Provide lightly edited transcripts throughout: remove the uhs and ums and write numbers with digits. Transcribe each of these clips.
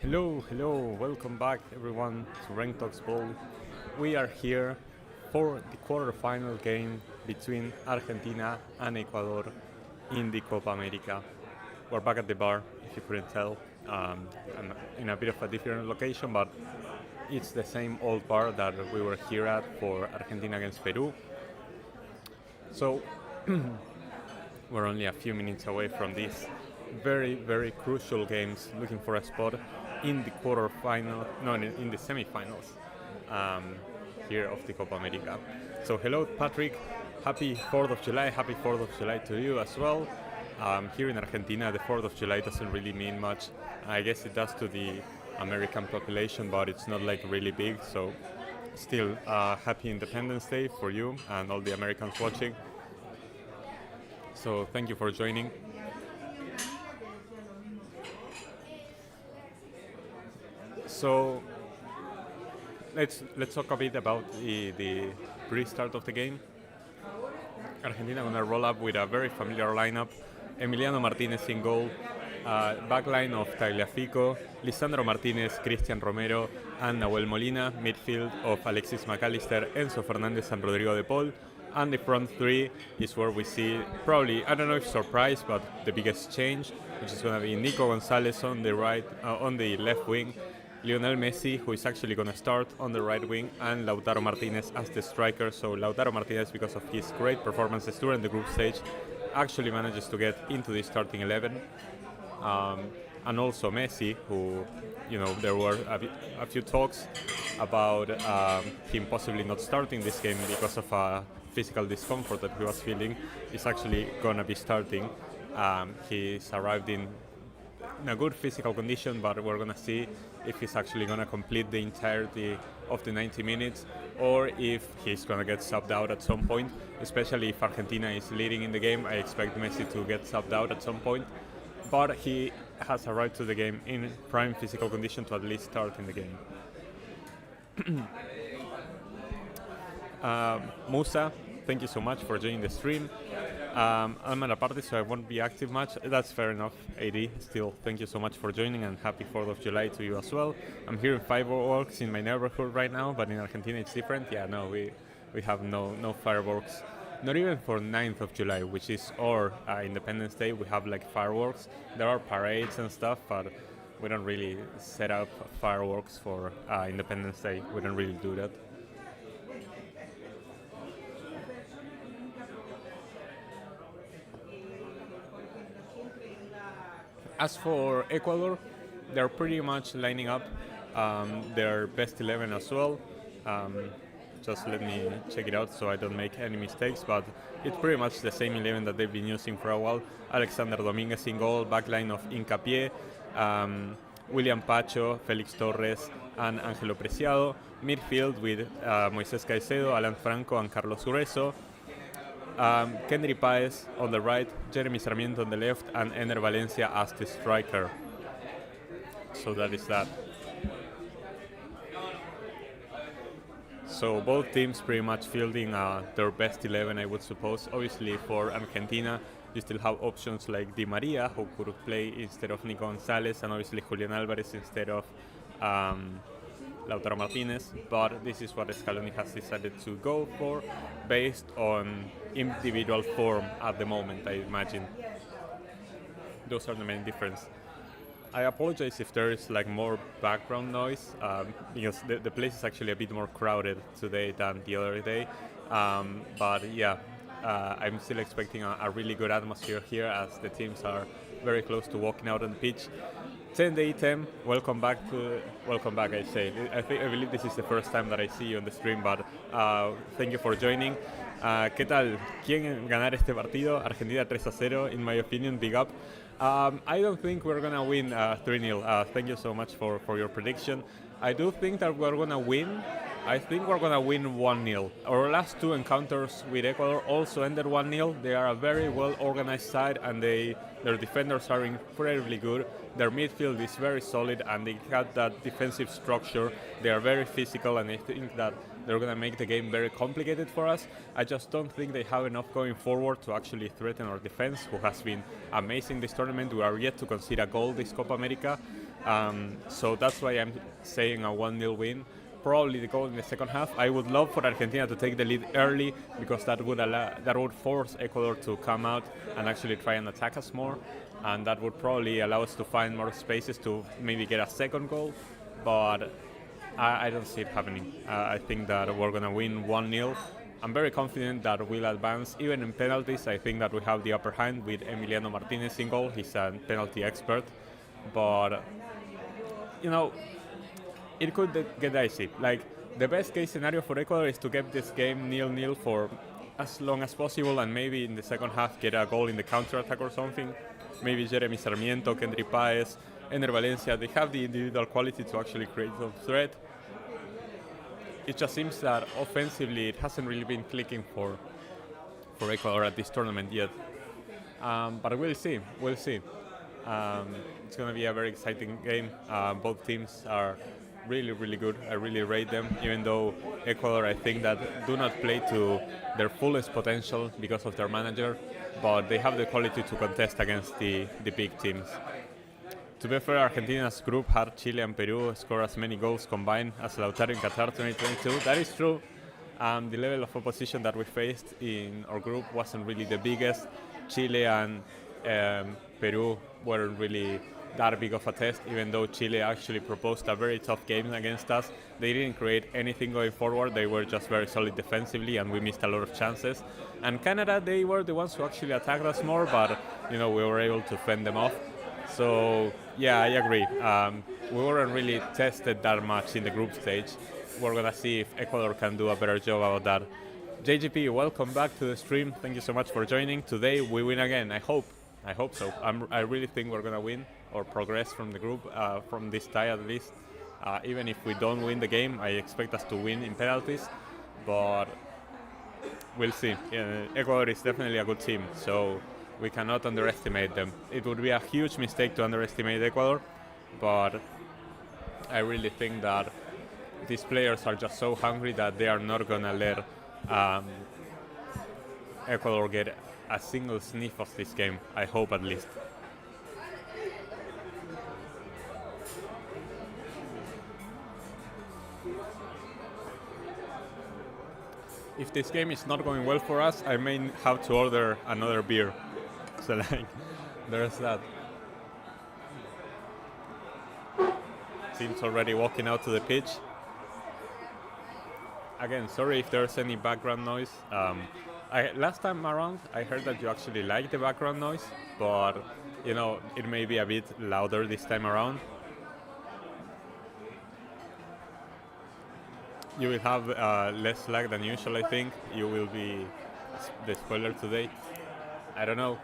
Hello, welcome back everyone to Rank Talks Bowl. We are here for the quarterfinal game between Argentina and Ecuador in the Copa America. We're back at the bar, if you couldn't tell. I'm in a bit of a different location, but it's the same old bar that we were here at for Argentina against Peru. So we're only a few minutes away from these very crucial games, looking for a spot in the quarterfinal, no, in the semifinals here of the Copa America. So hello Patrick, happy 4th of July, happy 4th of July to you as well. Here in Argentina, the 4th of July doesn't really mean much. I guess it does to the American population, but it's not like really big. So still happy Independence Day for you and all the Americans watching. So thank you for joining. So let's talk a bit about the restart of the game. Argentina gonna roll up with a very familiar lineup. Emiliano Martinez in goal, backline of Tagliafico, Lisandro Martinez, Cristian Romero, and Nahuel Molina. Midfield of Alexis McAllister, Enzo Fernandez, and Rodrigo de Paul. And the front three is where we see probably, I don't know if surprise, but the biggest change, which is gonna be Nico Gonzalez on the right, on the left wing, Lionel Messi, who is actually going to start on the right wing, and Lautaro Martinez as the striker. So Lautaro Martinez, because of his great performances during the group stage, actually manages to get into the starting 11. And also Messi, who, there were a few talks about him possibly not starting this game because of physical discomfort that he was feeling, is actually going to be starting. He's arrived in a good physical condition, but we're going to see if he's actually going to complete the entirety of the 90 minutes or if he's going to get subbed out at some point, especially if Argentina is leading in the game. I expect Messi to get subbed out at some point, but he has arrived to the game in prime physical condition to at least start in the game. Musa, thank you so much for joining the stream. I'm at a party, so I won't be active much. That's fair enough. AD, still, thank you so much for joining, and happy 4th of July to you as well. I'm here in fireworks in my neighborhood right now, but in Argentina it's different. Yeah, no, we have no fireworks. Not even for 9th of July, which is our Independence Day. We have like fireworks. There are parades and stuff, but we don't really set up fireworks for Independence Day. We don't really do that. As for Ecuador, they're pretty much lining up their best 11 as well. Just let me check it out so I don't make any mistakes, but it's pretty much the same 11 that they've been using for a while. Alexander Dominguez in goal, backline of Hincapié, William Pacho, Felix Torres, and Angelo Preciado. Midfield with Moisés Caicedo, Alan Franco, and Carlos Grueso. Kendry Páez on the right, Jeremy Sarmiento on the left, and Ener Valencia as the striker. So that is that. So both teams pretty much fielding their best 11, I would suppose. Obviously for Argentina, you still have options like Di Maria, who could play instead of Nico Gonzalez, and obviously Julian Alvarez instead of Lautaro Martinez, but this is what Scaloni has decided to go for based on individual form at the moment, I imagine. Those are the main difference. I apologize if there is like more background noise because the place is actually a bit more crowded today than the other day, but yeah, I'm still expecting a really good atmosphere here as the teams are very close to walking out on the pitch. 10 Day 10, welcome back, I say. I believe this is the first time that I see you on the stream, but thank you for joining. ¿Qué tal? ¿Quién ganar este partido? Argentina 3-0, in my opinion, big up. I don't think we're going to win 3-0. Thank you so much for your prediction. I do think that we're going to win. I think we're going to win 1-0. Our last two encounters with Ecuador also ended 1-0. They are a very well-organized side, and their defenders are incredibly good. Their midfield is very solid, and they have that defensive structure. They are very physical, and I think that they're going to make the game very complicated for us. I just don't think they have enough going forward to actually threaten our defense, who has been amazing this tournament. We are yet to concede a goal this Copa America. So that's why I'm saying a 1-0 win. Probably the goal in the second half. I would love for Argentina to take the lead early because that would force Ecuador to come out and actually try and attack us more, and that would probably allow us to find more spaces to maybe get a second goal. But I don't see it happening. I think that we're gonna win 1-0. I'm very confident that we'll advance. Even in penalties, I think that we have the upper hand with Emiliano Martinez in goal. He's a penalty expert, but you know, it could get dicey. Like, the best case scenario for Ecuador is to get this game 0-0 for as long as possible, and maybe in the second half get a goal in the counter attack or something. Maybe Jeremy Sarmiento, Kendry Paez, Ener Valencia, they have the individual quality to actually create some threat. It just seems that offensively it hasn't really been clicking for Ecuador at this tournament yet. But we'll see. It's going to be a very exciting game. Both teams are really, really good. I really rate them, even though Ecuador, I think, that do not play to their fullest potential because of their manager, but they have the quality to contest against the big teams. To be fair, Argentina's group had Chile and Peru score as many goals combined as Lautaro in Qatar 2022. That is true. The level of opposition that we faced in our group wasn't really the biggest. Chile and Peru weren't really that big of a test, even though Chile actually proposed a very tough game against us. They didn't create anything going forward. They were just very solid defensively, and we missed a lot of chances. And Canada, they were the ones who actually attacked us more, but we were able to fend them off. So yeah, I agree. We weren't really tested that much in the group stage. We're gonna see if Ecuador can do a better job about that. JGP, welcome back to the stream. Thank you so much for joining. Today we win again. I hope so. I really think we're gonna win or progress from the group, from this tie at least. Even if we don't win the game, I expect us to win in penalties. But we'll see. Ecuador is definitely a good team, so we cannot underestimate them. It would be a huge mistake to underestimate Ecuador, but I really think that these players are just so hungry that they are not gonna let Ecuador get a single sniff of this game. I hope, at least. If this game is not going well for us, I may have to order another beer. So there's that. Team's already walking out to the pitch. Again, sorry if there's any background noise. Last time around, I heard that you actually like the background noise, but it may be a bit louder this time around. You will have less lag than usual, I think. You will be the spoiler today. I don't know.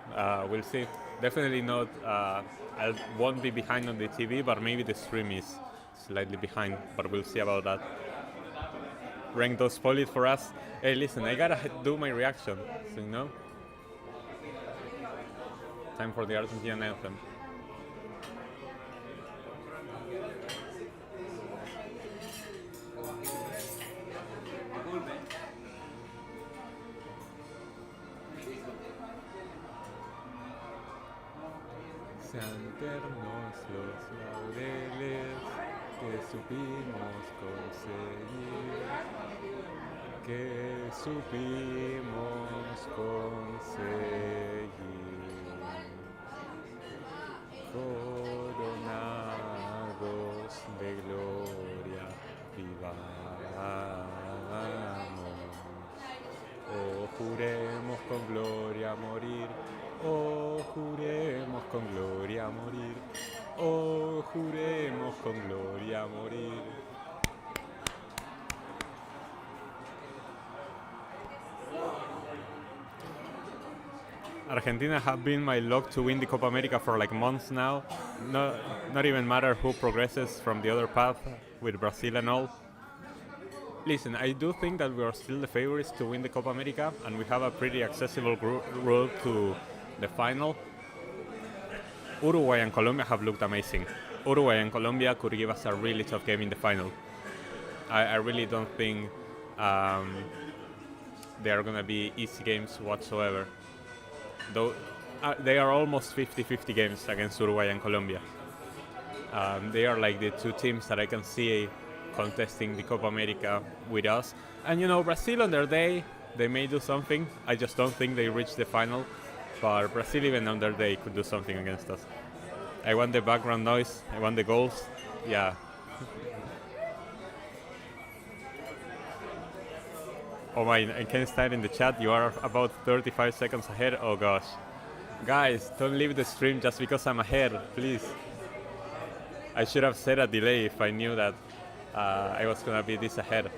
We'll see. Definitely not. I won't be behind on the TV, but maybe the stream is slightly behind. But we'll see about that. Rank don't spoil it for us. Hey, listen, I gotta do my reaction. So, time for the Argentine anthem. Sean eternos los laureles que supimos conseguir, coronados de gloria vivamos. Oh, juremos con gloria morir. Oh, juremos con gloria morir. Oh, juremos con gloria morir. Argentina have been my luck to win the Copa America for like months now. Not even matter who progresses from the other path with Brazil and all. Listen, I do think that we are still the favorites to win the Copa America, and we have a pretty accessible road to the final. Uruguay and Colombia have looked amazing. Uruguay and Colombia could give us a really tough game in the final. I really don't think they are going to be easy games whatsoever. Though they are almost 50-50 games against Uruguay and Colombia. They are like the two teams that I can see contesting the Copa America with us. And Brazil on their day, they may do something. I just don't think they reach the final. But Brazil even on their day could do something against us. I want the background noise. I want the goals. Yeah. Oh my, I can start in the chat. You are about 35 seconds ahead. Oh gosh. Guys, don't leave the stream just because I'm ahead, please. I should have set a delay if I knew that I was going to be this ahead.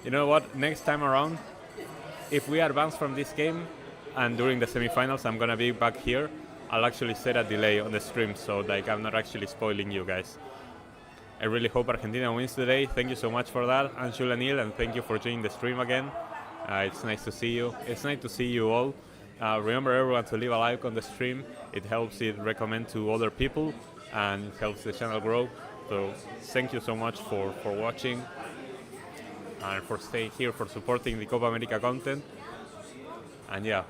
You know what? Next time around, if we advance from this game and during the semifinals I'm going to be back here, I'll actually set a delay on the stream so like I'm not actually spoiling you guys. I really hope Argentina wins today. Thank you so much for that, Anshul Anil, and thank you for joining the stream again. It's nice to see you. It's nice to see you all. Remember everyone to leave a like on the stream. It helps it recommend to other people and it helps the channel grow. So thank you so much for watching and for staying here, for supporting the Copa America content. And yeah,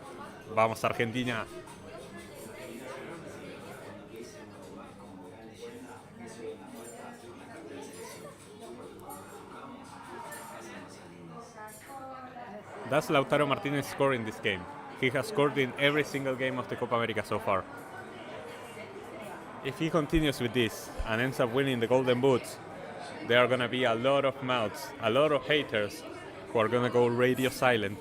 vamos Argentina. That's Lautaro Martinez score in this game. He has scored in every single game of the Copa America so far. If he continues with this and ends up winning the Golden Boots, there are going to be a lot of mouths, a lot of haters who are going to go radio silent.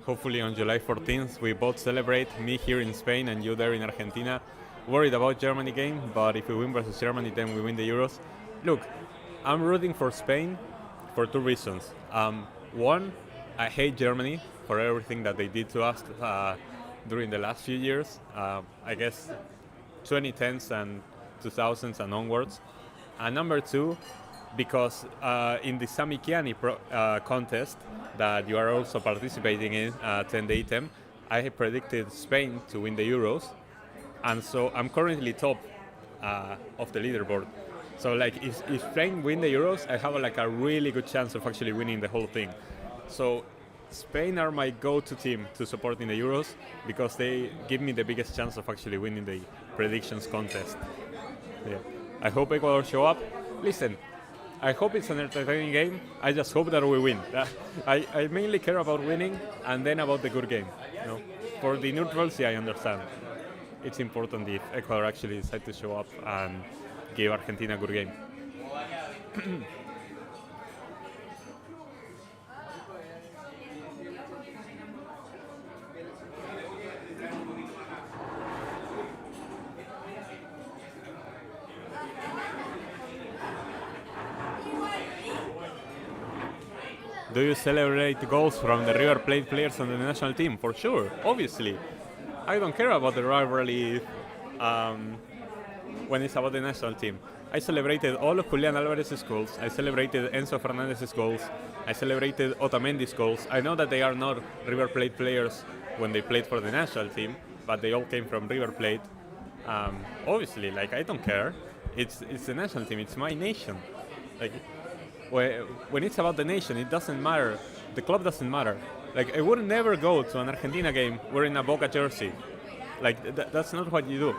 Hopefully on July 14th we both celebrate, me here in Spain and you there in Argentina. Worried about Germany game, but if we win versus Germany then we win the Euros. Look, I'm rooting for Spain for two reasons. One, I hate Germany for everything that they did to us during the last few years. I guess 2010s and 2000s and onwards. And number two, because in the Sami Kiani contest that you are also participating in, 10 the item, I predicted Spain to win the Euros, and so I'm currently top of the leaderboard. So like if Spain win the Euros, I have like a really good chance of actually winning the whole thing. So Spain are my go-to team to support in the Euros because they give me the biggest chance of actually winning the predictions contest. Yeah. I hope Ecuador show up. Listen, I hope it's an entertaining game. I just hope that we win. I mainly care about winning and then about the good game. For the neutrals, yeah, I understand. It's important if Ecuador actually decide to show up and give Argentina a good game. Do you celebrate goals from the River Plate players on the national team? For sure, obviously. I don't care about the rivalry when it's about the national team. I celebrated all of Julian Alvarez's goals. I celebrated Enzo Fernandez's goals. I celebrated Otamendi's goals. I know that they are not River Plate players when they played for the national team, but they all came from River Plate. Obviously, like I don't care. It's the national team. It's my nation. Like. When it's about the nation, it doesn't matter. The club doesn't matter. Like I would never go to an Argentina game wearing a Boca jersey. Like that's not what you do.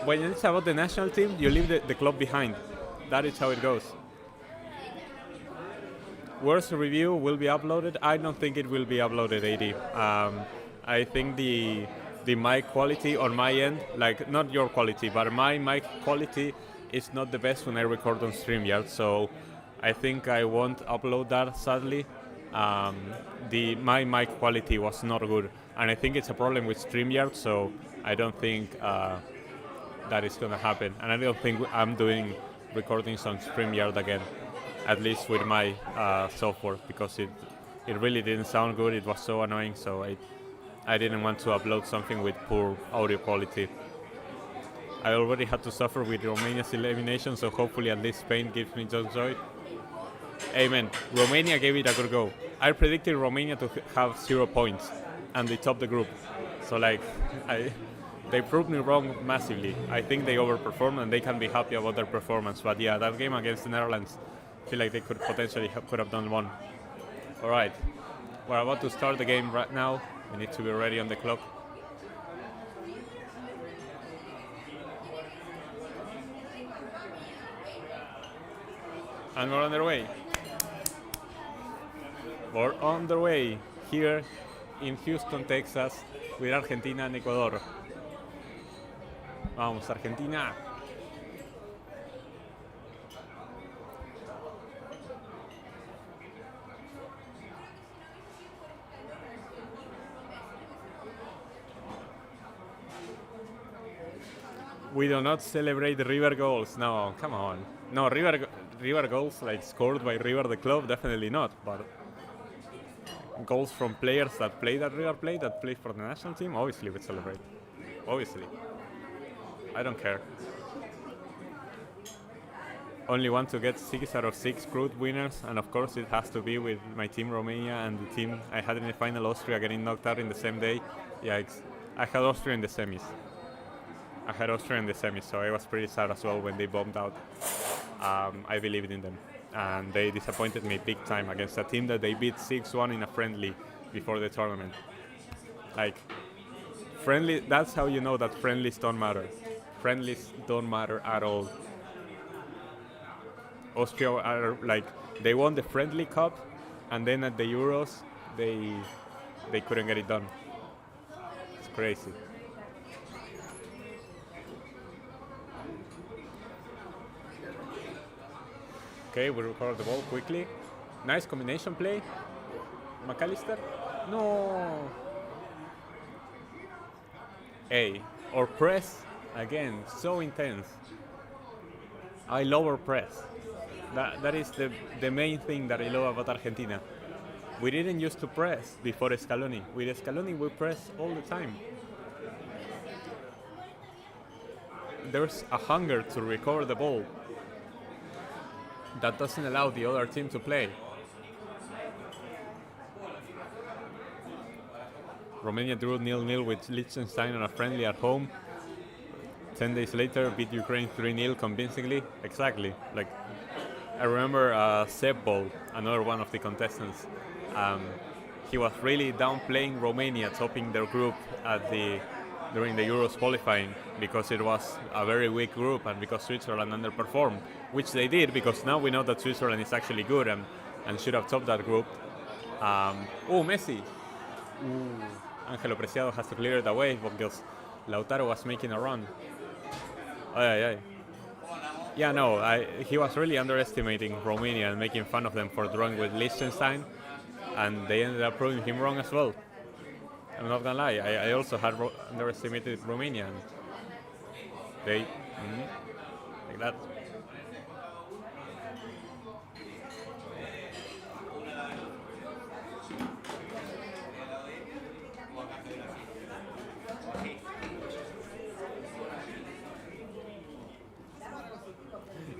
When it's about the national team, you leave the club behind. That is how it goes. Worst review will be uploaded. I don't think it will be uploaded, AD. I think the mic quality on my end, like not your quality, but my mic quality is not the best when I record on StreamYard. So I think I won't upload that, sadly. My mic quality was not good, and I think it's a problem with StreamYard, so I don't think that is going to happen. And I don't think I'm doing recordings on StreamYard again, at least with my software, because it really didn't sound good. It was so annoying, so I didn't want to upload something with poor audio quality. I already had to suffer with Romania's elimination, so hopefully at least Spain gives me just joy. Amen. Romania gave it a good go. I predicted Romania to have 0 points, and they topped the group. So like, They proved me wrong massively. I think they overperformed and they can be happy about their performance. But yeah, that game against the Netherlands, I feel like they could potentially could have done one. All right, we're about to start the game right now. We need to be ready on the clock. And we're on their way. We're on the way here in Houston, Texas, with Argentina and Ecuador. Vamos, Argentina. We do not celebrate the River goals. No, come on. No, River goals like scored by River the club, definitely not. But goals from players that played at River Plate, that play for the national team, obviously we celebrate. Obviously. I don't care. Only want to get 6 out of 6 group winners, and of course it has to be with my team Romania and the team I had in the final, Austria, getting knocked out in the same day. Yikes. I had Austria in the semis. So I was pretty sad as well when they bombed out. I believed in them, and they disappointed me big time against a team that they beat 6-1 in a friendly before the tournament. Like, friendly, that's how you know that friendlies don't matter. Friendlies don't matter at all. Austria are like, they won the friendly cup, and then at the Euros, they couldn't get it done. It's crazy. Okay, we recover the ball quickly. Nice combination play. McAllister? No. Hey, or press again, so intense. I love our press. That is the main thing that I love about Argentina. We didn't used to press before Scaloni. With Scaloni, we press all the time. There's a hunger to recover the ball that doesn't allow the other team to play. Romania drew 0-0 with Liechtenstein on a friendly at home. 10 days later, beat Ukraine 3-0 convincingly. Exactly. Like, I remember Seb Bol, another one of the contestants. He was really downplaying Romania topping their group during the Euros qualifying, because it was a very weak group and because Switzerland underperformed, which they did, because now we know that Switzerland is actually good and should have topped that group. Messi! Angelo Preciado has to clear it away because Lautaro was making a run. Yeah, no, he was really underestimating Romania and making fun of them for drawing with Liechtenstein, and they ended up proving him wrong as well. I'm not gonna lie, I also had underestimated Romania. And they, like that.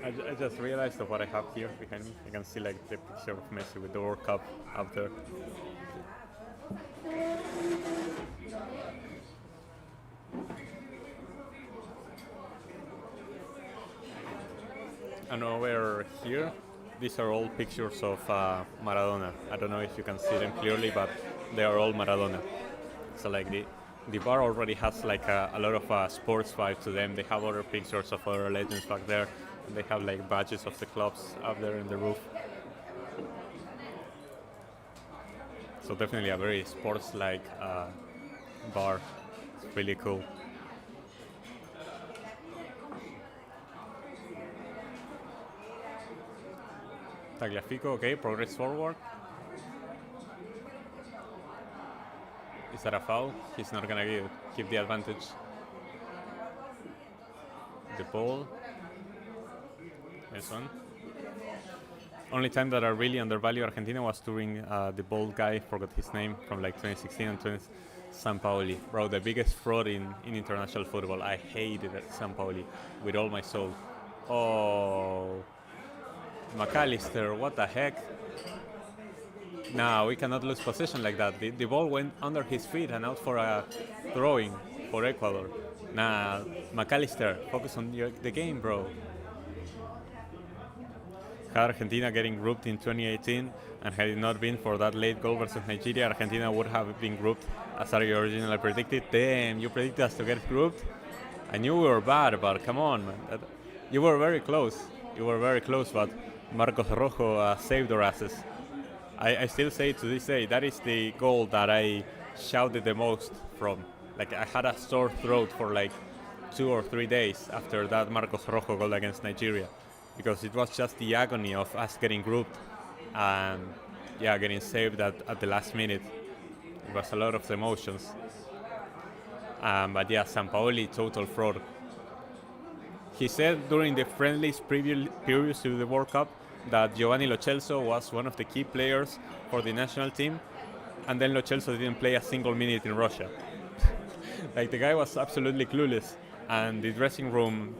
I just realized of what I have here behind me. I can see like the picture of Messi with the World Cup up there. And over here, these are all pictures of Maradona. I don't know if you can see them clearly, but they are all Maradona. So like the bar already has like a lot of sports vibe to them. They have other pictures of other legends back there. And they have like badges of the clubs up there in the roof. So definitely a very sports-like bar. It's really cool. Tagliafico, okay, progress forward. Is that a foul? He's not gonna keep the advantage. The ball. This one. Only time that I really undervalue Argentina was during the bald guy, forgot his name, from like 2016 and 20 Sampaoli. Bro, the biggest fraud in international football. I hated Sampaoli with all my soul. Oh, McAllister, what the heck? Nah, we cannot lose possession like that. The ball went under his feet and out for a throwing for Ecuador. Nah, McAllister, focus on the game, bro. Had Argentina getting grouped in 2018, and had it not been for that late goal versus Nigeria, Argentina would have been grouped as I originally predicted. Damn, you predicted us to get grouped? I knew we were bad, but come on, man. You were very close. You were very close, but Marcos Rojo saved our asses. I still say to this day, that is the goal that I shouted the most from. Like, I had a sore throat for like 2 or 3 days after that Marcos Rojo goal against Nigeria, because it was just the agony of us getting grouped and yeah, getting saved at the last minute. It was a lot of emotions. But yeah, Sampaoli, total fraud. He said during the friendlies previous to the World Cup that Giovanni Lo Celso was one of the key players for the national team, and then Lo Celso didn't play a single minute in Russia. Like, the guy was absolutely clueless, and the dressing room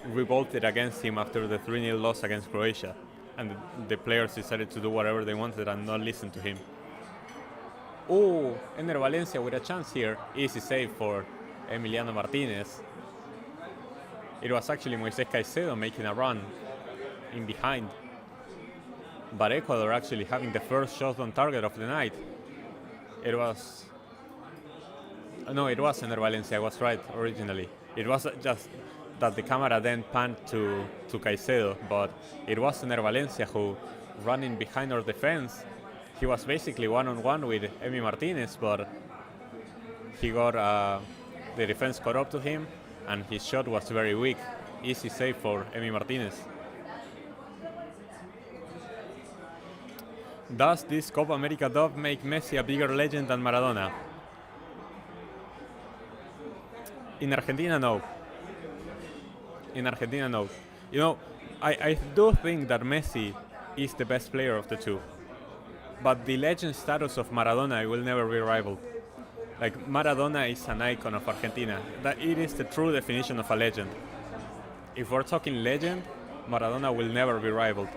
revolted against him after the 3-0 loss against Croatia, and the players decided to do whatever they wanted and not listen to him. Oh, Ener Valencia with a chance here. Easy save for Emiliano Martinez. It was actually Moises Caicedo making a run in behind, but Ecuador actually having the first shot on target of the night. It was Ener Valencia. I was right originally. It was just that the camera then panned to Caicedo, but it was Ener Valencia who, running behind our defense, he was basically one-on-one with Emi Martinez, but he got the defense caught up to him, and his shot was very weak. Easy save for Emi Martinez. Does this Copa America dub make Messi a bigger legend than Maradona? In Argentina, no. In Argentina, no. You know, I do think that Messi is the best player of the two, but the legend status of Maradona will never be rivaled. Like, Maradona is an icon of Argentina. That it is the true definition of a legend. If we're talking legend, Maradona will never be rivaled.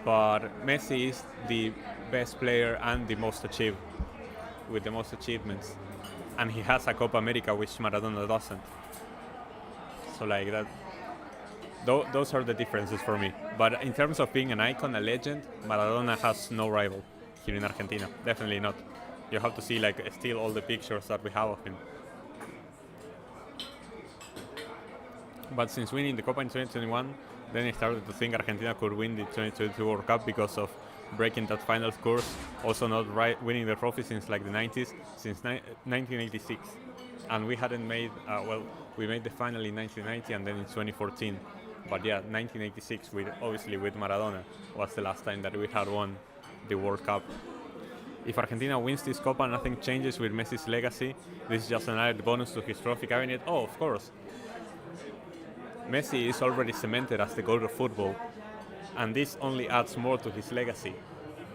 But Messi is the best player and the most achieved, with the most achievements. And he has a Copa America, which Maradona doesn't. So like that, those are the differences for me. But in terms of being an icon, a legend, Maradona has no rival here in Argentina. Definitely not. You have to see like still all the pictures that we have of him. But since winning the Copa in 2021, then I started to think Argentina could win the 2022 World Cup because of breaking that final course. Also not winning the trophy since like the 90s, since 1986. And we hadn't made, we made the final in 1990 and then in 2014. But yeah, 1986, obviously with Maradona, was the last time that we had won the World Cup. If Argentina wins this Copa, nothing changes with Messi's legacy. This is just an added bonus to his trophy cabinet. Oh, of course. Messi is already cemented as the goat of football, and this only adds more to his legacy,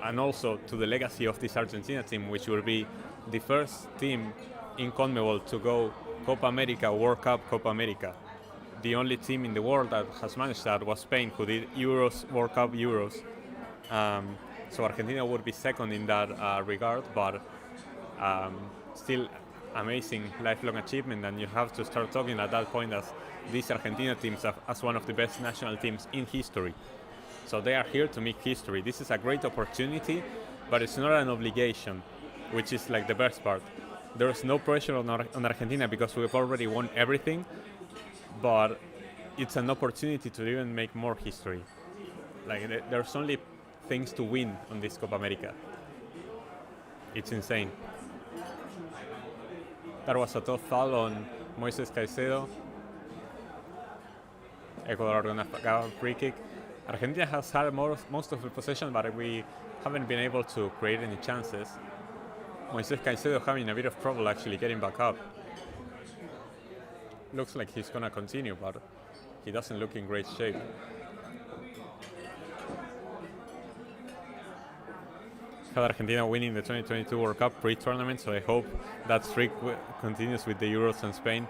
and also to the legacy of this Argentina team, which will be the first team in CONMEBOL to go Copa America, World Cup, Copa America. The only team in the world that has managed that was Spain, who did Euros, World Cup, Euros. So Argentina would be second in that regard, but still amazing lifelong achievement, and you have to start talking at that point as these Argentina teams as one of the best national teams in history. So they are here to make history. This is a great opportunity, but it's not an obligation, which is like the best part. There's no pressure on Argentina because we've already won everything, but it's an opportunity to even make more history. Like, there's only things to win on this Copa America. It's insane. That was a tough foul on Moises Caicedo. Ecuador gonna have a free kick. Argentina has had most of the possession, but we haven't been able to create any chances. Moises Caicedo having a bit of trouble actually getting back up. Looks like he's gonna continue, but he doesn't look in great shape. Had Argentina winning the 2022 World Cup pre-tournament, so I hope that streak continues with the Euros and Spain.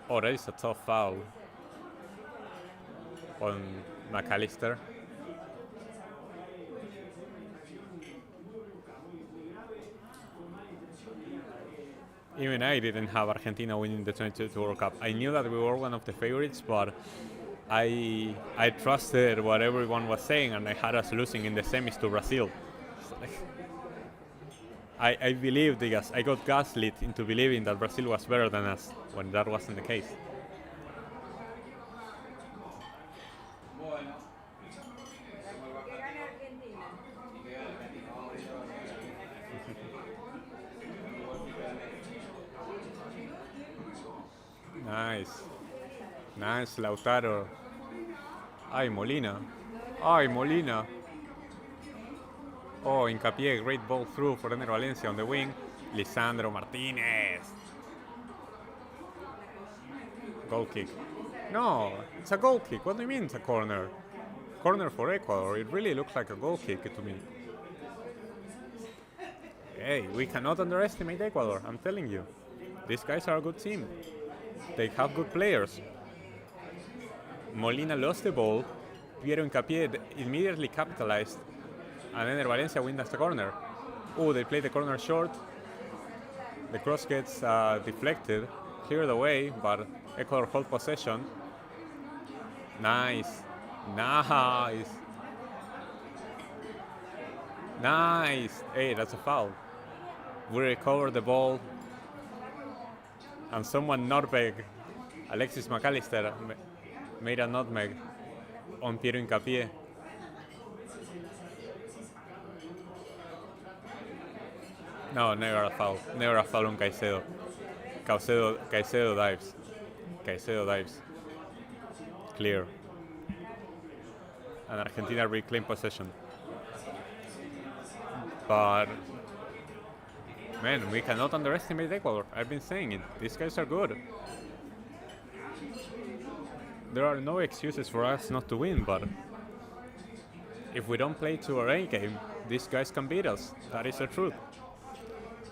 Oh, that is a tough foul on McAllister. Even I didn't have Argentina winning the 2022 World Cup. I knew that we were one of the favorites, but I trusted what everyone was saying, and I had us losing in the semis to Brazil. I believed because I got gaslit into believing that Brazil was better than us when that wasn't the case. Nice. Nice, Lautaro. Ay, Molina. Ay, Molina. Oh, Hincapié, great ball through for Ener Valencia on the wing. Lisandro Martinez. Goal kick. No, it's a goal kick. What do you mean it's a corner? Corner for Ecuador. It really looks like a goal kick to me. Hey, we cannot underestimate Ecuador, I'm telling you. These guys are a good team. They have good players. Molina lost the ball. Piero Hincapié immediately capitalized. And then Valencia wins the corner. Oh, they play the corner short. The cross gets deflected, cleared away, but Ecuador hold possession. Nice. Nice. Nice. Hey, that's a foul. We recovered the ball. And someone nutmeg, Alexis McAllister, made a nutmeg on Piero Hincapié. No, never a foul. Never a foul on Caicedo. Caicedo dives. Caicedo dives. Clear. And Argentina reclaimed possession. But man, we cannot underestimate Ecuador. I've been saying it. These guys are good. There are no excuses for us not to win, but if we don't play to our A game, these guys can beat us. That is the truth.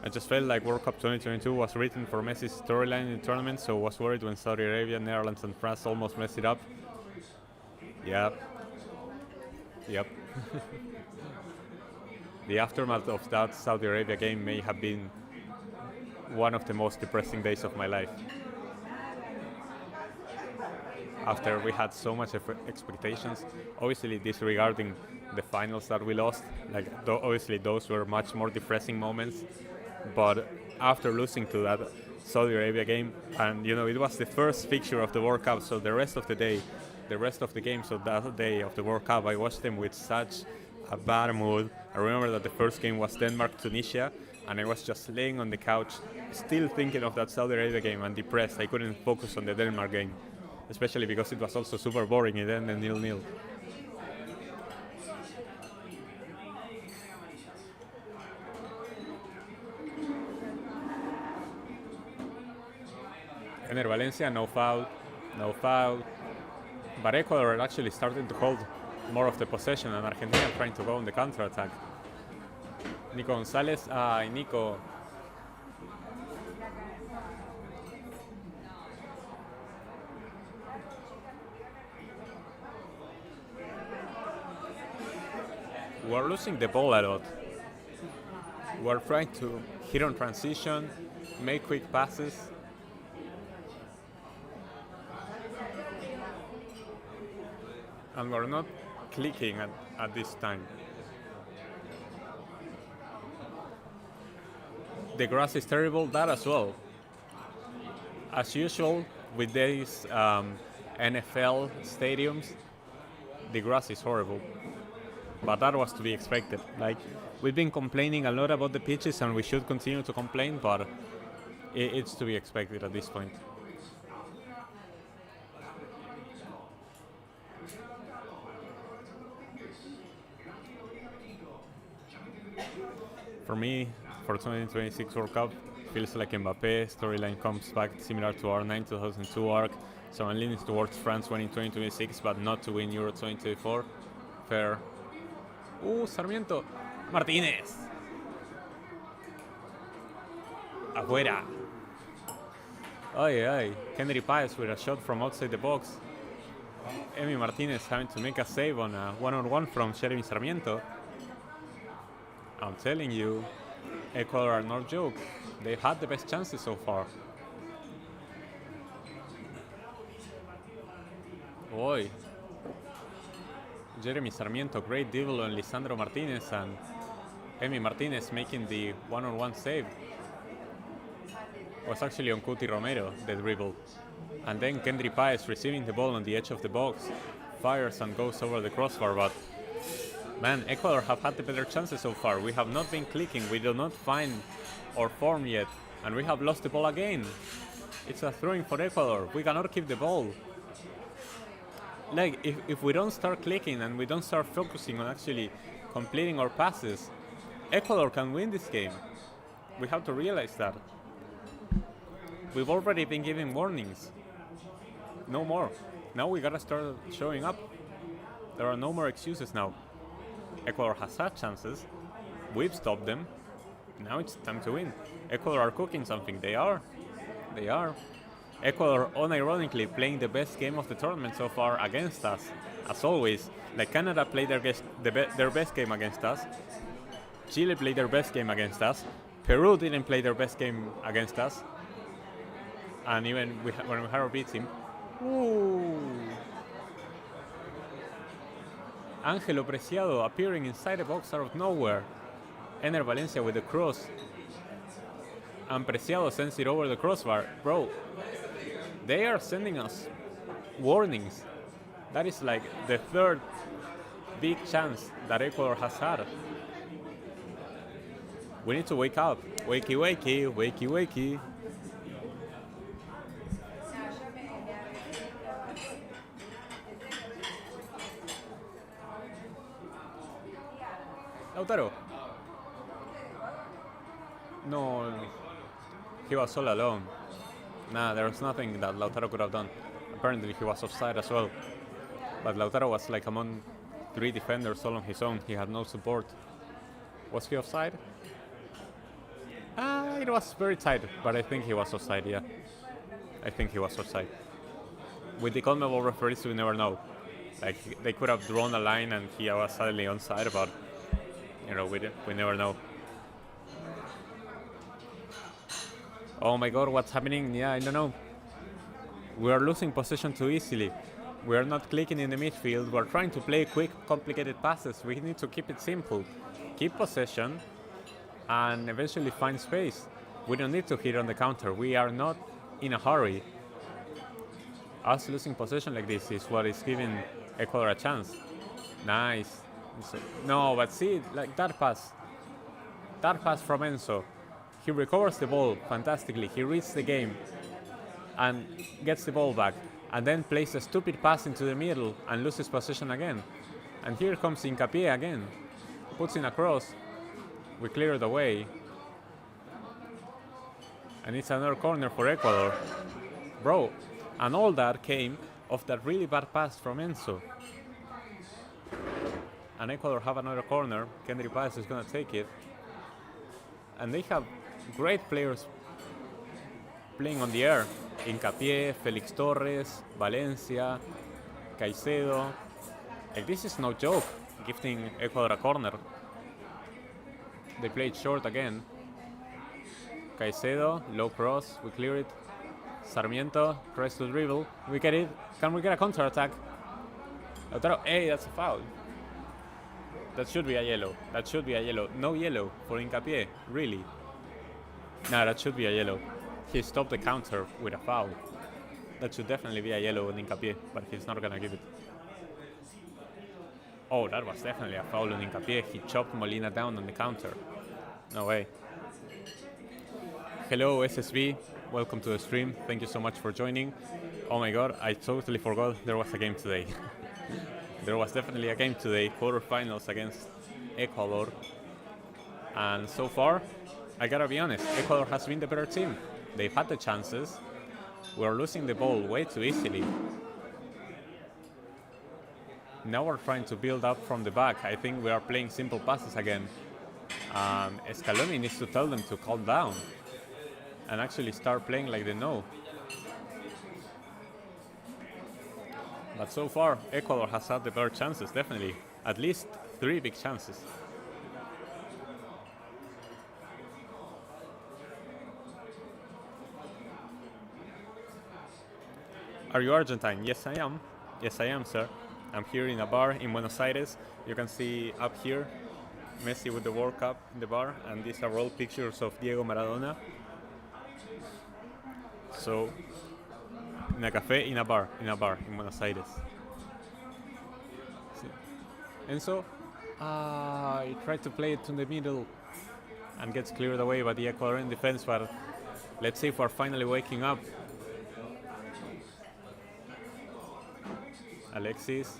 I just felt like World Cup 2022 was written for Messi's storyline in the tournament, so was worried when Saudi Arabia, Netherlands and France almost messed it up. Yep. The aftermath of that Saudi Arabia game may have been one of the most depressing days of my life. After we had so much expectations, obviously disregarding the finals that we lost, like obviously those were much more depressing moments. But after losing to that Saudi Arabia game, and it was the first fixture of the World Cup, so the rest of the games of that day of the World Cup, I watched them with such a bad mood. I remember that the first game was Denmark-Tunisia, and I was just laying on the couch, still thinking of that Saudi Arabia game and depressed. I couldn't focus on the Denmark game, especially because it was also super boring. It ended 0-0. Ener Valencia, no foul. But Ecuador are actually starting to hold more of the possession, and Argentina trying to go on the counter-attack. Nico Gonzalez, Nico. We're losing the ball a lot. We're trying to hit on transition, make quick passes. And we're not clicking at this time. The grass is terrible, that as well. As usual, with these NFL stadiums, the grass is horrible. But that was to be expected. Like, we've been complaining a lot about the pitches, and we should continue to complain, but it's to be expected at this point. For me, for 2026 World Cup, feels like Mbappé storyline comes back similar to our 2002 arc. So I'm leaning towards France winning 2026, but not to win Euro 2024. Fair. Sarmiento. Martinez. Afuera. Ay. Henry Páez with a shot from outside the box. Emi Martinez having to make a save on a one-on-one from Jeremy Sarmiento. I'm telling you, Ecuador are no joke. They've had the best chances so far. Boy. Jeremy Sarmiento, great dribble on Lisandro Martinez, and Emi Martinez making the one-on-one save. Was actually on Cuti Romero, the dribble. And then Kendry Paez receiving the ball on the edge of the box, fires and goes over the crossbar, but man, Ecuador have had the better chances so far. We have not been clicking, we do not find our form yet, and we have lost the ball again. It's a throw-in for Ecuador, we cannot keep the ball. Like, if we don't start clicking and we don't start focusing on actually completing our passes, Ecuador can win this game. We have to realize that. We've already been giving warnings. No more. Now we gotta start showing up. There are no more excuses now. Ecuador has had chances. We've stopped them. Now it's time to win. Ecuador are cooking something. They are. Ecuador unironically playing the best game of the tournament so far against us. As always, like Canada played their best game against us. Chile played their best game against us. Peru didn't play their best game against us. And even when we had our B team. Ooh. Angelo Preciado appearing inside the box out of nowhere. Ener Valencia with the cross. And Preciado sends it over the crossbar. Bro, they are sending us warnings. That is like the third big chance that Ecuador has had. We need to wake up. Wakey, wakey, wakey, wakey. Lautaro. No, he was all alone. Nah, there was nothing that Lautaro could have done. Apparently he was offside as well. But Lautaro was like among 3 defenders all on his own. He had no support. Was he offside? It was very tight, but I think he was offside, yeah. I think he was offside. With the CONMEBOL referees, we never know. Like, they could have drawn a line and he was suddenly onside, but we never know. Oh my god, what's happening? Yeah, I don't know. We are losing possession too easily. We are not clicking in the midfield. We are trying to play quick, complicated passes. We need to keep it simple. Keep possession and eventually find space. We don't need to hit on the counter. We are not in a hurry. Us losing possession like this is what is giving Ecuador a chance. Nice. No, but see, like that pass from Enzo. He recovers the ball fantastically. He reads the game and gets the ball back, and then plays a stupid pass into the middle and loses possession again. And here comes Hincapié again. Puts in a cross. We clear it away. And it's another corner for Ecuador. Bro, and all that came of that really bad pass from Enzo. And Ecuador have another corner. Kendry Paez is going to take it. And they have great players playing on the air. Hincapié, Felix Torres, Valencia, Caicedo. Like, this is no joke, gifting Ecuador a corner. They played short again. Caicedo, low cross, we clear it. Sarmiento tries to dribble. We get it. Can we get a counter attack? Lautaro, hey, that's a foul. That should be a yellow. That should be a yellow. No yellow for Hincapié, really. Nah, that should be a yellow. He stopped the counter with a foul. That should definitely be a yellow on Hincapié, but he's not gonna give it. Oh, that was definitely a foul on Hincapié. He chopped Molina down on the counter. No way. Hello, SSB. Welcome to the stream. Thank you so much for joining. Oh my god, I totally forgot there was a game today. There was definitely a game today, quarterfinals against Ecuador. And so far, I gotta be honest, Ecuador has been the better team. They've had the chances. We're losing the ball way too easily. Now we're trying to build up from the back. I think we are playing simple passes again. Scaloni needs to tell them to calm down and actually start playing like they know. But so far, Ecuador has had the better chances, definitely. At least 3 big chances. Are you Argentine? Yes, I am. Yes, I am, sir. I'm here in a bar in Buenos Aires. You can see up here Messi with the World Cup in the bar, and these are all pictures of Diego Maradona. So, in a cafe, in a bar in Buenos Aires. See. And so, he tried to play it to the middle and gets cleared away by the Ecuadorian defense, but let's see if we're finally waking up. Alexis.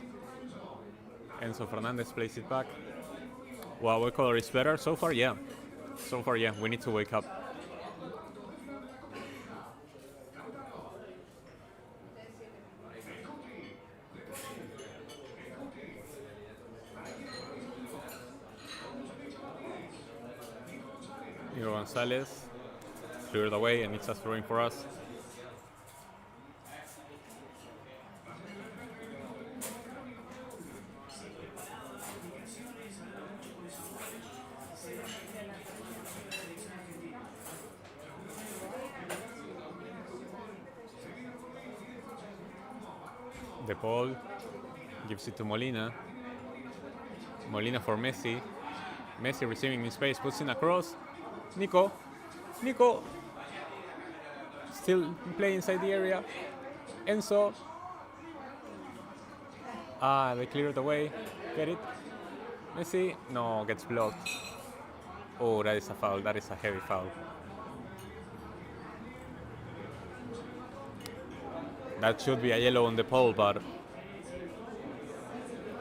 Enzo Fernandez plays it back. Wow, Ecuador is better so far, yeah. So far, yeah, we need to wake up. Diego Gonzalez cleared away and it's a throwing for us. De Paul gives it to Molina. Molina for Messi. Messi receiving in space, puts in a cross. Nico. Still playing inside the area. Enzo. They cleared away. Get it? Messi. No, gets blocked. Oh, that is a foul. That is a heavy foul. That should be a yellow on the pole, but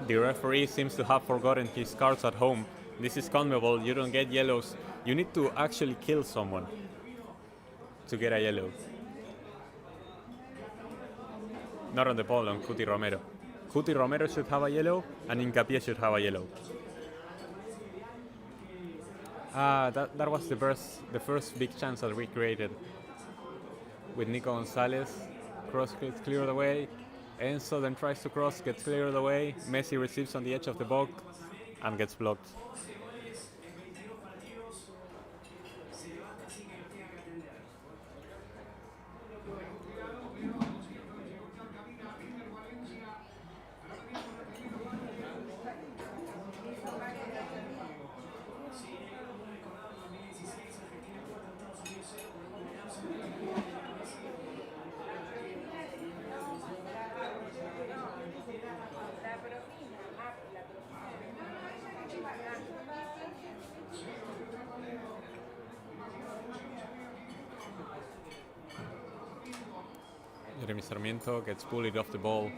the referee seems to have forgotten his cards at home. This is CONMEBOL, you don't get yellows. You need to actually kill someone to get a yellow. Not on the pole, on Cuti Romero. Cuti Romero should have a yellow, and Hincapié should have a yellow. That was the first big chance that we created. With Nico Gonzalez. Cross gets cleared away. Enzo then tries to cross, gets cleared away. Messi receives on the edge of the box and gets blocked. Jeremy Sarmiento gets bullied off the ball.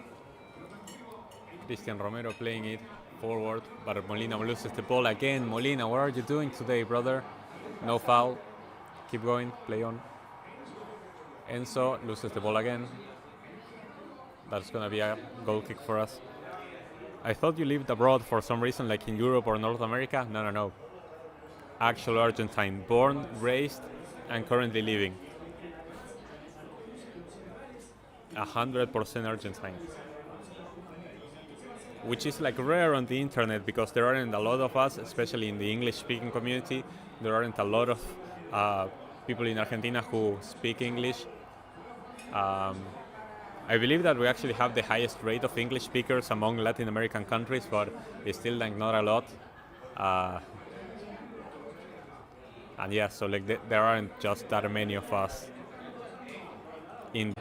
Cristian Romero playing it forward, but Molina loses the ball again. Molina, what are you doing today, brother? No foul. Keep going, play on. Enzo loses the ball again. That's gonna be a goal kick for us. I thought you lived abroad for some reason, like in Europe or North America. No. Actual Argentine, born, raised, and currently living. 100% Argentine. Which is like rare on the internet because there aren't a lot of us, especially in the English-speaking community. There aren't a lot of people in Argentina who speak English. I believe that we actually have the highest rate of English speakers among Latin American countries, but it's still like not a lot. And yeah, so like there aren't just that many of us in.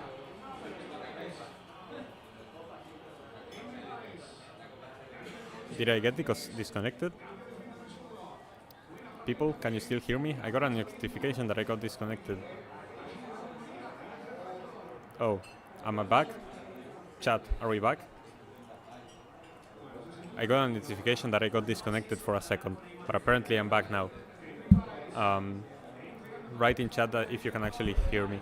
Did I get disconnected? People, can you still hear me? I got a notification that I got disconnected. Oh, am I back? Chat, are we back? I got a notification that I got disconnected for a second, but apparently I'm back now. Write in chat that if you can actually hear me.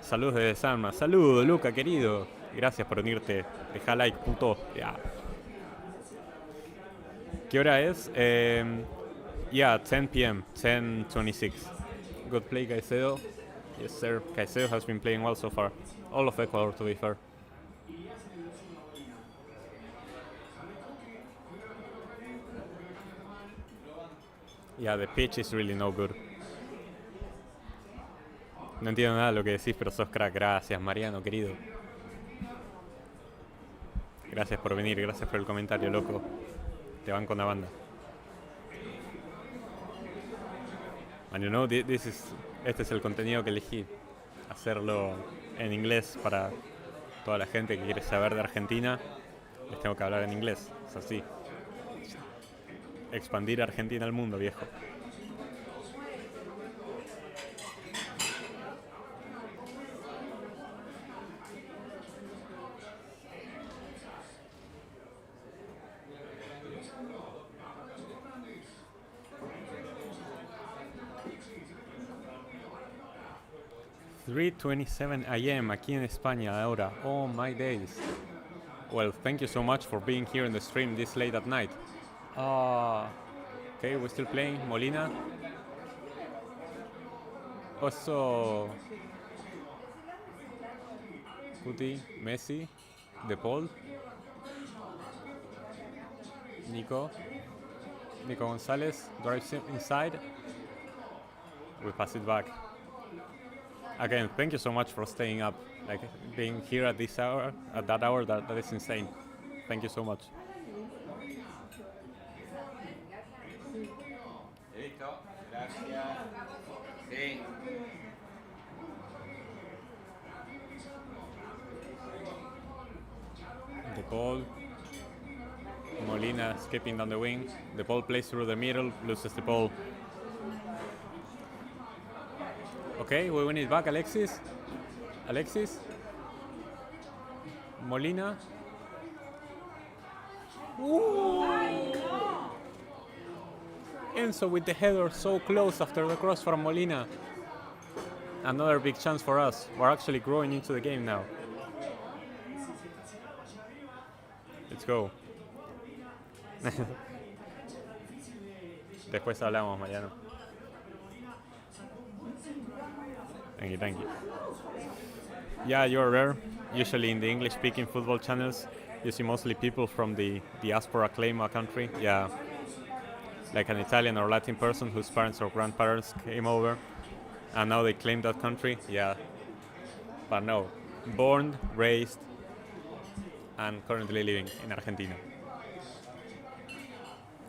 Saludos desde Sanma. Saludos, Luca, querido. Gracias por unirte. Deja like, puto. Yeah. ¿Qué hora es? Yeah, 10 p.m., 10:26. Good play, Caicedo. Yes, sir. Caicedo has been playing well so far. All of Ecuador, to be fair. Yeah, the pitch is really no good. No entiendo nada de lo que decís, pero sos crack. Gracias, Mariano, querido. Gracias por venir, gracias por el comentario, loco. Te van con la banda. And you know, este es el contenido que elegí. Hacerlo en inglés para toda la gente que quiere saber de Argentina. Les tengo que hablar en inglés, es así. Expandir Argentina al mundo, viejo. ...3:27 a.m. aquí en España ahora. Oh my days. Well, thank you so much for being here in the stream this late at night. Okay, we're still playing. Molina. Also... Cuti, Messi, De Paul. Nico Gonzalez drives inside. We pass it back. Again, thank you so much for staying up. Like, being here at this hour, at that hour, that is insane. Thank you so much. Listo, gracias. Sí. The ball. Molina skipping down the wing. The ball plays through the middle, loses the ball. Okay, we win it back, Alexis. Molina. Ooh. Enzo with the header, so close after the cross from Molina. Another big chance for us. We're actually growing into the game now. Let's go. Después hablamos, Mariano. Thank you. Yeah, you're rare. Usually in the English-speaking football channels, you see mostly people from the diaspora claim a country. Yeah, like an Italian or Latin person whose parents or grandparents came over, and now they claim that country. Yeah, but no, born, raised, and currently living in Argentina.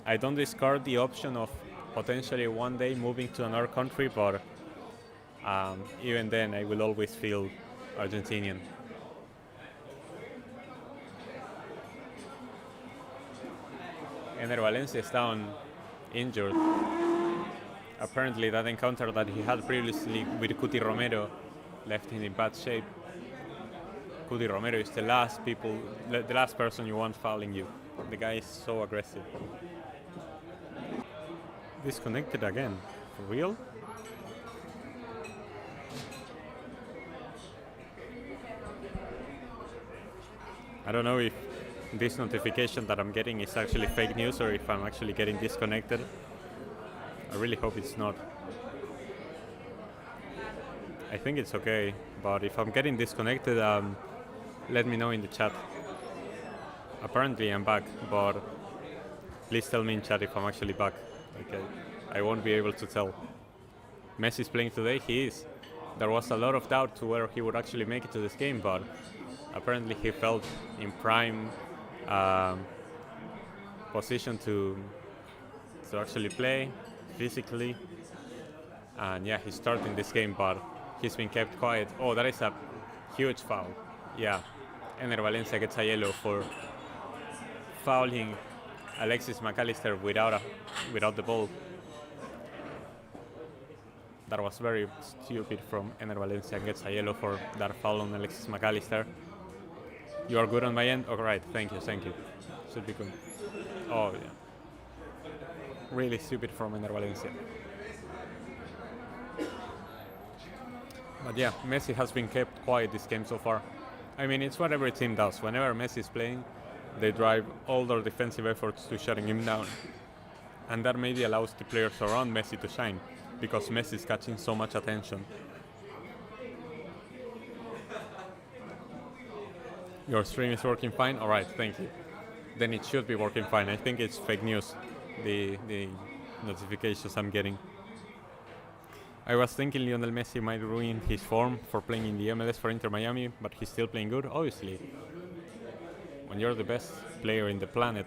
I don't discard the option of potentially one day moving to another country, but even then I will always feel Argentinian. Ener Valencia is down injured. Apparently that encounter that he had previously with Cuti Romero left him in bad shape. Cuti Romero is the last person you want fouling you. The guy is so aggressive. Disconnected again. For real? I don't know if this notification that I'm getting is actually fake news or if I'm actually getting disconnected. I really hope it's not. I think it's okay, but if I'm getting disconnected, let me know in the chat. Apparently I'm back, but please tell me in chat if I'm actually back. Okay, I won't be able to tell. Messi's playing today, he is. There was a lot of doubt to whether he would actually make it to this game, but apparently he felt in prime position to actually play physically. And yeah, he's starting this game, but he's been kept quiet. Oh, that is a huge foul. Yeah, Ener Valencia gets a yellow for fouling Alexis McAllister without the ball. That was very stupid from Ener Valencia, gets a yellow for that foul on Alexis McAllister. You are good on my end? Alright, thank you. Should be good. Oh yeah. Really stupid from Ener Valencia. But yeah, Messi has been kept quiet this game so far. I mean, it's what every team does. Whenever Messi is playing, they drive all their defensive efforts to shutting him down. And that maybe allows the players around Messi to shine, because Messi is catching so much attention. Your stream is working fine? Alright, thank you. Then it should be working fine. I think it's fake news, the notifications I'm getting. I was thinking Lionel Messi might ruin his form for playing in the MLS for Inter Miami, but he's still playing good, obviously. when you're the best player in the planet,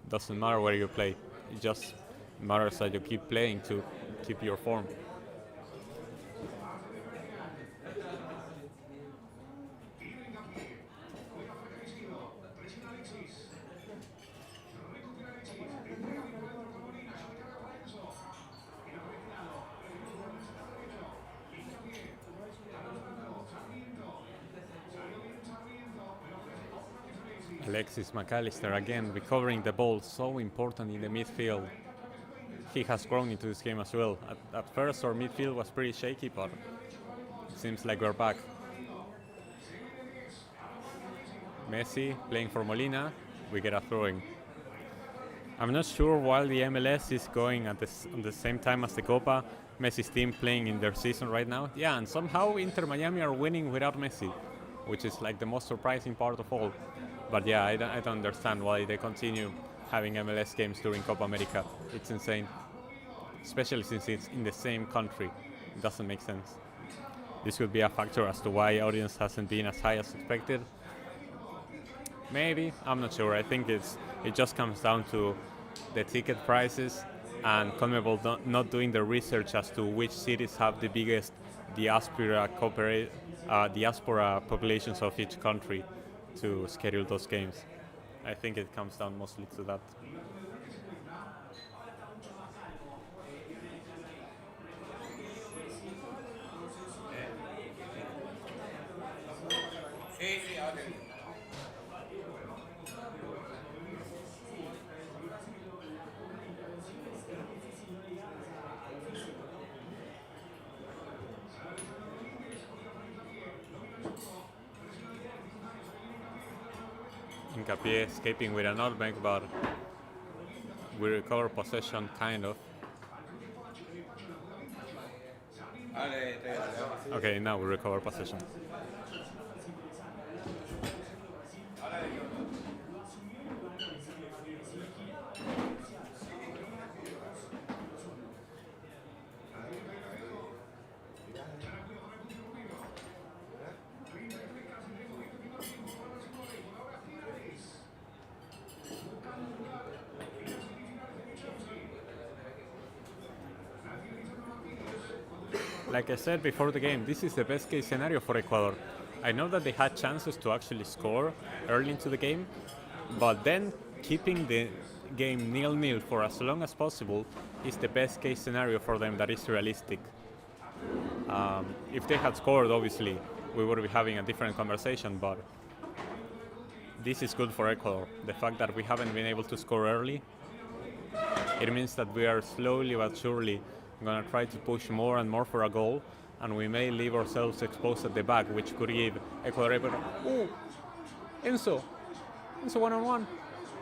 doesn't matter where you play. It just matters that you keep playing to keep your form. Alexis McAllister again recovering the ball, so important in the midfield. He has grown into this game as well. At first our midfield was pretty shaky, but it seems like we're back. Messi playing for Molina, we get a throw-in. I'm not sure why the MLS is going at the same time as the Copa. Messi's team playing in their season right now. Yeah, and somehow Inter Miami are winning without Messi, which is like the most surprising part of all. But yeah, I don't understand why they continue having MLS games during Copa America. It's insane, especially since it's in the same country. It doesn't make sense. This could be a factor as to why audience hasn't been as high as expected. Maybe, I'm not sure. I think it just comes down to the ticket prices and CONMEBOL not doing the research as to which cities have the biggest diaspora populations of each country to schedule those games. I think it comes down mostly to that. Sí, sí, ahora te digo. Hincapié escaping with a nutmeg, but we recover possession kind of. Dale, Okay, now we recover possession. Like I said before the game, this is the best case scenario for Ecuador. I know that they had chances to actually score early into the game, but then keeping the game 0-0 for as long as possible is the best case scenario for them that is realistic. If they had scored, obviously, we would be having a different conversation, but this is good for Ecuador. The fact that we haven't been able to score early, it means that we are slowly but surely going to try to push more and more for a goal, and we may leave ourselves exposed at the back, which could give Ecuador. Oh, Enzo one-on-one,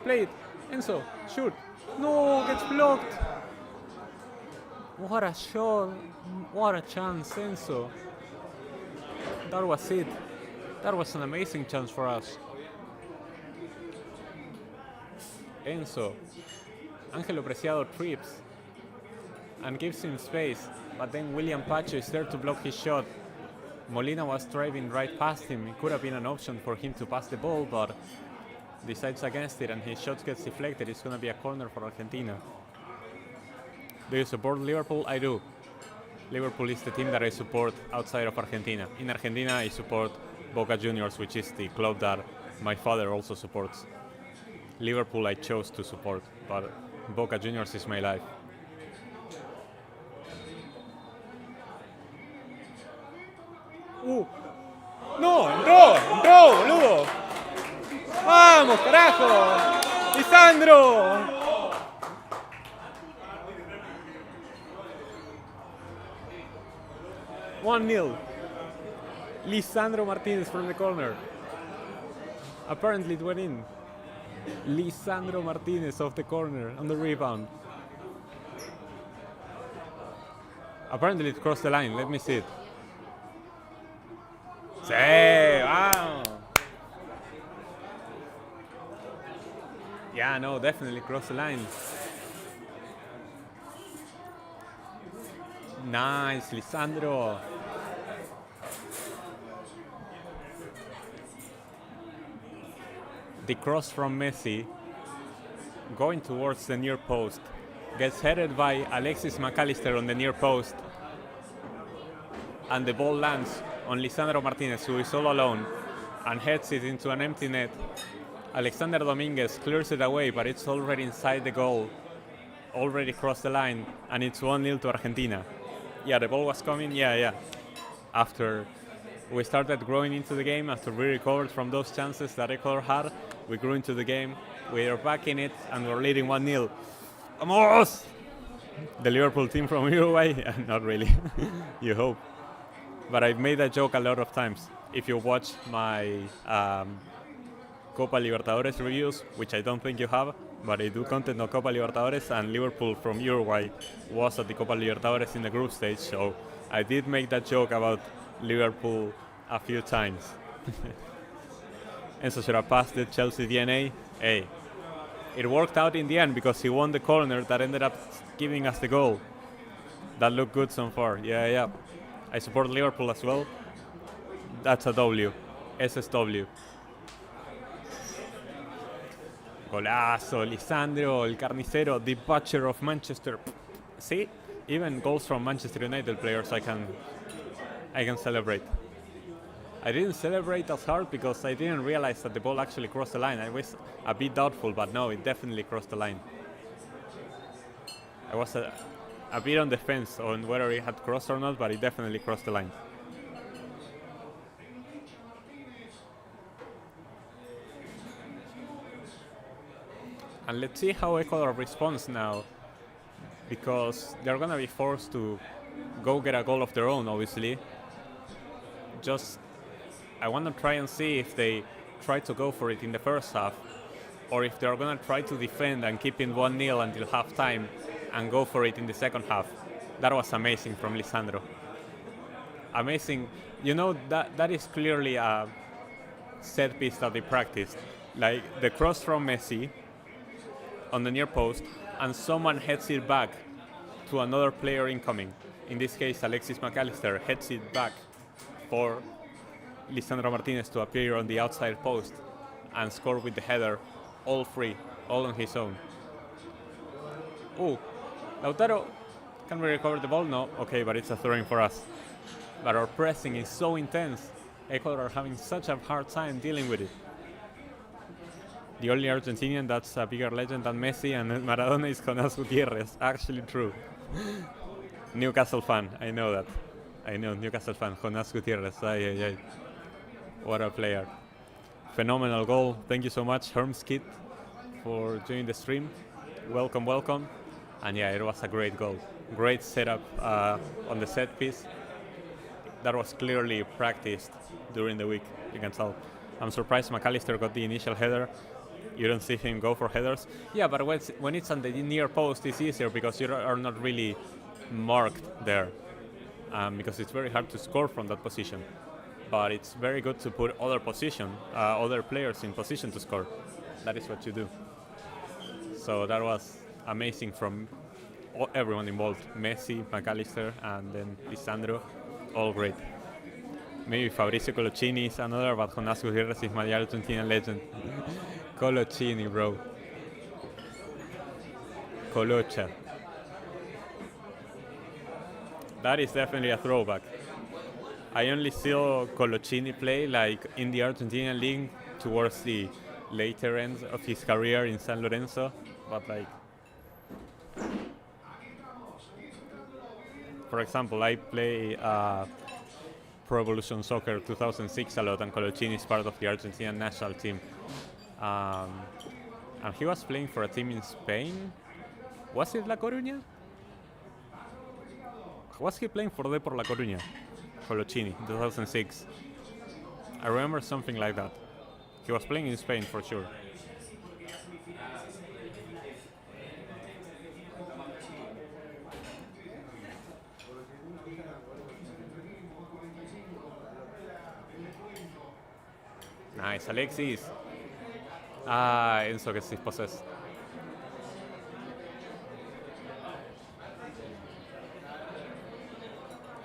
play it, Enzo, shoot, no, gets blocked. What a shot, what a chance, Enzo. That was it. That was an amazing chance for us. Enzo, Angelo Preciado trips and gives him space, but then William Pacho is there to block his shot. Molina was driving right past him. It could have been an option for him to pass the ball, but decides against it, and his shot gets deflected. It's going to be a corner for Argentina. Do you support Liverpool? I do. Liverpool is the team that I support outside of Argentina. In Argentina, I support Boca Juniors, which is the club that my father also supports. Liverpool I chose to support, but Boca Juniors is my life. ¡No! ¡Entró, boludo! ¡Vamos, carajo! ¡Lisandro! One 0. Lisandro Martinez from the corner. Apparently it went in. Lisandro Martinez off the corner on the rebound. Apparently it crossed the line. Let me see it. Sí, wow. Yeah, no, definitely crossed the line. Nice, Lisandro. the cross from Messi going towards the near post gets headed by Alexis McAllister on the near post, and the ball lands on Lisandro Martinez, who is all alone, and heads it into an empty net. Alexander Dominguez clears it away, but it's already inside the goal, already crossed the line, and it's 1-0 to Argentina. Yeah, the ball was coming, yeah. After we started growing into the game, after we recovered from those chances that Ecuador had, we grew into the game, we are back in it, and we're leading 1-0. Vamos! The Liverpool team from Uruguay? Not really, you hope. But I've made that joke a lot of times. If you watch my Copa Libertadores reviews, which I don't think you have, but I do content on Copa Libertadores, and Liverpool from Uruguay was at the Copa Libertadores in the group stage, so I did make that joke about Liverpool a few times. Enzo should have passed the Chelsea DNA. Hey, it worked out in the end because he won the corner that ended up giving us the goal. That looked good so far. Yeah. I support Liverpool as well. That's a W. SSW. Golazo, Lisandro, el carnicero, the butcher of Manchester. See, even goals from Manchester United players I can celebrate. I didn't celebrate as hard because I didn't realize that the ball actually crossed the line. I was a bit doubtful, but no, it definitely crossed the line. I was a bit on the fence on whether it had crossed or not, but it definitely crossed the line. And let's see how Ecuador responds now, because they're going to be forced to go get a goal of their own, obviously. I want to try and see if they try to go for it in the first half, or if they're going to try to defend and keep in 1-0 until halftime and go for it in the second half. That was amazing from Lisandro. Amazing. You know, that is clearly a set piece that they practiced. Like the cross from Messi on the near post, and someone heads it back to another player incoming. In this case, Alexis McAllister heads it back for Lisandro Martinez to appear on the outside post and score with the header, all free, all on his own. Oh, Lautaro, can we recover the ball? No, okay, but it's a throw-in for us. But our pressing is so intense. Ecuador are having such a hard time dealing with it. The only Argentinian that's a bigger legend than Messi and Maradona is Jonas Gutierrez. Actually true. Newcastle fan, I know that. I know, Newcastle fan, Jonas Gutierrez. Ay. What a player. Phenomenal goal. Thank you so much, Herms Kid, for joining the stream. Welcome. And yeah, it was a great goal. Great setup on the set piece. That was clearly practiced during the week, you can tell. I'm surprised McAllister got the initial header. You don't see him go for headers. Yeah, but when it's on the near post, it's easier because you are not really marked there. Because it's very hard to score from that position. But it's very good to put other players in position to score. That is what you do. So that was amazing from everyone involved. Messi, McAllister, and then Lisandro. All great. Maybe Fabrizio Coloccini is another, but Jonas Gutierrez is my Argentinian legend. Coloccini, bro. Colocha. That is definitely a throwback. I only saw Coloccini play like in the Argentinian league towards the later end of his career in San Lorenzo, but like, for example, I play Pro Evolution Soccer 2006 a lot, and Coloccini is part of the Argentinian national team. And he was playing for a team in Spain. Was it La Coruña? Was he playing for Depor La Coruña? Coloccini, 2006. I remember something like that. He was playing in Spain for sure. Nice, Alexis. Enzo que si possessed.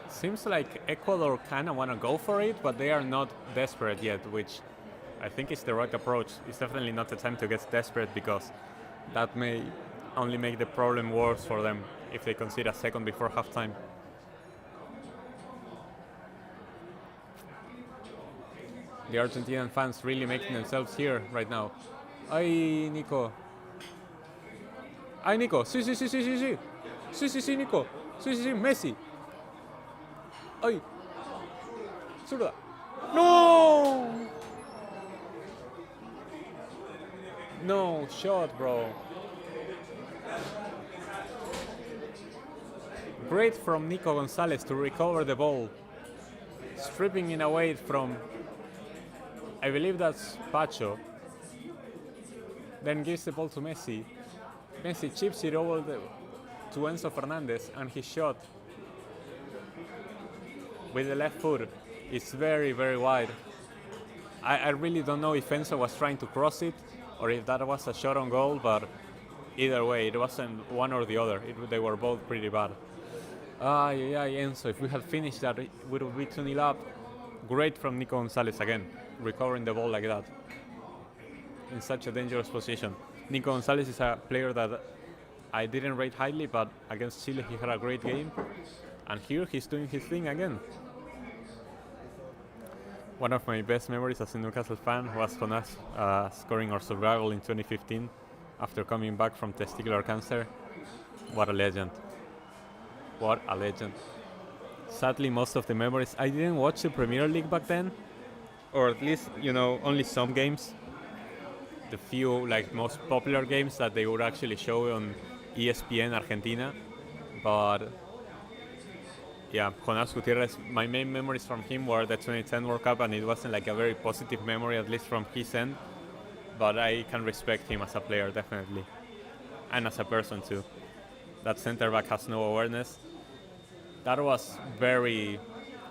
Seems like Ecuador kind of want to go for it, but they are not desperate yet, which I think it's the right approach. It's definitely not the time to get desperate because that may only make the problem worse for them if they concede a second before halftime. The Argentinian fans really making themselves here right now. Ay, Nico. Ay, Nico. Sí, sí, sí, sí, sí, sí. Sí, sí, sí, Nico. Sí, sí, sí, Messi. Ay. Zurda. No! No shot, bro. Great from Nico Gonzalez to recover the ball. Stripping it away from, I believe that's Pacho. Then gives the ball to Messi. Messi chips it over to Enzo Fernandez, and his shot with the left foot is very, very wide. I really don't know if Enzo was trying to cross it or if that was a shot on goal, but either way, it wasn't one or the other. They were both pretty bad. Enzo, if we had finished that, we would be 2-0 up. Great from Nico Gonzalez again, recovering the ball like that in such a dangerous position. Nico Gonzalez is a player that I didn't rate highly, but against Chile he had a great game, and here he's doing his thing again. One of my best memories as a Newcastle fan was Jonas scoring our survival in 2015 after coming back from testicular cancer. What a legend. What a legend. Sadly, most of the memories, I didn't watch the Premier League back then, or at least, only some games. The few most popular games that they would actually show on ESPN Argentina. But yeah, Jonas Gutierrez, my main memories from him were the 2010 World Cup, and it wasn't a very positive memory, at least from his end. But I can respect him as a player, definitely. And as a person too. That center back has no awareness. That was very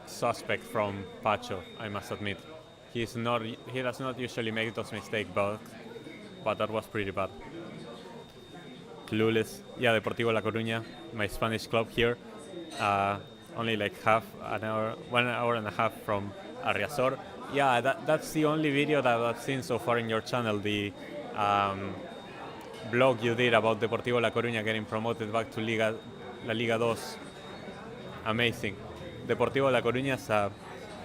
suspect from Pacho, I must admit. He does not usually make those mistakes, but that was pretty bad. Clueless. Yeah, Deportivo La Coruña, my Spanish club here. Only 1 hour and a half from Arriasor. Yeah, that's the only video that I've seen so far in your channel, the blog you did about Deportivo La Coruña getting promoted back to La Liga 2. Amazing. Deportivo La Coruña is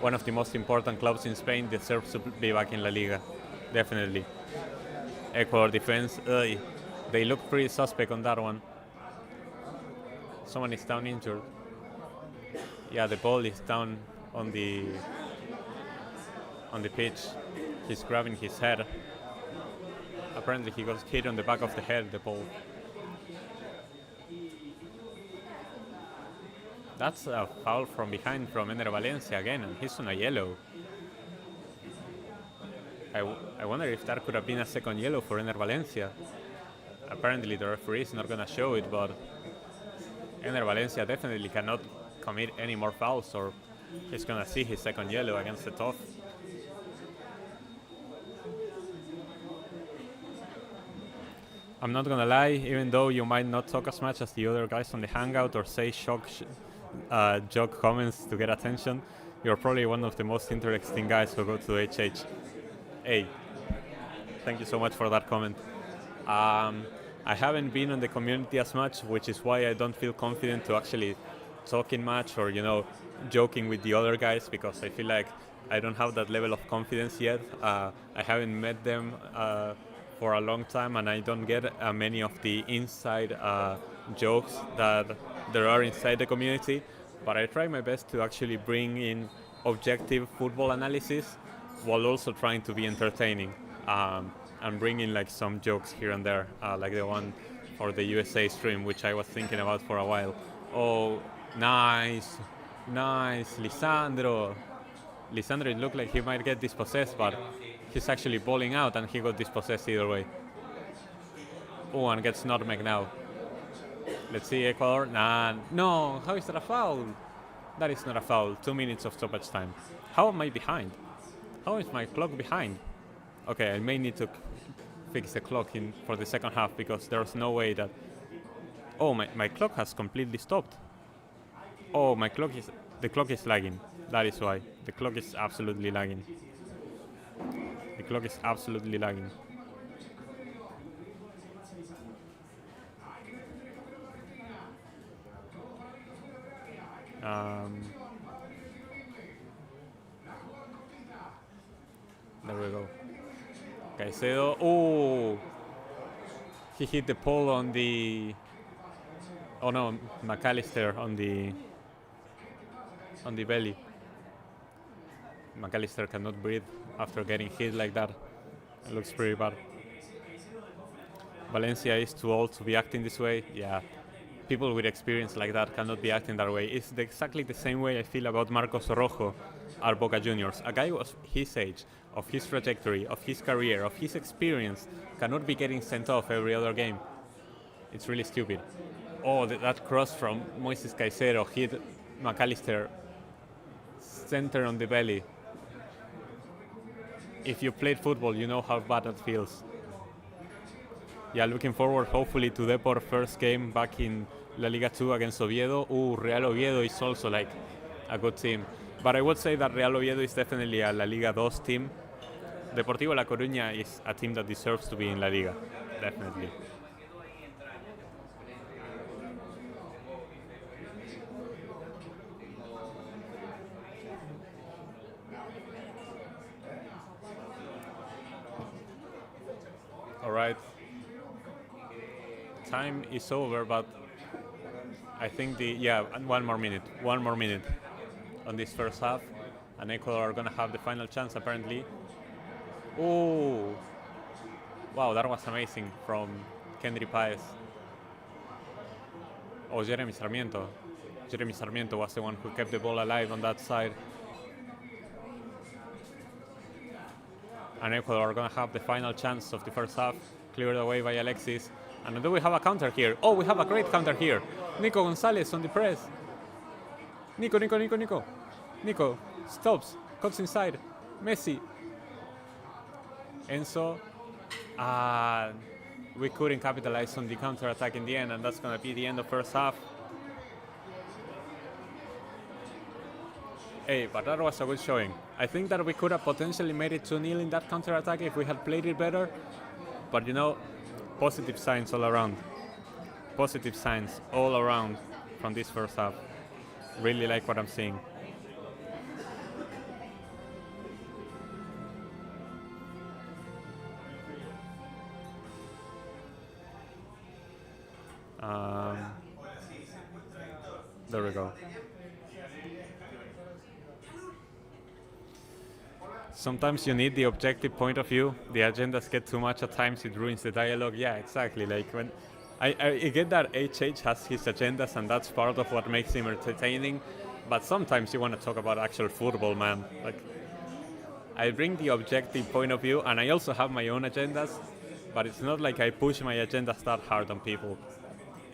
one of the most important clubs in Spain, deserves to be back in La Liga. Definitely. Ecuador defense, they look pretty suspect on that one. Someone is down injured. Yeah, the ball is down on the pitch. He's grabbing his head. Apparently he got hit on the back of the head, the ball. That's a foul from behind from Ener Valencia again, and he's on a yellow. I wonder if that could have been a second yellow for Ener Valencia. Apparently the referee is not going to show it, but Ener Valencia definitely cannot commit any more fouls or he's going to see his second yellow against the Toff. I'm not going to lie, even though you might not talk as much as the other guys on the Hangout or say joke comments to get attention, you're probably one of the most interesting guys who go to HH. Hey, thank you so much for that comment. I haven't been on the community as much, which is why I don't feel confident to actually talking much or joking with the other guys, because I feel like I don't have that level of confidence yet. I haven't met them for a long time, and I don't get many of the inside jokes that there are inside the community, but I try my best to actually bring in objective football analysis while also trying to be entertaining and bring in some jokes here and there, like the one for the USA stream, which I was thinking about for a while. Oh, nice, Lisandro, it looked like he might get dispossessed, but he's actually balling out and he got dispossessed either way. Oh, and gets nutmeg now. Let's see, Ecuador. Nah, no, how is that a foul? That is not a foul. 2 minutes of stoppage time. How am I behind? How is my clock behind? Okay, I may need to fix the clock in for the second half, because there's no way that... Oh, my clock has completely stopped. Oh, the clock is lagging. That is why. The clock is absolutely lagging. The clock is absolutely lagging. There we go. Caicedo. Oh! He hit the pole on the. Oh no, McAllister on the belly. McAllister cannot breathe after getting hit like that. It looks pretty bad. Valencia is too old to be acting this way. Yeah, people with experience like that cannot be acting that way. It's exactly the same way I feel about Marcos Rojo at Boca Juniors. A guy of his age, of his trajectory, of his career, of his experience, cannot be getting sent off every other game. It's really stupid. Oh, that cross from Moises Caicedo hit McAllister center on the belly. If you played football, you know how bad that feels. Yeah, looking forward hopefully to Depor first game back in La Liga 2 against Oviedo. Real Oviedo is also like a good team. But I would say that Real Oviedo is definitely a La Liga 2 team. Deportivo La Coruña is a team that deserves to be in La Liga, definitely. All right. Time is over, but I think one more minute on this first half, and Ecuador are gonna have the final chance apparently. Oh, wow, that was amazing from Kendry Paez. Oh, Jeremy Sarmiento. Jeremy Sarmiento was the one who kept the ball alive on that side. And Ecuador are gonna have the final chance of the first half, cleared away by Alexis. And do we have a counter here? Oh, we have a great counter here. Nico Gonzalez on the press. Nico. Nico stops, cuts inside. Messi. Enzo. We couldn't capitalize on the counter attack in the end, and that's gonna be the end of first half. Hey, but that was a good showing. I think that we could have potentially made it 2-0 in that counter attack if we had played it better. But you know, positive signs all around. Positive signs all around from this first half. Really like what I'm seeing. There we go. Sometimes you need the objective point of view. The agendas get too much at times, it ruins the dialogue. Yeah, exactly. Like when I get that HH has his agendas and that's part of what makes him entertaining, but sometimes you want to talk about actual football, man. Like I bring the objective point of view and I also have my own agendas, but it's not like I push my agendas that hard on people.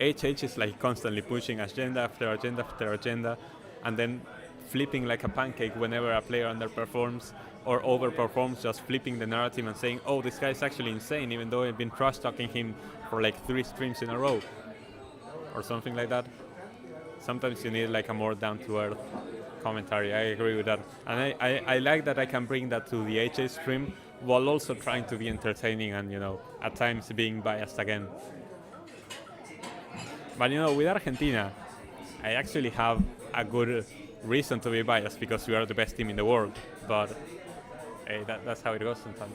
HH is like constantly pushing agenda after agenda after agenda and then flipping like a pancake whenever a player underperforms or overperforms, just flipping the narrative and saying, oh, this guy's actually insane, even though I've been trash talking him for like 3 streams in a row or something like that. Sometimes you need like a more down-to-earth commentary. I agree with that. And I like that I can bring that to the HA stream while also trying to be entertaining and, you know, at times being biased again. But, you know, with Argentina, I actually have a good reason to be biased because we are the best team in the world. But hey, that's how it goes sometimes.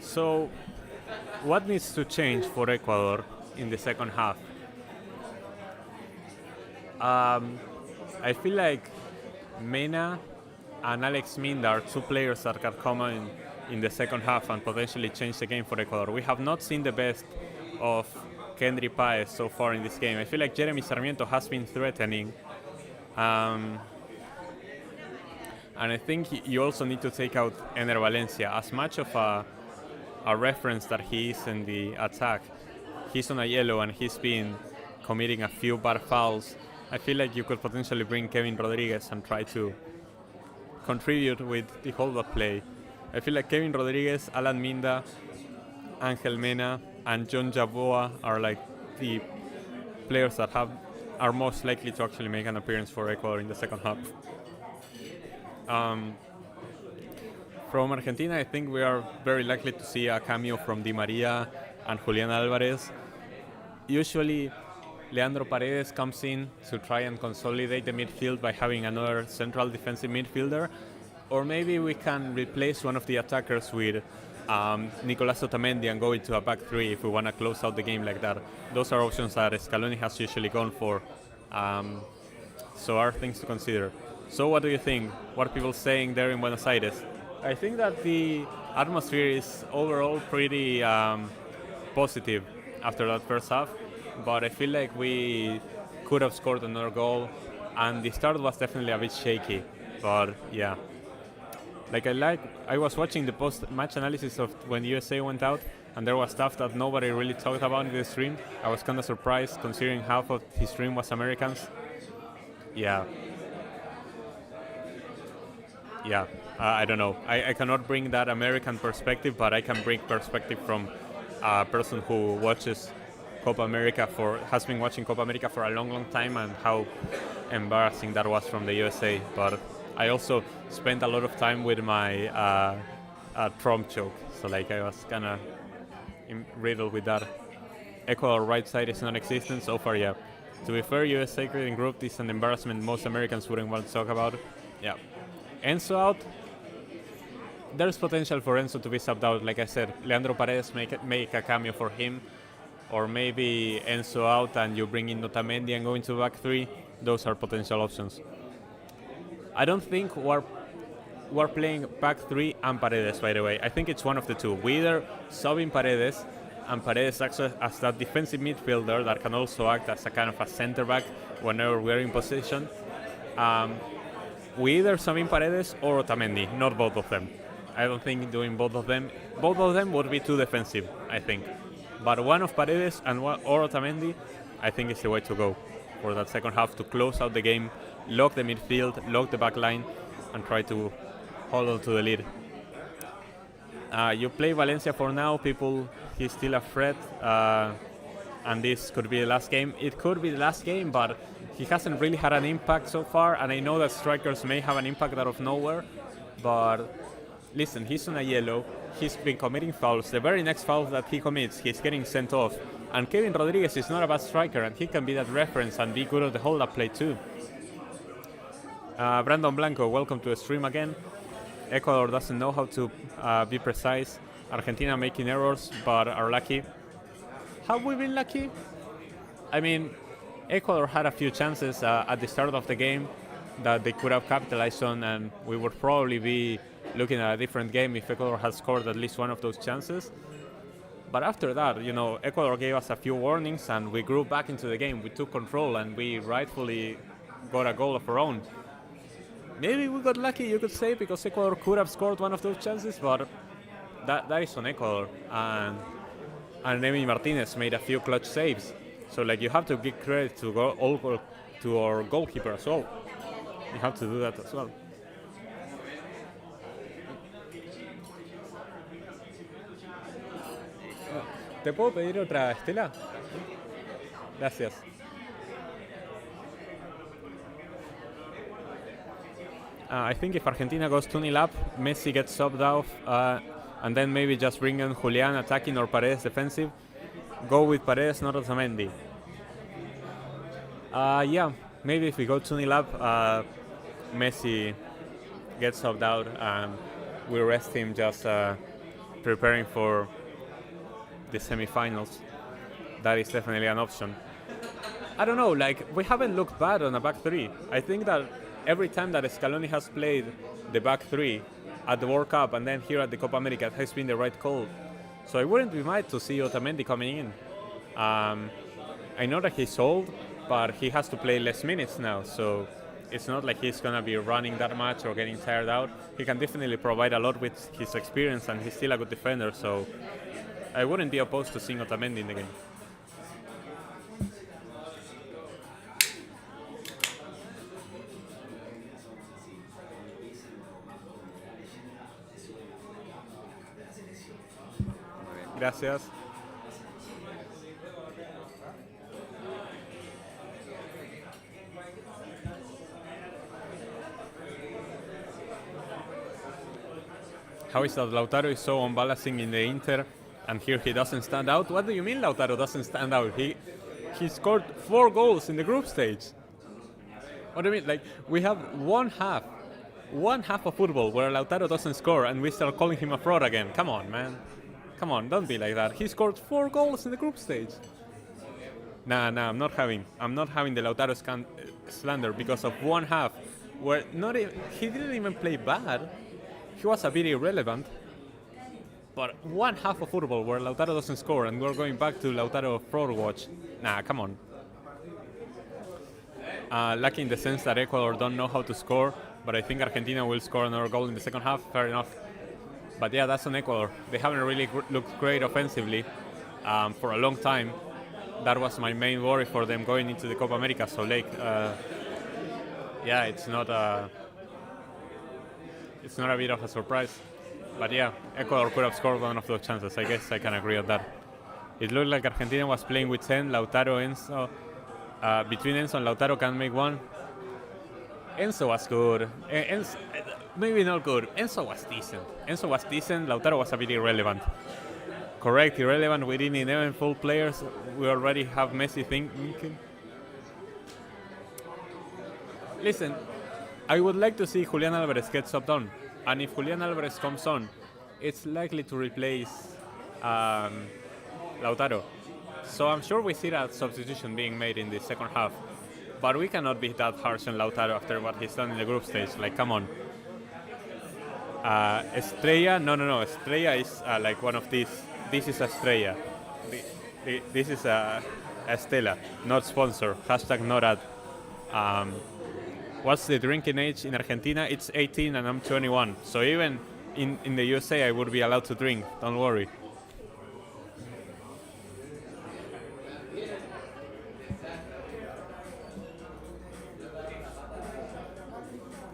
So, what needs to change for Ecuador in the second half? I feel like Mena and Alex Minda are 2 players that can come in the second half and potentially change the game for Ecuador. We have not seen the best of Kendry Paez so far in this game. I feel like Jeremy Sarmiento has been threatening. And I think you also need to take out Ener Valencia. As much of a reference that he is in the attack, he's on a yellow and he's been committing a few bad fouls. I feel like you could potentially bring Kevin Rodriguez and try to contribute with the hold-up play. I feel like Kevin Rodriguez, Alan Minda, Angel Mena, and John Jaboa are like the players that are most likely to actually make an appearance for Ecuador in the second half. From Argentina, I think we are very likely to see a cameo from Di Maria and Julian Alvarez. Usually, Leandro Paredes comes in to try and consolidate the midfield by having another central defensive midfielder, or maybe we can replace one of the attackers with Nicolas Otamendi and go into a back three if we want to close out the game like that. Those are options that Scaloni has usually gone for, so are things to consider. So what do you think? What are people saying there in Buenos Aires? I think that the atmosphere is overall pretty positive after that first half, but I feel like we could have scored another goal, and the start was definitely a bit shaky, but yeah. I was watching the post-match analysis of when USA went out, and there was stuff that nobody really talked about in the stream. I was kind of surprised considering half of his stream was Americans. Yeah, I don't know. I cannot bring that American perspective, but I can bring perspective from a person who watches Copa America has been watching Copa America for a long time, and how embarrassing that was from the USA. But I also spent a lot of time with my Trump joke, so like I was kind of riddled with that. Ecuador right side is non-existent so far. Yeah. To be fair, USA creating group is an embarrassment most Americans wouldn't want to talk about. Yeah. Enzo out. There's potential for Enzo to be subbed out. Like I said, Leandro Paredes make a cameo for him, or maybe Enzo out and you bring in Otamendi and go into back three. Those are potential options. I don't think we're playing back three and Paredes, by the way. I think it's one of the two. We either sub in Paredes, and Paredes acts as that defensive midfielder that can also act as a kind of a center back whenever we're in position. We either sub in Paredes or Otamendi, not both of them. I don't think doing both of them would be too defensive, I think. But one of Paredes or Otamendi, I think is the way to go for that second half to close out the game, lock the midfield, lock the back line, and try to hold on to the lead. You play Valencia for now, he's still a threat, and this could be the last game. It could be the last game, but he hasn't really had an impact so far, and I know that strikers may have an impact out of nowhere, but listen, he's on a yellow, he's been committing fouls. The very next foul that he commits, he's getting sent off. And Kevin Rodriguez is not a bad striker, and he can be that reference and be good at the hold-up play too. Brandon Blanco, welcome to the stream again. Ecuador doesn't know how to be precise. Argentina making errors, but are lucky. Have we been lucky? I mean, Ecuador had a few chances at the start of the game that they could have capitalized on, and we would probably be looking at a different game if Ecuador had scored at least one of those chances. But after that, Ecuador gave us a few warnings, and we grew back into the game. We took control, and we rightfully got a goal of our own. Maybe we got lucky, you could say, because Ecuador could have scored one of those chances, but that is on Ecuador. And Emi Martinez made a few clutch saves. So you have to give credit to our goalkeeper as well. You have to do that as well. ¿Te puedo pedir otra Estela? Gracias. I think if Argentina goes 2-0 up, Messi gets subbed off, and then maybe just bring in Julian attacking or Paredes defensive. Go with Paredes, not Otamendi. Yeah, maybe if we go 2-0 up, Messi gets subbed out and we rest him just preparing for the semi-finals. That is definitely an option. I don't know, we haven't looked bad on a back three. I think that every time that Scaloni has played the back three at the World Cup and then here at the Copa America, it has been the right call. So I wouldn't be mad to see Otamendi coming in. Um, I know that he's old, but he has to play less minutes now, so it's not like he's gonna be running that much or getting tired out. He can definitely provide a lot with his experience, and he's still a good defender. So I wouldn't be opposed to seeing Otamendi in the game. Gracias. How is that Lautaro is so unbalancing in the Inter, and here he doesn't stand out? What do you mean Lautaro doesn't stand out? He scored 4 goals in the group stage. What do you mean? Like, we have one half of football where Lautaro doesn't score, and we start calling him a fraud again. Come on, man. Come on, don't be like that. He scored 4 goals in the group stage. Nah, I'm not having the Lautaro slander because of one half where he didn't even play bad. He was a bit irrelevant. But one half of football where Lautaro doesn't score and we're going back to Lautaro fraud watch. Nah, come on. Lucky in the sense that Ecuador don't know how to score, but I think Argentina will score another goal in the second half. Fair enough. But yeah, that's on Ecuador. They haven't really looked great offensively for a long time. That was my main worry for them going into the Copa America so late. Yeah, it's not a bit of a surprise. But yeah, Ecuador could have scored one of those chances. I guess I can agree on that. It looked like Argentina was playing with 10. Lautaro, Enzo. Between Enzo and Lautaro can make one. Enzo was good. Maybe not good. Enzo was decent. Lautaro was a bit irrelevant. Correct, irrelevant. We didn't 11 full players. We already have Messi thinking. Listen, I would like to see Julian Alvarez get subbed on. And if Julian Alvarez comes on, it's likely to replace Lautaro. So I'm sure we see that substitution being made in the second half. But we cannot be that harsh on Lautaro after what he's done in the group stage. Like, come on. Estrella? No. Estrella is like one of these. This is Estrella. This is Estela, not sponsor. # not ad. What's the drinking age in Argentina? It's 18 and I'm 21. So even in the USA, I would be allowed to drink. Don't worry.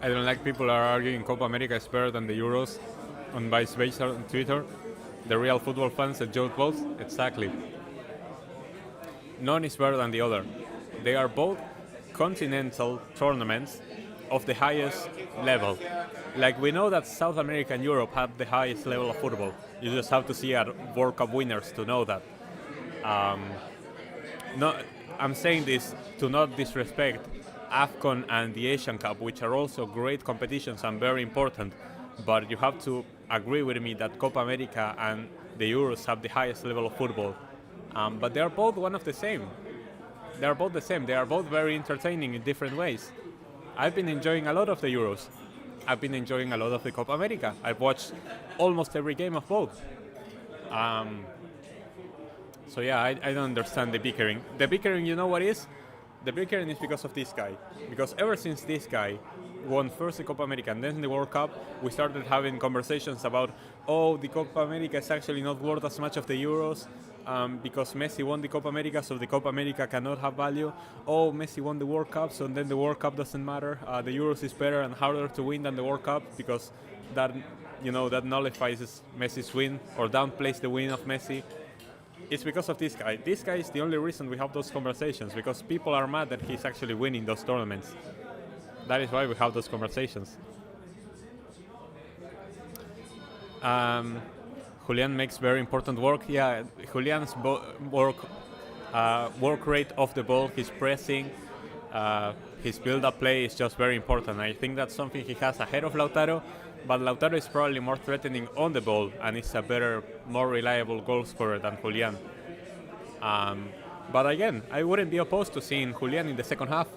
I don't like people are arguing Copa America is better than the Euros on vice versa on Twitter. The real football fans enjoy both. Exactly. None is better than the other. They are both continental tournaments of the highest level. Like, we know that South America and Europe have the highest level of football. You just have to see our World Cup winners to know that. No, I'm saying this to not disrespect AFCON and the Asian Cup, which are also great competitions and very important. But you have to agree with me that Copa America and the Euros have the highest level of football. But they are both one of the same. They are both the same. They are both very entertaining in different ways. I've been enjoying a lot of the Euros. I've been enjoying a lot of the Copa America. I've watched almost every game of both. So yeah, I don't understand the bickering. The bickering, you know what is? The bickering is because of this guy. Because ever since this guy won first the Copa America and then the World Cup, we started having conversations about, oh, the Copa America is actually not worth as much of the Euros. Because Messi won the Copa America, so the Copa America cannot have value. Oh, Messi won the World Cup, so then the World Cup doesn't matter. The Euros is better and harder to win than the World Cup because that nullifies Messi's win or downplays the win of Messi. It's because of this guy. This guy is the only reason we have those conversations, because people are mad that he's actually winning those tournaments. That is why we have those conversations. Julian makes very important work. Yeah, Julian's work rate off the ball, his pressing, his build-up play is just very important. I think that's something he has ahead of Lautaro, but Lautaro is probably more threatening on the ball and is a better, more reliable goal scorer than Julian. But again, I wouldn't be opposed to seeing Julian in the second half.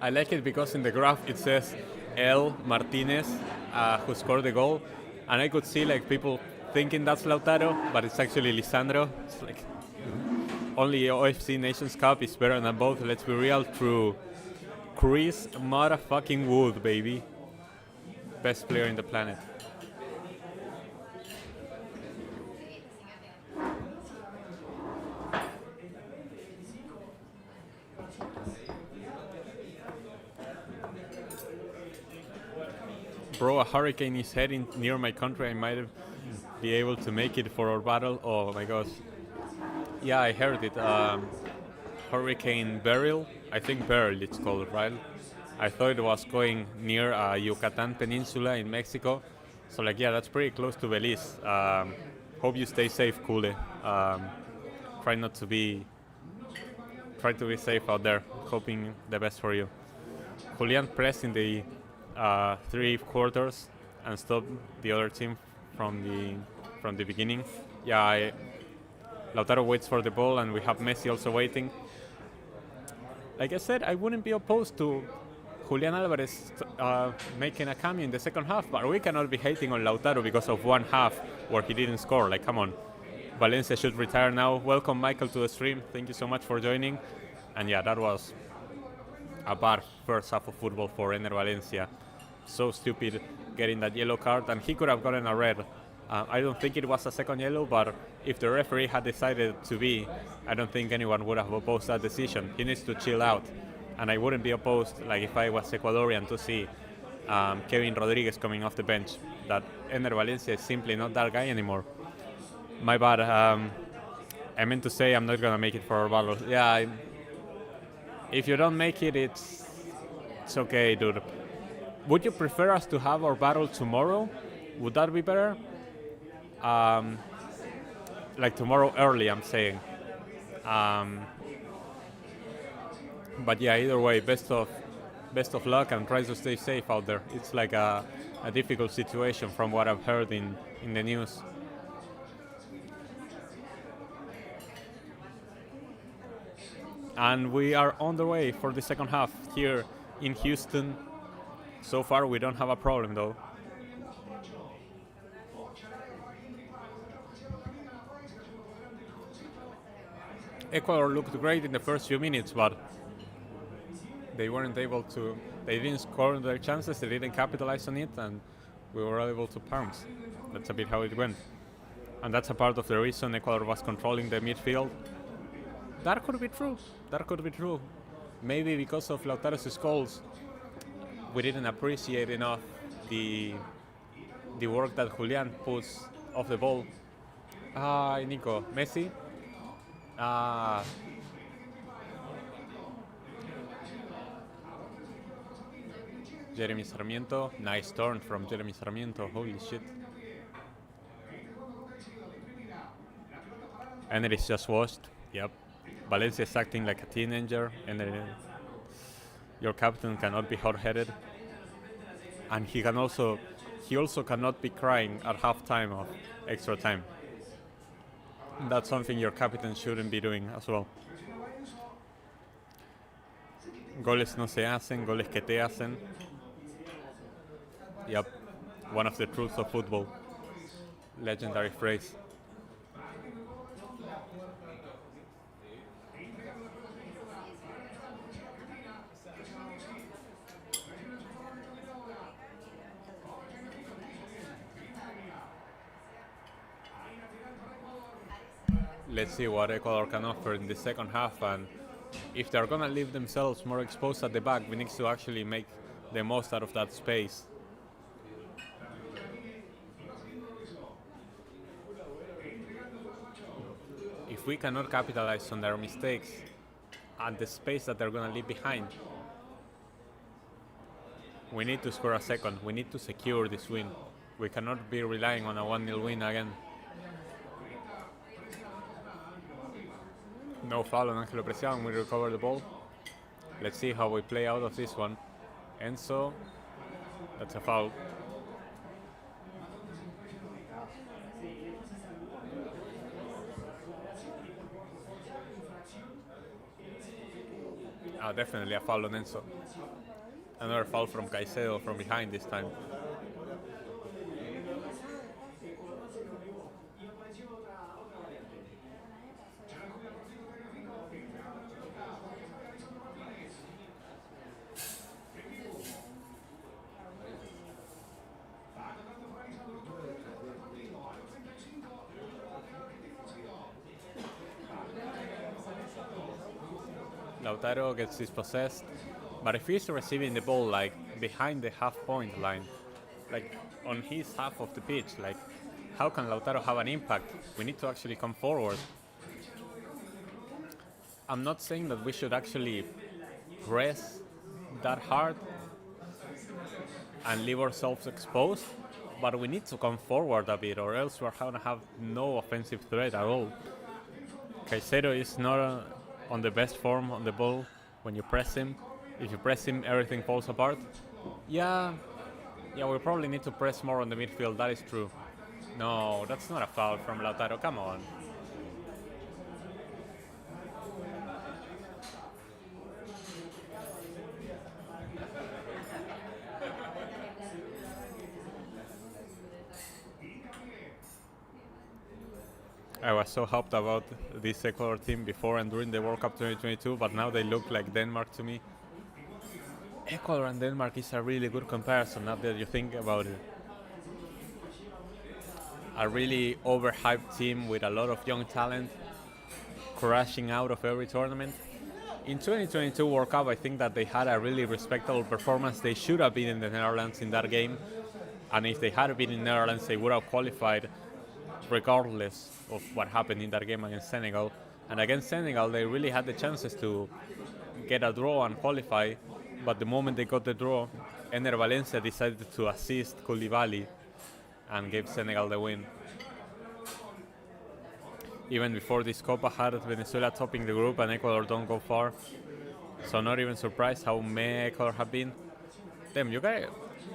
I like it because in the graph it says El Martinez, who scored the goal, and I could see like people thinking that's Lautaro, but it's actually Lisandro. It's like only OFC Nations Cup is better than both. Let's be real. Through Chris motherfucking Wood, baby, best player in the planet. Bro, a hurricane is heading near my country. I might be able to make it for our battle. Oh my gosh. Yeah, I heard it. Hurricane Beryl. I think Beryl it's called, right? I thought it was going near Yucatan Peninsula in Mexico. So like, yeah, that's pretty close to Belize. Hope you stay safe, Kule. Try not to be, try to be safe out there. Hoping the best for you. Julian pressed in the 3 quarters and stopped the other team from the beginning. Yeah, Lautaro waits for the ball, and we have Messi also waiting. Like I said, I wouldn't be opposed to Julian Alvarez making a cameo in the second half, but we cannot be hating on Lautaro because of one half where he didn't score. Like, come on. Valencia should retire now. Welcome, Michael, to the stream. Thank you so much for joining. And yeah, that was a bad first half of football for Ener Valencia. So stupid getting that yellow card, and he could have gotten a red. I don't think it was a second yellow, but if the referee had decided to be, I don't think anyone would have opposed that decision. He needs to chill out, and I wouldn't be opposed, like if I was Ecuadorian, to see Kevin Rodriguez coming off the bench. That Ener Valencia is simply not that guy anymore. My bad. I meant to say I'm not gonna make it for our battle. Yeah, if you don't make it, it's okay, dude. Would you prefer us to have our battle tomorrow? Would that be better? Like tomorrow early, I'm saying. But yeah, either way, best of luck, and try to stay safe out there. It's like a difficult situation from what I've heard in the news. And we are on the way for the second half here in Houston. So far, we don't have a problem though. Ecuador looked great in the first few minutes, but they weren't able to. They didn't score their chances, they didn't capitalize on it, and we were able to pounce. That's a bit how it went. And that's a part of the reason Ecuador was controlling the midfield. That could be true. That could be true. Maybe because of Lautaro's goals, we didn't appreciate enough the work that Julian puts off the ball. Nico, Messi. Jeremy Sarmiento. Nice turn from Jeremy Sarmiento. Holy shit. And it is just washed. Yep. Valencia is acting like a teenager, and your captain cannot be hot-headed. And he also cannot be crying at halftime of extra time. That's something your captain shouldn't be doing as well. Goles no se hacen, goles que te hacen. Yep, one of the truths of football. Legendary phrase. Let's see what Ecuador can offer in the second half, and if they're gonna leave themselves more exposed at the back, we need to actually make the most out of that space. If we cannot capitalize on their mistakes and the space that they're gonna leave behind, we need to score a second. We need to secure this win. We cannot be relying on a 1-0 win again. No foul on Angelo Preciado, we recover the ball. Let's see how we play out of this one. Enzo, that's a foul. Definitely a foul on Enzo. Another foul from Caicedo from behind this time. Lautaro gets dispossessed, but if he's receiving the ball like behind the half-point line, like on his half of the pitch, like how can Lautaro have an impact? We need to actually come forward. I'm not saying that we should actually press that hard and leave ourselves exposed, but we need to come forward a bit, or else we're going to have no offensive threat at all. Caicedo is not on the best form on the ball when you press him. If you press him, everything falls apart. Yeah, we probably need to press more on the midfield, that is true. No, that's not a foul from Lautaro, come on. I was so hyped about this Ecuador team before and during the World Cup 2022, but now they look like Denmark to me. Ecuador and Denmark is a really good comparison now that you think about it. A really overhyped team with a lot of young talent crashing out of every tournament. In 2022 World Cup, I think that they had a really respectable performance. They should have been in the Netherlands in that game, and if they had been in the Netherlands, they would have qualified regardless of what happened in that game against Senegal. And against Senegal, they really had the chances to get a draw and qualify, but the moment they got the draw, Ener Valencia decided to assist Koulibaly and gave Senegal the win. Even before this Copa had Venezuela topping the group and Ecuador don't go far, so not even surprised how meh Ecuador have been. Damn, you guys,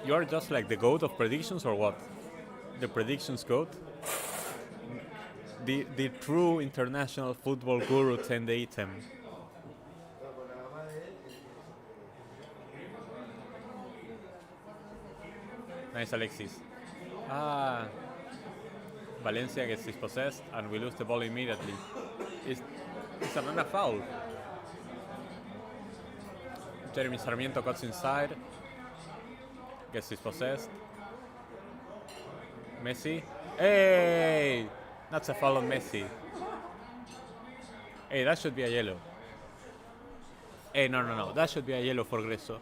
you are just like the GOAT of predictions or what? The predictions GOAT? The true international football guru 10 the item. Nice, Alexis. Valencia gets dispossessed and we lose the ball immediately. It's another foul. Jeremy Sarmiento cuts inside, gets dispossessed. Messi. Hey! That's a foul on Messi. Hey, that should be a yellow. Hey, no. That should be a yellow for Greso.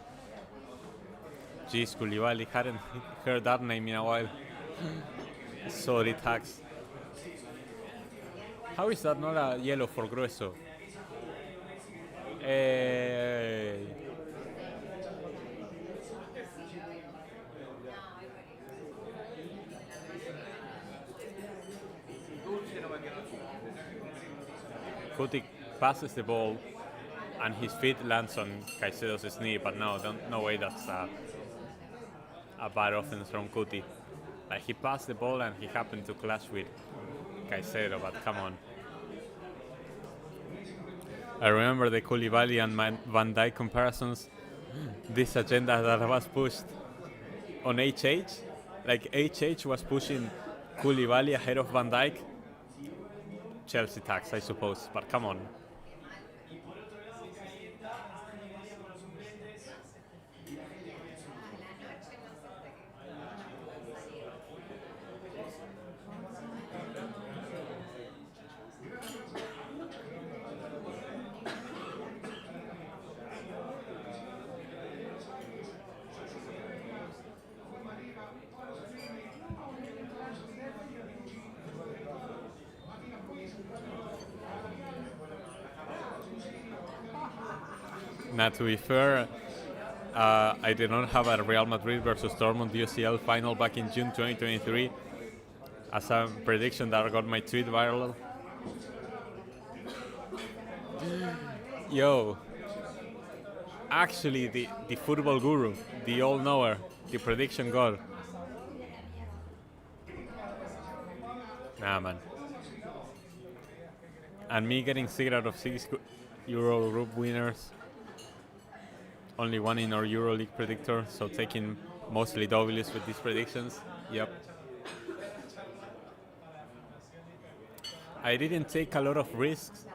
Jeez, Koulibaly, hadn't heard that name in a while. Sorry, tax. How is that not a yellow for Grueso? Hey. Kutik passes the ball and his feet lands on Caicedo's knee, but no way that's a bad offense from Kuti. Like he passed the ball and he happened to clash with Caicedo, but come on. I remember the Koulibaly and Van Dijk comparisons. This agenda that was pushed on HH, like HH was pushing Koulibaly ahead of Van Dijk. Chelsea tax, I suppose, but come on. Now, to be fair, I did not have a Real Madrid versus Dortmund UCL final back in June 2023 as a prediction that got my tweet viral. Yo, actually the football guru, the all-knower, the prediction god. Nah, man. And me getting 6 out of 6 Euro group winners. Only one in our EuroLeague predictor, so taking mostly W's with these predictions. Yep. I didn't take a lot of risks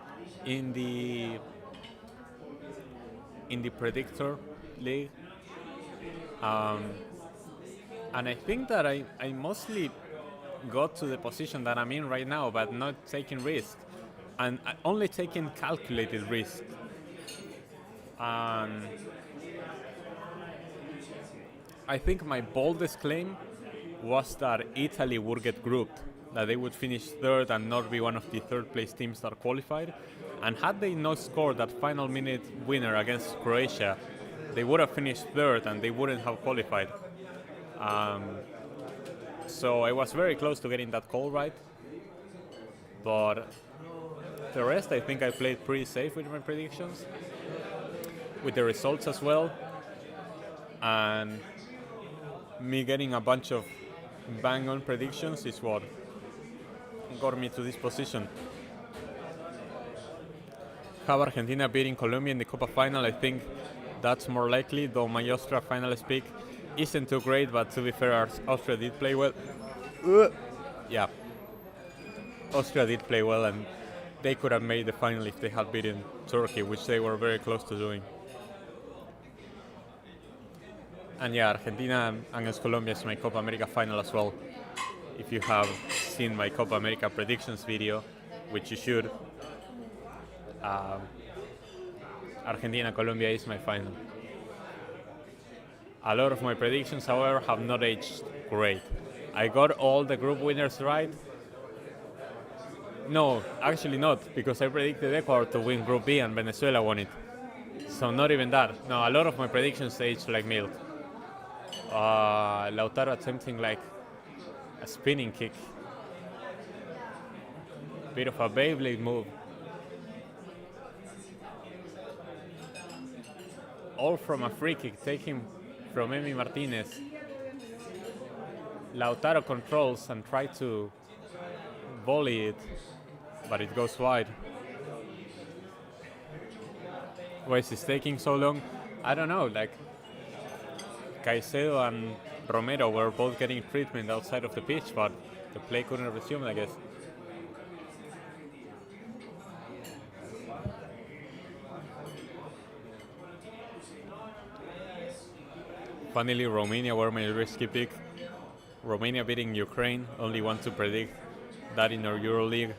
in the predictor league, and I think that I mostly got to the position that I'm in right now, but not taking risks, and only taking calculated risks. And I think my boldest claim was that Italy would get grouped, that they would finish third and not be one of the third place teams that qualified. And had they not scored that final minute winner against Croatia, they would have finished third and they wouldn't have qualified. So I was very close to getting that call right. But the rest, I think I played pretty safe with my predictions, with the results as well. And me getting a bunch of bang on predictions is what got me to this position. Have Argentina beating Colombia in the Copa final, I think that's more likely, though my Austria finalist pick isn't too great, but to be fair, Austria did play well. Yeah, Austria did play well, and they could have made the final if they had beaten Turkey, which they were very close to doing. And yeah, Argentina against Colombia is my Copa America final as well. If you have seen my Copa America predictions video, which you should, Argentina-Colombia is my final. A lot of my predictions, however, have not aged great. I got all the group winners right. No, actually not, because I predicted Ecuador to win Group B and Venezuela won it. So not even that. No, a lot of my predictions aged like milk. Lautaro attempting like a spinning kick. Bit of a Beyblade move. All from a free kick taken from Emi Martinez. Lautaro controls and tries to volley it, but it goes wide. Why is this taking so long? I don't know, like Caicedo and Romero were both getting treatment outside of the pitch, but the play couldn't resume, I guess. Funnily, Romania were my risky pick. Romania beating Ukraine, only one to predict that in our EuroLeague.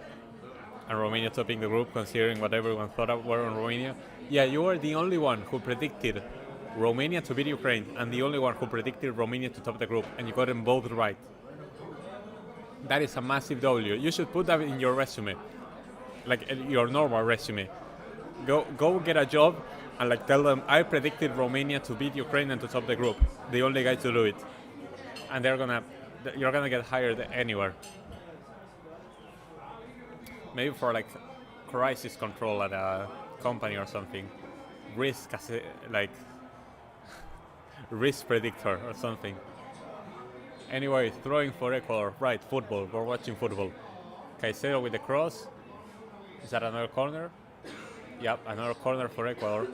And Romania topping the group, considering what everyone thought were on Romania. Yeah, you were the only one who predicted Romania to beat Ukraine, and the only one who predicted Romania to top the group, and you got them both right. That is a massive W. You should put that in your resume, like your normal resume. Go get a job and like tell them I predicted Romania to beat Ukraine and to top the group. The only guy to do it, and you're gonna get hired anywhere. Maybe for like crisis control at a company or something, risk as like risk predictor or something. Anyway, throwing for Ecuador. Right, football. We're watching football. Caicedo with the cross. Is that another corner? Yep, another corner for Ecuador.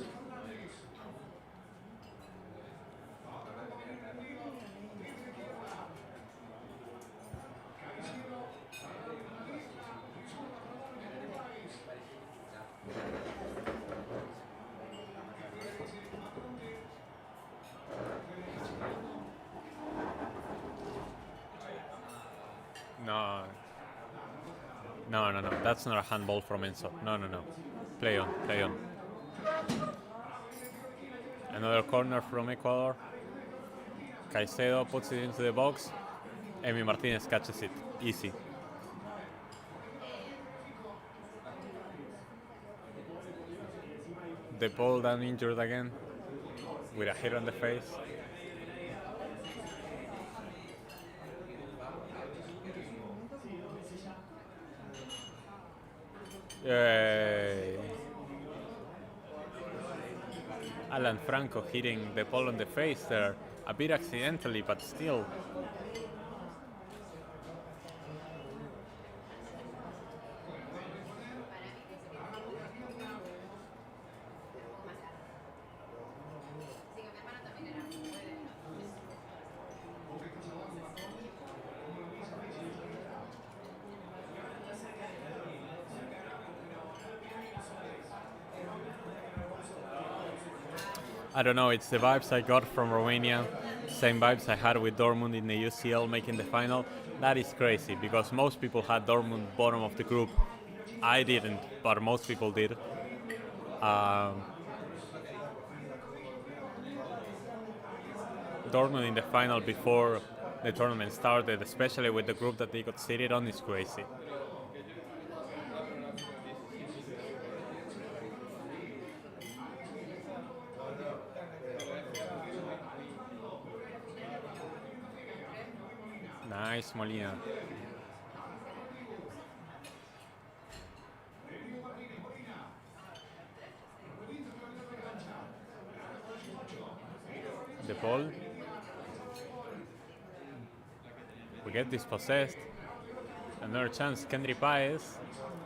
No. That's not a handball from Enzo. No. Play on. Another corner from Ecuador. Caicedo puts it into the box. Emi Martinez catches it. Easy. The ball down injured again with a hit on the face. Yay. Alan Franco hitting the ball on the face there, a bit accidentally, but still. I don't know, it's the vibes I got from Romania, same vibes I had with Dortmund in the UCL making the final. That is crazy, because most people had Dortmund bottom of the group. I didn't, but most people did. tournament in the final before the tournament started, especially with the group that they got seated on, is crazy. Nice, Molina. The ball. We get dispossessed. Another chance. Kendry Paez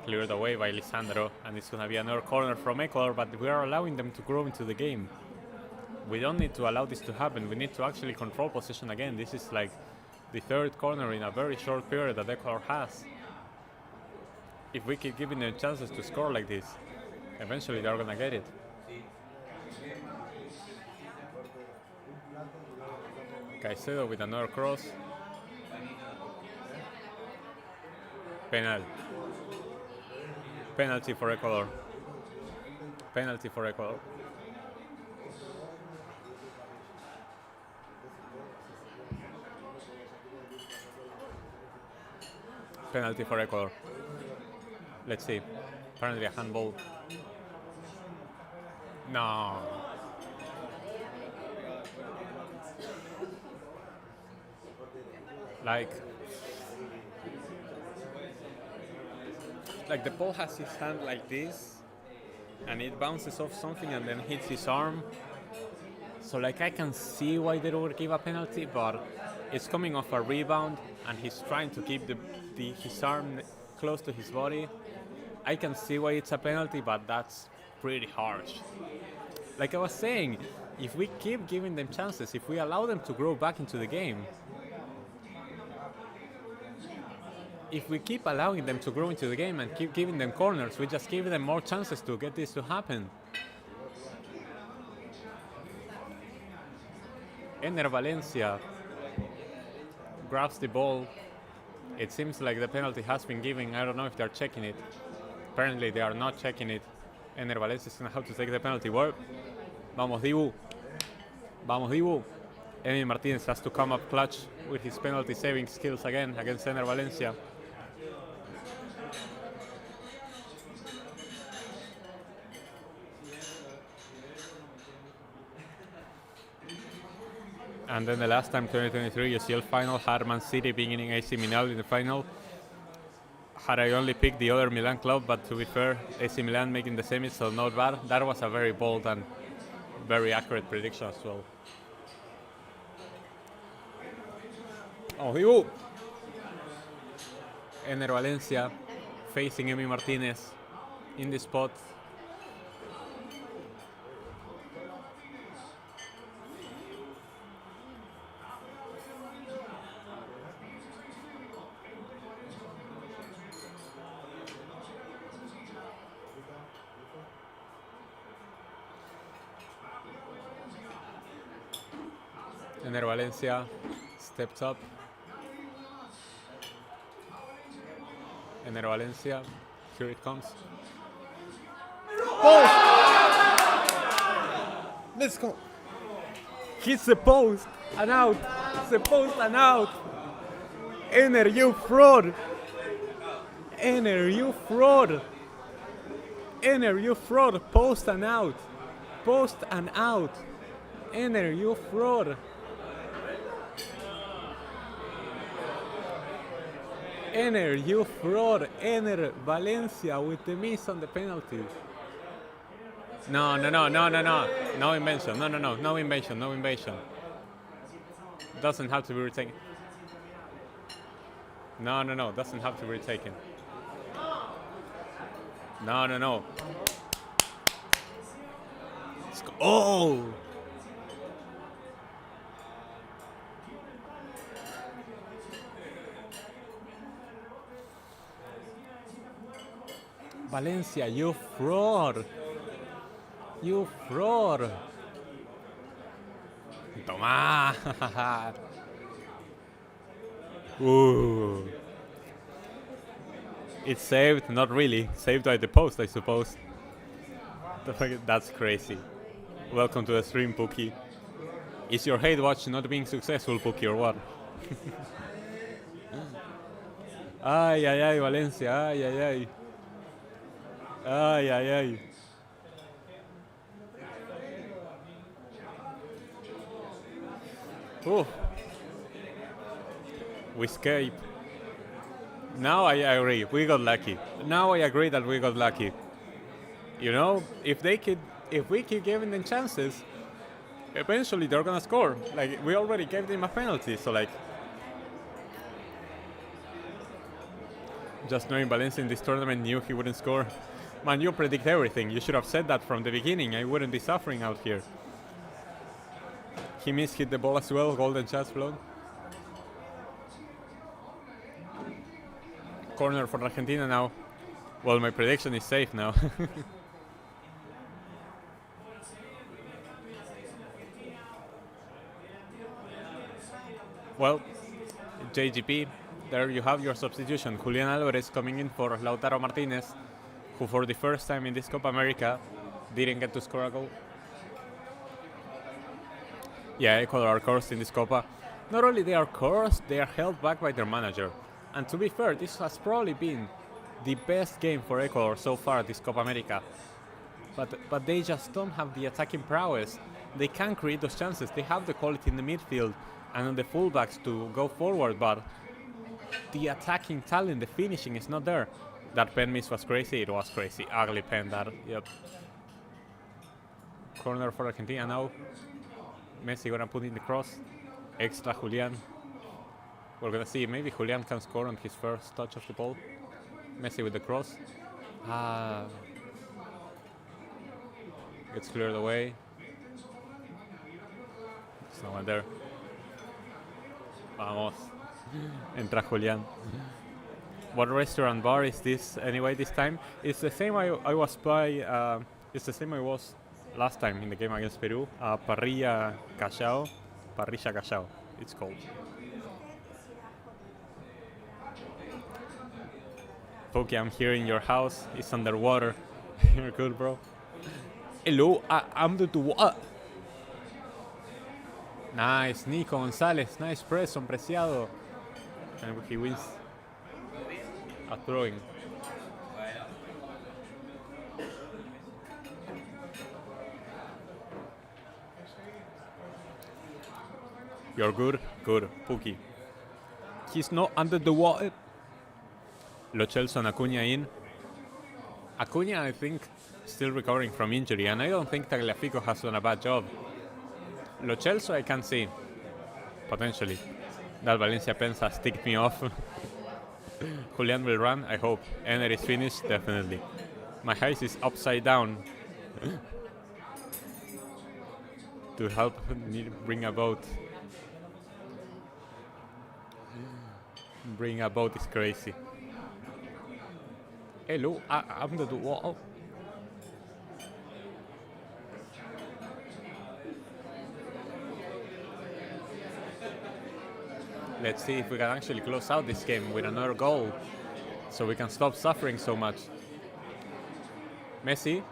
cleared away by Lisandro, and it's going to be another corner from Ecuador, but we are allowing them to grow into the game. We don't need to allow this to happen. We need to actually control possession again. This is like the third corner in a very short period that Ecuador has. If we keep giving them chances to score like this, eventually they're going to get it. Caicedo with another cross. Penalty for Ecuador. Penalty for Ecuador. Penalty for Ecuador. Let's see. Apparently a handball. No. Like the ball has his hand like this, and it bounces off something and then hits his arm. So like I can see why they would give a penalty, but it's coming off a rebound and he's trying to keep his arm close to his body. I can see why it's a penalty, but that's pretty harsh. Like I was saying, if we keep giving them chances, if we allow them to grow back into the game, if we keep allowing them to grow into the game and keep giving them corners, we just give them more chances to get this to happen. Ener Valencia grabs the ball. It seems like the penalty has been given. I don't know if they're checking it. Apparently they are not checking it. Ener Valencia is going to have to take the penalty. Vamos, Dibu. Vamos, Dibu. Emi Martinez has to come up clutch with his penalty saving skills again against Ener Valencia. And then the last time, 2023 UCL final, had Man City beginning AC Milan in the final. Had I only picked the other Milan club, but to be fair, AC Milan making the semis, so not bad. That was a very bold and very accurate prediction as well. Oh, Dibu! Ener Valencia facing Emi Martinez in the spot. Ener Valencia steps up. Ener Valencia, here it comes. Post! Let's go! Hits the post and out! The post and out! Ener, you fraud! Ener, you fraud! Ener, you fraud! Post and out! Post and out! Ener, you fraud! Ener, you fraud! Ener Valencia with the miss on the penalty. No. No invention. No invention. Doesn't have to be retaken. No. Doesn't have to be retaken. No. Oh! Valencia, you fraud! You fraud! Toma! Ooh. It's saved, not really. Saved by the post, I suppose. That's crazy. Welcome to the stream, Pookie. Is your hate watch not being successful, Puki, or what? Ay, ay, ay, Valencia, ay, ay, ay. Ay, ay, ay. Ooh. We escape. Now I agree, we got lucky. Now I agree that we got lucky. You know, if we keep giving them chances, eventually they're gonna score. Like, we already gave them a penalty, so like, just knowing Valencia in this tournament knew he wouldn't score. Man, you predict everything. You should have said that from the beginning. I wouldn't be suffering out here. He hit the ball as well. Golden chance blown. Corner for Argentina now. Well, my prediction is safe now. Well, JGP, there you have your substitution. Julian Alvarez coming in for Lautaro Martinez, who for the first time in this Copa America didn't get to score a goal. Yeah, Ecuador are cursed in this Copa. Not only they are cursed, they are held back by their manager. And to be fair, this has probably been the best game for Ecuador so far this Copa America. But they just don't have the attacking prowess. They can create those chances. They have the quality in the midfield and on the fullbacks to go forward, but the attacking talent, the finishing is not there. That pen miss was crazy. It was crazy. Ugly pen that. Yep. Corner for Argentina now. Messi gonna put in the cross. Extra Julian. We're gonna see. Maybe Julian can score on his first touch of the ball. Messi with the cross. Gets cleared away. There's no one there. Vamos. Entra Julian. What restaurant bar is this anyway this time? It's the same I was by. It's the same I was last time in the game against Peru. Parrilla Callao. It's called. Pokey, I'm here in your house. It's underwater. You're good, bro. Hello, I'm the what? Nice, Nico Gonzalez. Nice press on Preciado. And he wins a throwing. You're good? Good. Pookie. He's not under the water. Lo Celso and Acuna in. Acuna, I think, still recovering from injury, and I don't think Tagliafico has done a bad job. Lo Celso I can see, potentially. That Valencia Pens has ticked me off. Julian will run, I hope. Ener is finished, definitely. My house is upside down. To help bring a boat. Bring a boat is crazy. Hello, I'm the wall. Let's see if we can actually close out this game with another goal, so we can stop suffering so much. Messi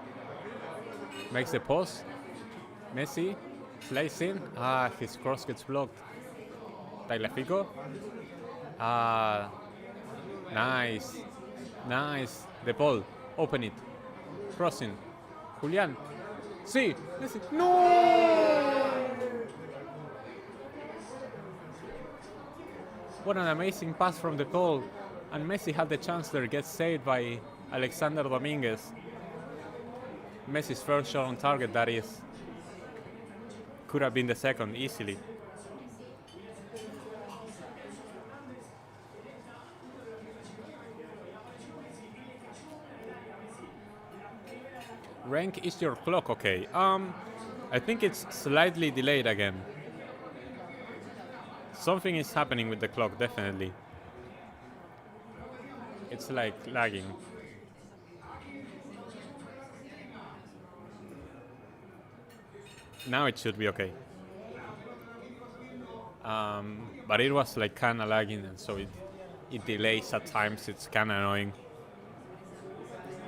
makes the post. Messi slides in. His cross gets blocked. Tagliafico. Nice. Nice. De Paul. Open it. Crossing. Julian. Sí. Messi. No! What an amazing pass from De Paul. And Messi had the chance there. Gets saved by Alexander Dominguez. Messi's first shot on target, that is. Could have been the second, easily. Rank is your clock, okay. I think it's slightly delayed again. Something is happening with the clock, definitely. It's like lagging. Now it should be okay. But it was like kinda lagging, and so it delays at times. It's kinda annoying.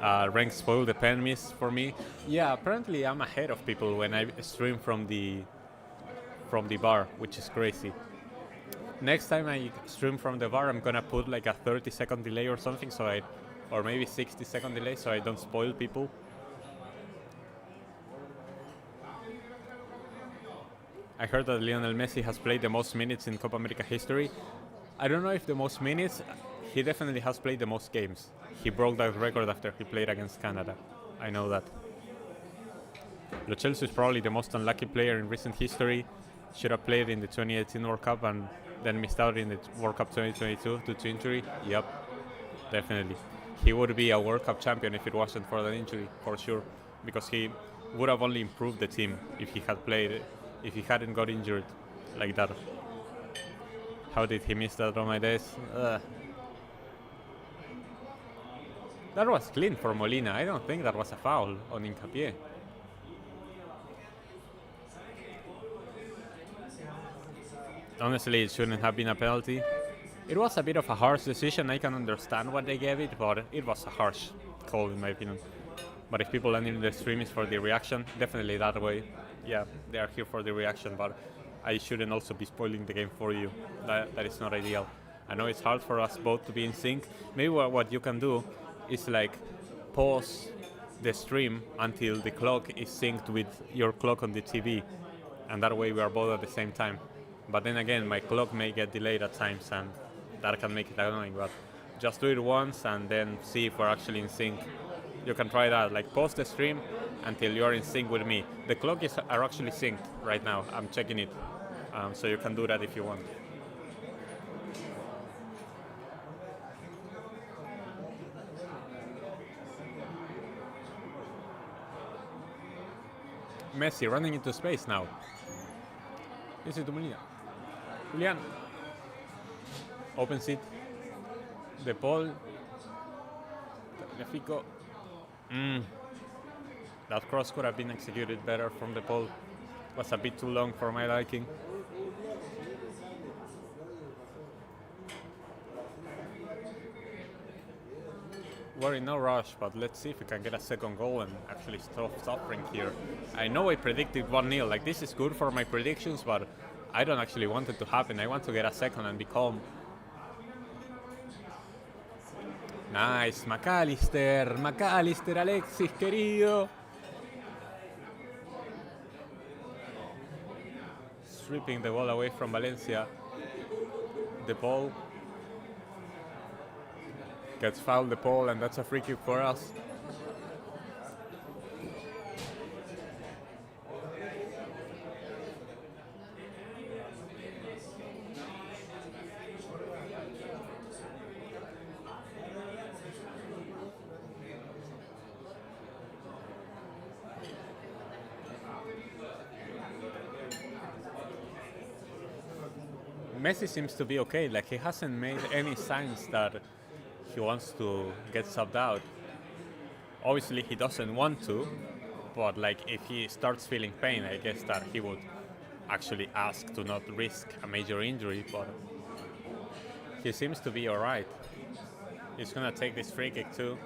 Rank spoiled the pen miss for me. Yeah, apparently I'm ahead of people when I stream from the from the bar, which is crazy. Next time I stream from the bar, I'm gonna put like a 30-second delay or something, or maybe 60-second delay, so I don't spoil people. I heard that Lionel Messi has played the most minutes in Copa America history. I don't know if the most minutes. He definitely has played the most games. He broke that record after he played against Canada. I know that. Lo Celso is probably the most unlucky player in recent history. Should have played in the 2018 World Cup and then missed out in the World Cup 2022 due to injury. Yep, definitely. He would be a World Cup champion if it wasn't for that injury, for sure. Because he would have only improved the team if he had played, if he hadn't got injured like that. How did he miss that on my days? That was clean for Molina. I don't think that was a foul on Hincapié. Honestly, it shouldn't have been a penalty. It was a bit of a harsh decision. I can understand why they gave it, but it was a harsh call in my opinion. But if people ending the stream is for the reaction, definitely that way. Yeah, they are here for the reaction, but I shouldn't also be spoiling the game for you. That is not ideal. I know it's hard for us both to be in sync. Maybe what you can do is like pause the stream until the clock is synced with your clock on the TV, and that way we are both at the same time. But then again, my clock may get delayed at times, and that can make it annoying. But just do it once and then see if we're actually in sync. You can try that, like pause the stream until you're in sync with me. The clock are actually synced right now. I'm checking it, so you can do that if you want. Messi running into space now. This is to Molina. Julian. Opens it. De Paul. Tagliafico. That cross could have been executed better from De Paul. Was a bit too long for my liking. We're in no rush, but let's see if we can get a second goal and actually stop suffering here. I know I predicted 1-0. Like, this is good for my predictions, but I don't actually want it to happen. I want to get a second and be calm. Nice, McAllister, Alexis, querido. Stripping the ball away from Valencia. De Paul gets fouled, De Paul, and that's a free kick for us. Messi seems to be okay. Like, he hasn't made any signs that he wants to get subbed out. Obviously, he doesn't want to, but like, if he starts feeling pain, I guess that he would actually ask to not risk a major injury, but he seems to be alright. He's gonna take this free kick too.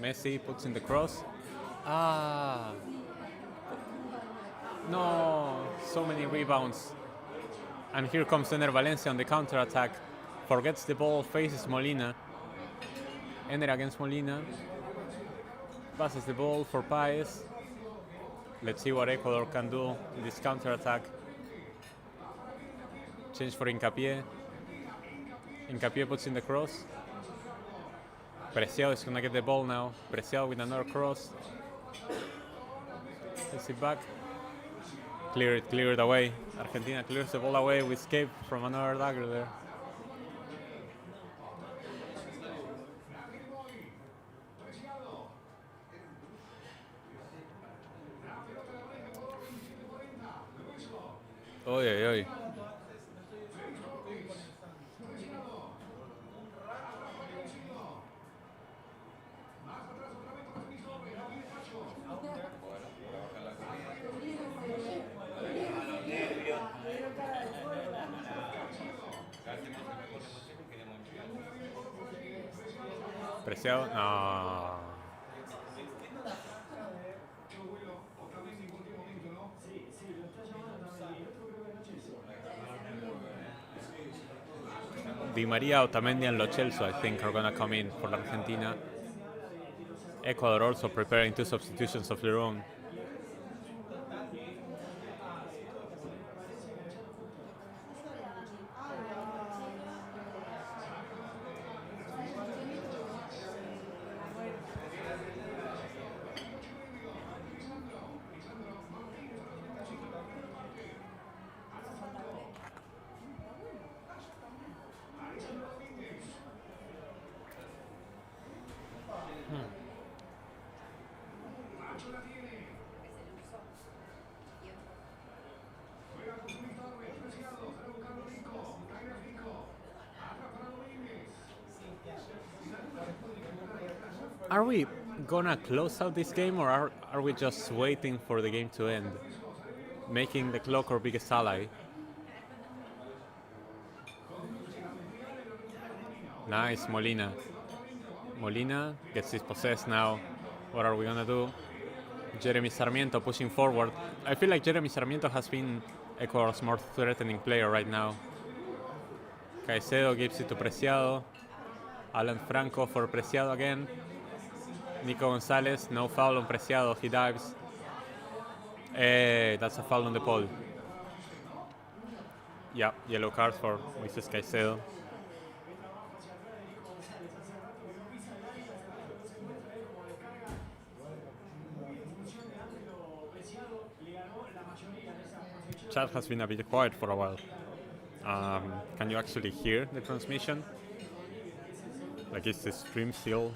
Messi puts in the cross. No, so many rebounds. And here comes Ener Valencia on the counter-attack. Forgets the ball, faces Molina. Ener against Molina. Passes the ball for Paez. Let's see what Ecuador can do in this counter-attack. Change for Hincapié. Hincapié puts in the cross. Preciado is gonna get the ball now. Preciado with another cross. Takes it back. Clear it away. Argentina clears the ball away. We escape from another dagger there. Oy, oy, oy. Preciado. No. Di Maria, Otamendi, and Lo Celso, I think, are gonna come in for Argentina. Ecuador also preparing 2 substitutions of their own. Are we gonna close out this game, or are we just waiting for the game to end? Making the clock our biggest ally. Nice, Molina. Molina gets dispossessed now. What are we gonna do? Jeremy Sarmiento pushing forward. I feel like Jeremy Sarmiento has been Ecuador's more threatening player right now. Caicedo gives it to Preciado. Alan Franco for Preciado again. Nico Gonzalez, no foul on Preciado, he dives. That's a foul on the pole. Yeah, yellow card for Moises Caicedo. Chat has been a bit quiet for a while. Can you actually hear the transmission? Like, is the stream still?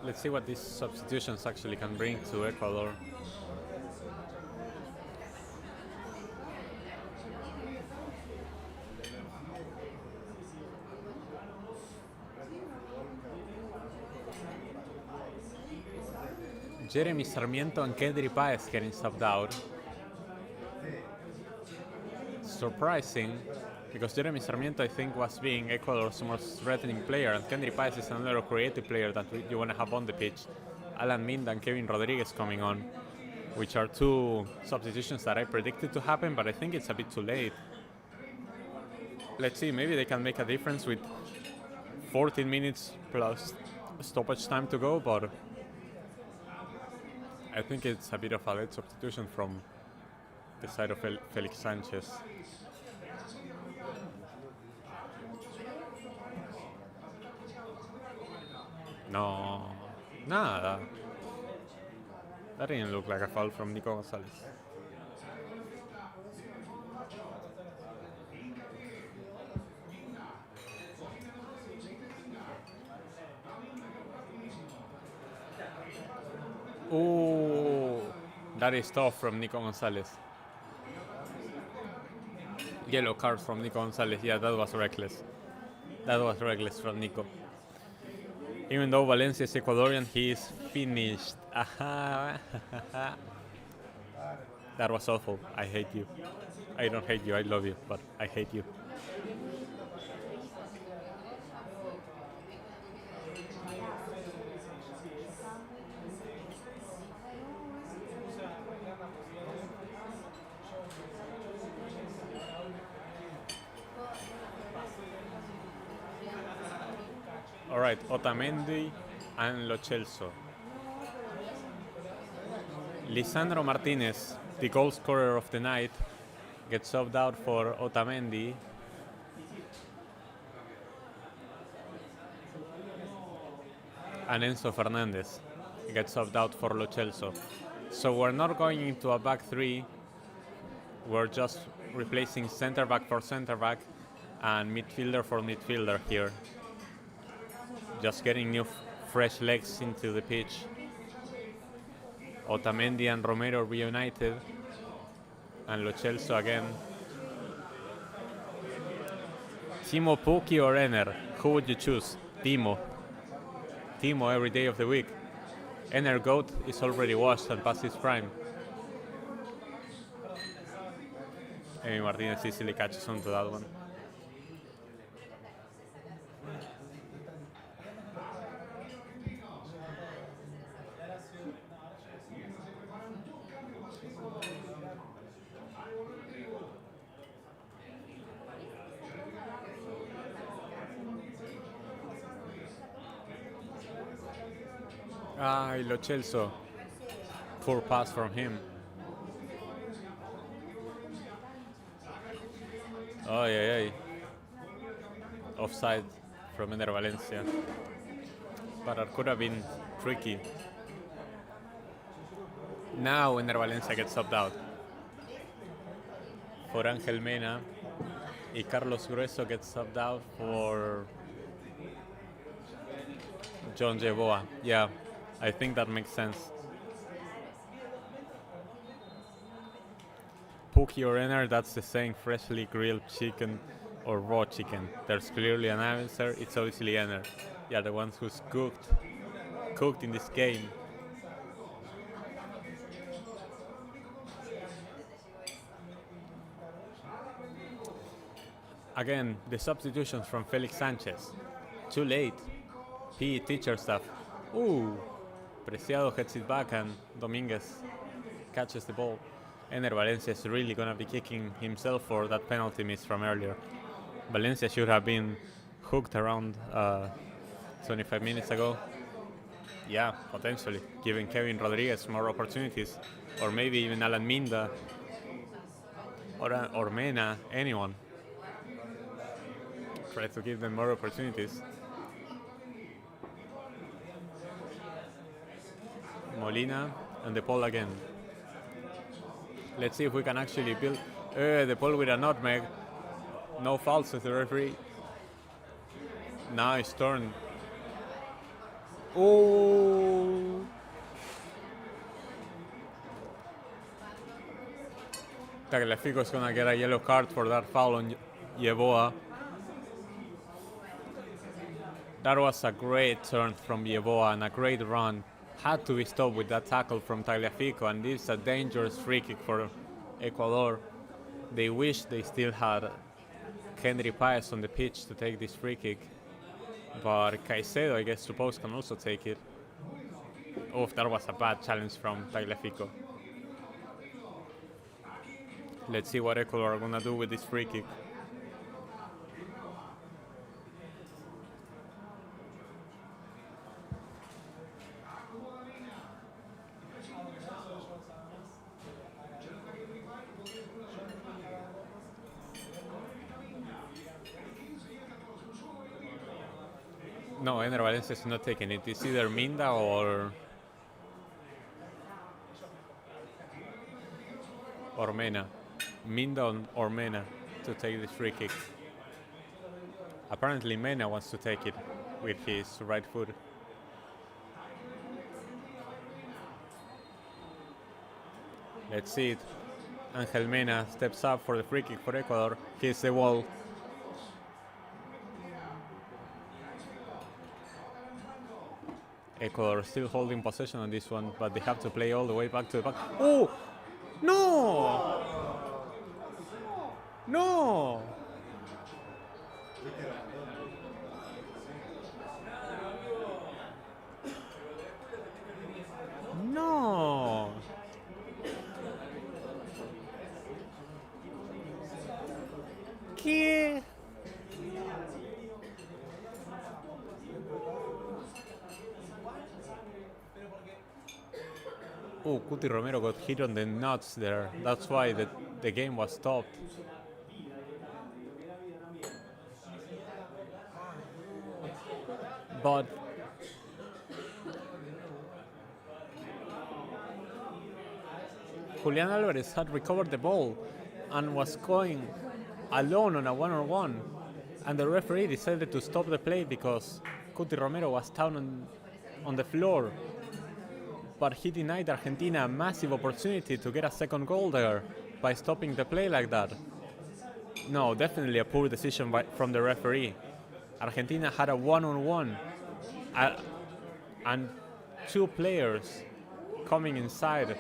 Let's see what these substitutions actually can bring to Ecuador. Jeremy Sarmiento and Kedri Paez getting subbed out. Surprising, because Jeremy Sarmiento, I think, was being Ecuador's most threatening player, and Kedri Paez is another creative player that you want to have on the pitch. Alan Minda and Kevin Rodriguez coming on, which are 2 substitutions that I predicted to happen, but I think it's a bit too late. Let's see, maybe they can make a difference with 14 minutes plus stoppage time to go, but I think it's a bit of a late substitution from the side of Felix Sanchez. No, nada. That didn't look like a foul from Nico Gonzalez. Ooh, that is tough from Nico Gonzalez. Yellow card from Nico Gonzalez. Yeah, that was reckless. That was reckless from Nico. Even though Valencia is Ecuadorian, he is finished. That was awful. I hate you. I don't hate you, I love you, but I hate you. Alright, Otamendi and Lo Celso. Lisandro Martinez, the goal scorer of the night, gets subbed out for Otamendi. And Enzo Fernandez gets subbed out for Lo Celso. So we're not going into a back 3. We're just replacing center back for center back and midfielder for midfielder here. Just getting new fresh legs into the pitch. Otamendi and Romero reunited, and Lo Celso again. Timo Pukki or Ener? Who would you choose? Timo. Timo every day of the week. Ener Goat is already washed and past his prime. Amy Martinez easily catches on to that one. Ah, Lo Celso. Poor pass from him. Oh, yeah. Offside from Ener Valencia. But it could have been tricky. Now Ener Valencia gets subbed out for Angel Mena. Y Carlos Grueso gets subbed out for John Yeboah. Yeah, I think that makes sense. Pookie or Ener, that's the saying, freshly grilled chicken or raw chicken. There's clearly an answer, it's obviously Ener. Yeah, the ones who's cooked in this game. Again, the substitutions from Felix Sanchez. Too late. PE teacher stuff. Ooh. Preciado gets it back and Dominguez catches the ball. Ener Valencia is really gonna be kicking himself for that penalty miss from earlier. Valencia should have been hooked around 25 minutes ago. Yeah, potentially, giving Kevin Rodriguez more opportunities, or maybe even Alan Minda, or Mena, anyone. Try to give them more opportunities. Molina and the Paul again. Let's see if we can actually build the Paul with a nutmeg. No fouls with the referee. Nice turn. Oh! Tagliafico is gonna get a yellow card for that foul on Yeboah. That was a great turn from Yeboah and a great run. Had to be stopped with that tackle from Tagliafico, and this is a dangerous free kick for Ecuador. They wish they still had Henry Paez on the pitch to take this free kick, but Caicedo, I guess, suppose can also take it. Oh, that was a bad challenge from Tagliafico. Let's see what Ecuador are gonna do with this free kick. No, Ener Valencia is not taking it. It's either Minda or Mena. Minda or Mena to take this free kick. Apparently Mena wants to take it with his right foot. Let's see it. Angel Mena steps up for the free kick for Ecuador. Hits the wall. Ecuador still holding possession on this one, but they have to play all the way back to the back. Oh! No! No! No! ¿Qué? Oh, Cuti Romero got hit on the nuts there. That's why the game was stopped. But Julian Alvarez had recovered the ball and was going alone on a one-on-one, and the referee decided to stop the play because Cuti Romero was down on the floor. But he denied Argentina a massive opportunity to get a second goal there by stopping the play like that. No, definitely a poor decision from the referee. Argentina had a one-on-one, uh, and two players coming inside,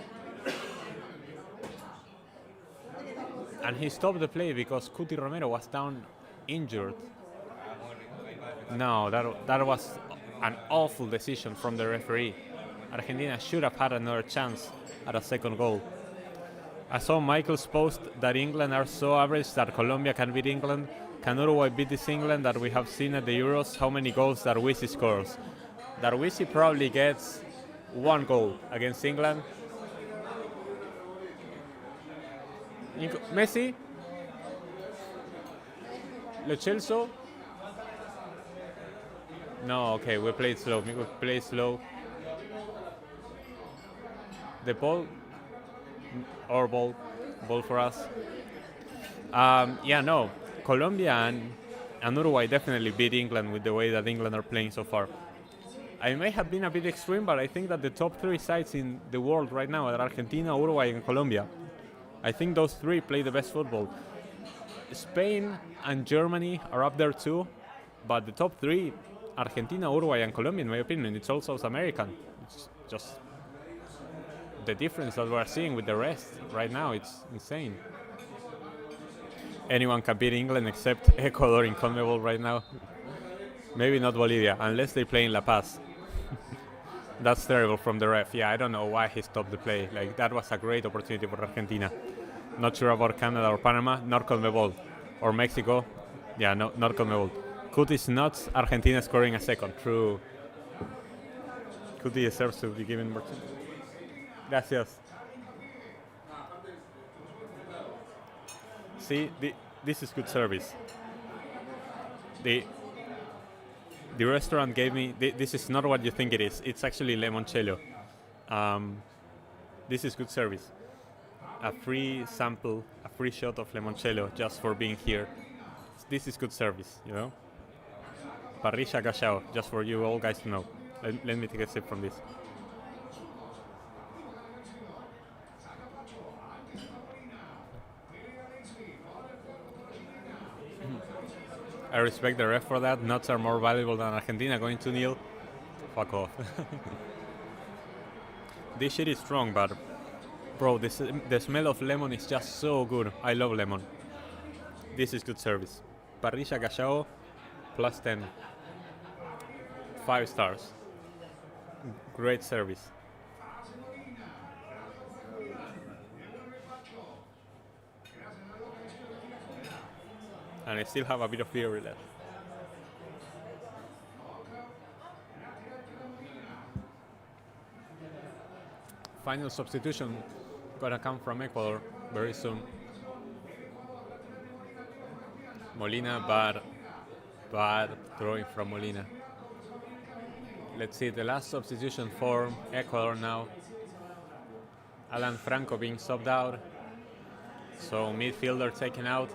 and he stopped the play because Cuti Romero was down injured. No, that was an awful decision from the referee. Argentina should have had another chance at a second goal. I saw Michael's post that England are so average that Colombia can beat England. Can Uruguay beat this England that we have seen at the Euros? How many goals Darwisi scores? Darwisi probably gets one goal against England. Messi? Lo Celso? No, okay, we played slow. We played slow. The ball, our ball for us. Yeah, no. Colombia and Uruguay definitely beat England with the way that England are playing so far. I may have been a bit extreme, but I think that the top three sides in the world right now are Argentina, Uruguay, and Colombia. I think those three play the best football. Spain and Germany are up there too, but the top three, Argentina, Uruguay, and Colombia, in my opinion, it's all South American. It's just the difference that we're seeing with the rest right now. It's insane. Anyone can beat England except Ecuador in CONMEBOL right now. Maybe not Bolivia, unless they play in La Paz. That's terrible from the ref. Yeah, I don't know why he stopped the play. Like, that was a great opportunity for Argentina. Not sure about Canada or Panama, not CONMEBOL. Or Mexico. Yeah, no, not CONMEBOL. Cuti's nuts, Argentina scoring a second. True. Cuti deserves to be given more. Gracias. See, this is good service. The restaurant gave me, this is not what you think it is. It's actually limoncello. This is good service. A free sample, a free shot of limoncello just for being here. This is good service, you know? Parrilla callao, just for you all guys to know. Let me take a sip from this. I respect the ref for that. Nuts are more valuable than Argentina going 2-0. Fuck off. This shit is strong, but bro, the smell of lemon is just so good. I love lemon. This is good service. Parrilla callao, plus 10. 5 stars. Great service. And I still have a bit of beer left. Final substitution gonna come from Ecuador very soon. Molina, bad throwing from Molina. Let's see the last substitution for Ecuador now. Alan Franco being subbed out. So midfielder taken out.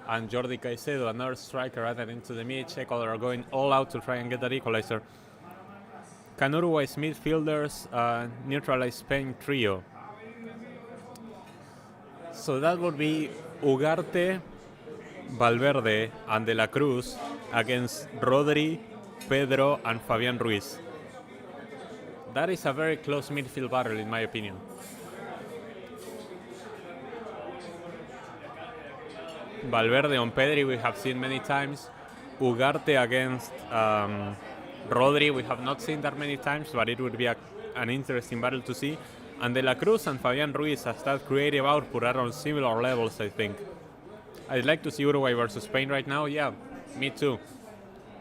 And Jordi Caicedo, another striker, added into the mid. Ecuador are going all out to try and get that equalizer. Can Uruguay's midfielders neutralize Spain trio? So that would be Ugarte, Valverde, and De La Cruz against Rodri, Pedro, and Fabian Ruiz. That is a very close midfield battle, in my opinion. Valverde on Pedri we have seen many times. Ugarte against Rodri we have not seen that many times, but it would be an interesting battle to see. And De La Cruz and Fabian Ruiz, as that creative output, are on similar levels, I think. I'd like to see Uruguay versus Spain right now. Yeah, me too.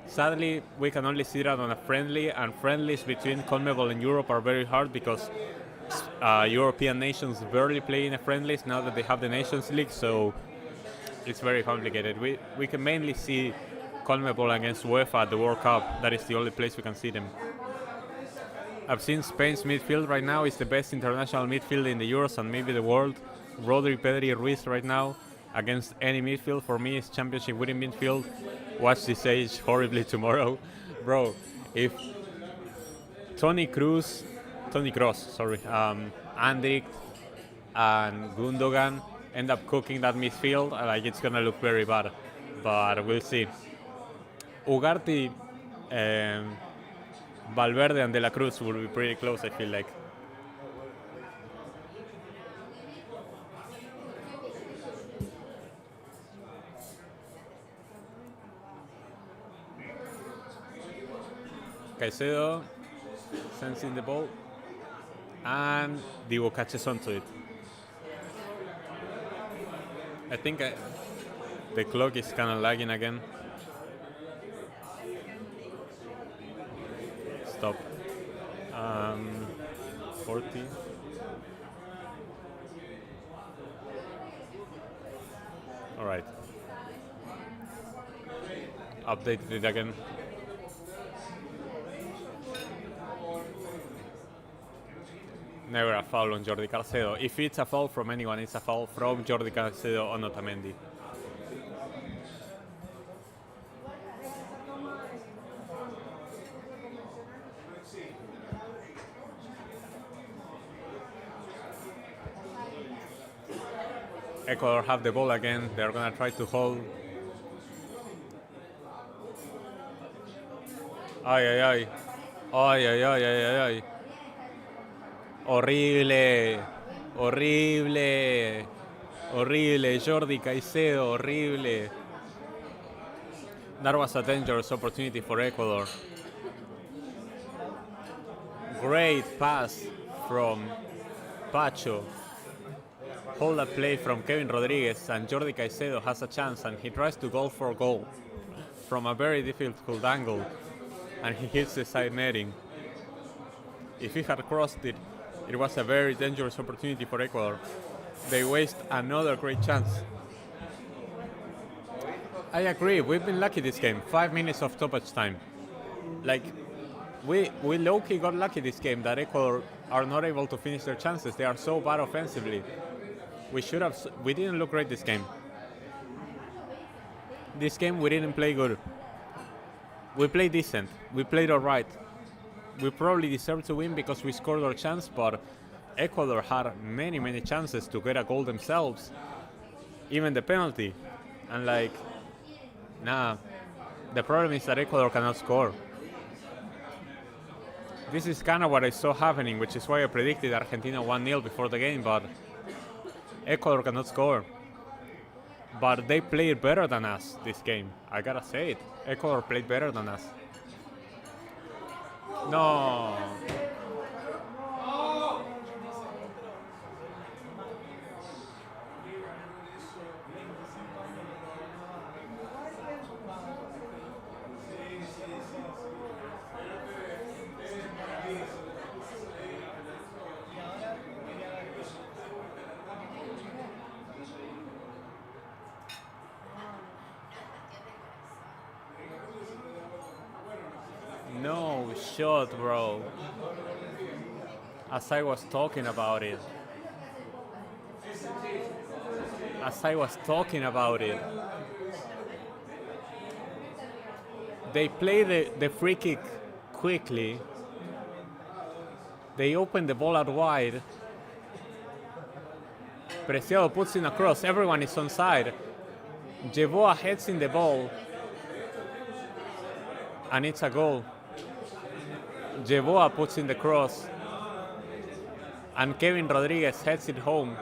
Sadly, we can only see that on a friendly, and friendlies between CONMEBOL and Europe are very hard because European nations barely play in a friendlies now that they have the Nations League, so it's very complicated. We can mainly see CONMEBOL against UEFA at the World Cup. That is the only place we can see them. I've seen Spain's midfield right now is the best international midfield in the Euros and maybe the world. Rodri, Pedri, Ruiz right now against any midfield for me is championship winning midfield. Watch this age horribly tomorrow. Bro, if Toni Kroos, Andrik and Gundogan end up cooking that midfield, like it's gonna look very bad. But we'll see. Ugarte, Valverde, and De La Cruz will be pretty close, I feel like. Caicedo sends in the ball, and Divo catches onto it. I think the clock is kind of lagging again. Stop. 40. All right. Updated it again. Never a foul on Jordi Caicedo. If it's a foul from anyone, it's a foul from Jordi Caicedo on Otamendi. Ecuador have the ball again. They're gonna try to hold. Ay, ay, ay. Ay, ay, ay, ay, ay, ay. Horrible. Horrible. Horrible. Jordi Caicedo, horrible. That was a dangerous opportunity for Ecuador. Great pass from Pacho. Hold up play from Kevin Rodriguez, and Jordi Caicedo has a chance, and he tries to go for goal from a very difficult angle, and he hits the side netting. If he had crossed it, it was a very dangerous opportunity for Ecuador. They waste another great chance. I agree, we've been lucky this game. 5 minutes of stoppage time. Like, we low-key got lucky this game that Ecuador are not able to finish their chances. They are so bad offensively. We didn't look great this game. This game we didn't play good. We played decent. We played alright. We probably deserved to win because we scored our chance, but Ecuador had many chances to get a goal themselves. Even the penalty. And like, nah. The problem is that Ecuador cannot score. This is kind of what I saw happening, which is why I predicted Argentina 1-0 before the game, but Ecuador cannot score. But they played better than us this game. I gotta say it. Ecuador played better than us. No. No shot, bro. As I was talking about it. They play the free kick quickly. They open the ball out wide. Preciado puts in a cross. Everyone is onside. Jeboa heads in the ball. And it's a goal. Jeboa puts in the cross. And Kevin Rodriguez heads it home.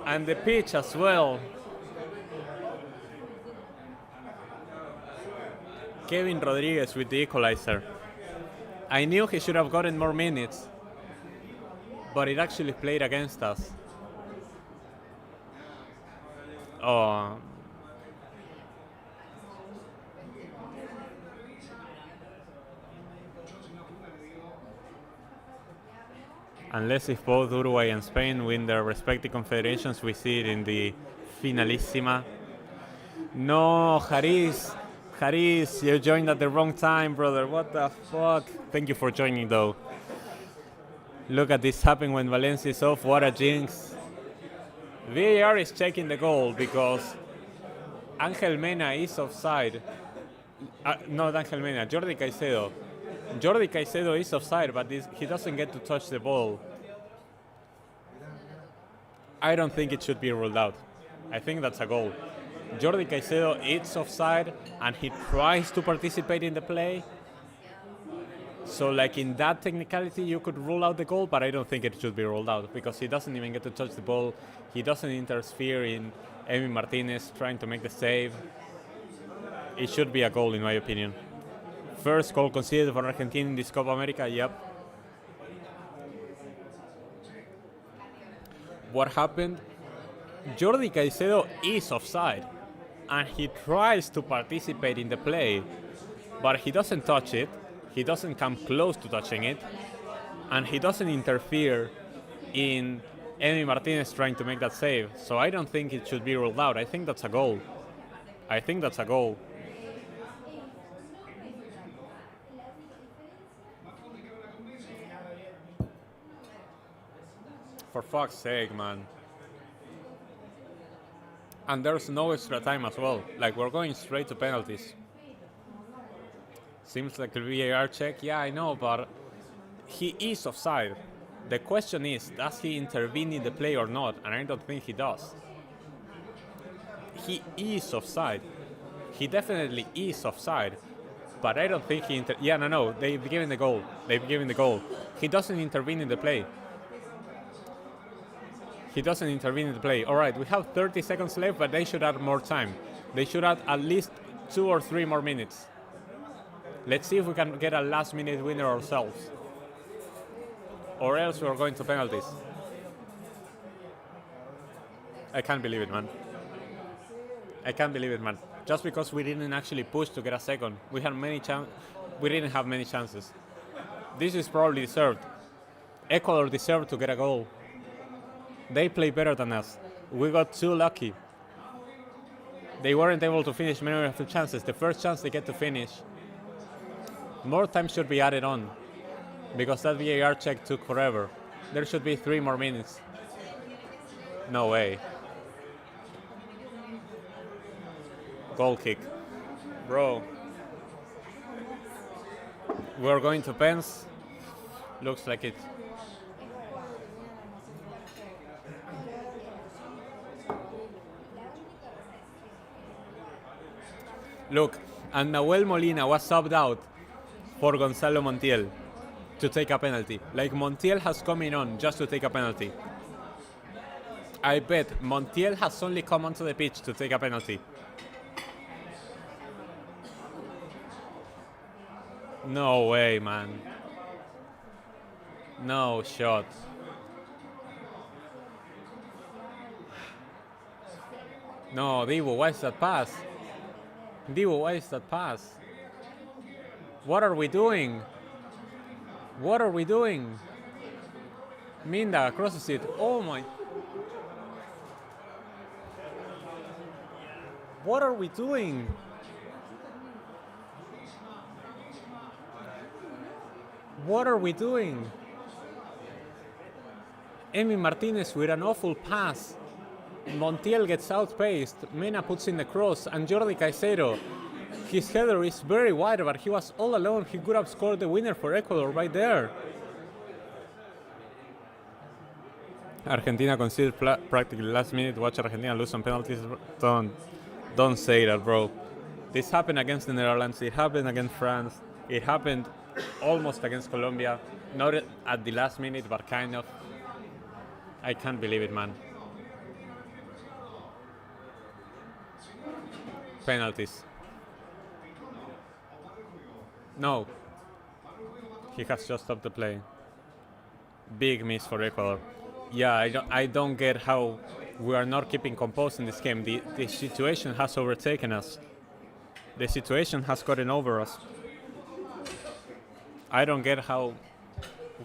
And the pitch as well. Kevin Rodriguez with the equalizer. I knew he should have gotten more minutes, but it actually played against us. Oh. Unless if both Uruguay and Spain win their respective confederations, we see it in the finalissima. No, Haris, you joined at the wrong time, brother. What the fuck? Thank you for joining, though. Look at this happen when Valencia is off. What a jinx. VAR is checking the goal because Angel Mena is offside. Not Angel Mena, Jordi Caicedo. Jordi Caicedo is offside, but he doesn't get to touch the ball. I don't think it should be ruled out. I think that's a goal. Jordi Caicedo is offside and he tries to participate in the play. So like in that technicality you could rule out the goal, but I don't think it should be ruled out because he doesn't even get to touch the ball. He doesn't interfere in Emi Martinez trying to make the save. It should be a goal in my opinion. First goal conceded for Argentina in this Copa America, yep. What happened? Jordi Caicedo is offside and he tries to participate in the play, but he doesn't touch it, he doesn't come close to touching it, and he doesn't interfere in Emi Martinez trying to make that save. So I don't think it should be ruled out. I think that's a goal. I think that's a goal. For fuck's sake, man. And there's no extra time as well. Like, we're going straight to penalties. Seems like a VAR check. Yeah, I know, but he is offside. The question is, does he intervene in the play or not? And I don't think he does. He is offside. He definitely is offside. But I don't think he yeah, no, they've given the goal. They've given the goal. He doesn't intervene in the play. He doesn't intervene in the play. All right, we have 30 seconds left, but they should add more time. They should add at least 2 or 3 more minutes. Let's see if we can get a last-minute winner ourselves. Or else we're going to penalties. I can't believe it, man. I can't believe it, man. Just because we didn't actually push to get a second. We didn't have many chances. This is probably deserved. Ecuador deserved to get a goal. They play better than us. We got too lucky. They weren't able to finish many of the chances. The first chance they get to finish. More time should be added on. Because that VAR check took forever. There should be 3 more minutes. No way. Goal kick. Bro. We're going to pens. Looks like it. Look, and Nahuel Molina was subbed out for Gonzalo Montiel to take a penalty. Like, Montiel has come in on just to take a penalty. I bet Montiel has only come onto the pitch to take a penalty. No way, man. No shot. No, Divo, why is that pass? Divo, why is that pass? What are we doing? What are we doing? Minda crosses it. Oh my. What are we doing? What are we doing? Emi Martinez with an awful pass. Montiel gets outpaced, Mena puts in the cross, and Jordi Caicedo, his header is very wide, but he was all alone. He could have scored the winner for Ecuador right there. Argentina conceded practically last minute. Watch Argentina lose on penalties. Don't say that, bro. This happened against the Netherlands. It happened against France. It happened almost against Colombia. Not at the last minute, but kind of. I can't believe it, man. Penalties. No. He has just stopped the play. Big miss for Ecuador. Yeah, I don't get how we are not keeping composed in this game. The situation has overtaken us. The situation has gotten over us. I don't get how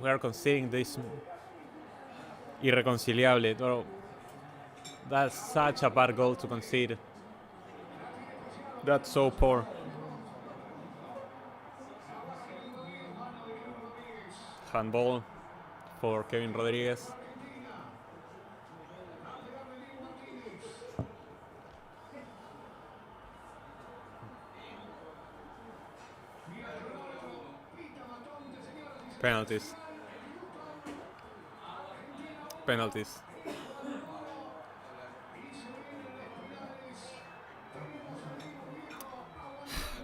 we are conceding this irreconciliable. Bro, that's such a bad goal to concede. That's so poor. Handball for Kevin Rodriguez. Penalties. Penalties.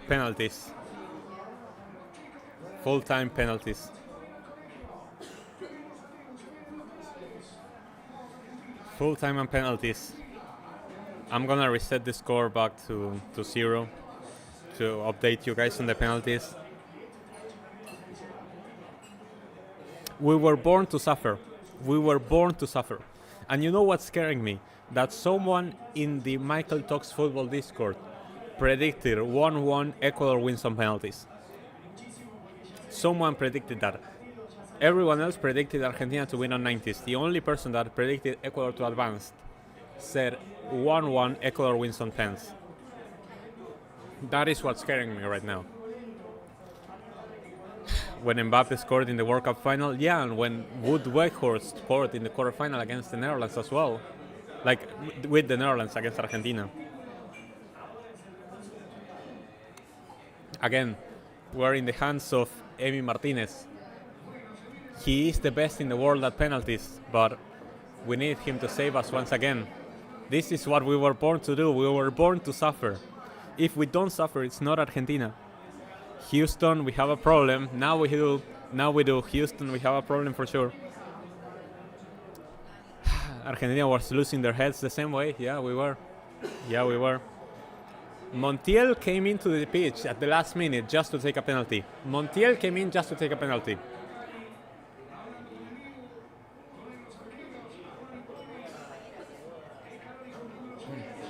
penalties. Full-time penalties. Full-time and penalties. I'm gonna reset the score back to 0 to update you guys on the penalties. We were born to suffer. We were born to suffer. And you know what's scaring me? That someone in the Michael Talks Football Discord predicted 1-1 Ecuador wins on penalties. Someone predicted that. Everyone else predicted Argentina to win on 90s. The only person that predicted Ecuador to advance said 1-1 Ecuador wins on pens. That is what's scaring me right now. When Mbappe scored in the World Cup final, yeah, and when Wood Weghorst scored in the quarterfinal against the Netherlands as well, like with the Netherlands against Argentina. Again, we're in the hands of Emi Martinez. He is the best in the world at penalties, but we need him to save us once again. This is what we were born to do. We were born to suffer. If we don't suffer, it's not Argentina. Houston, we have a problem. Now we do. Houston, we have a problem for sure. Argentina was losing their heads the same way. Yeah, we were. Montiel came into the pitch at the last minute just to take a penalty.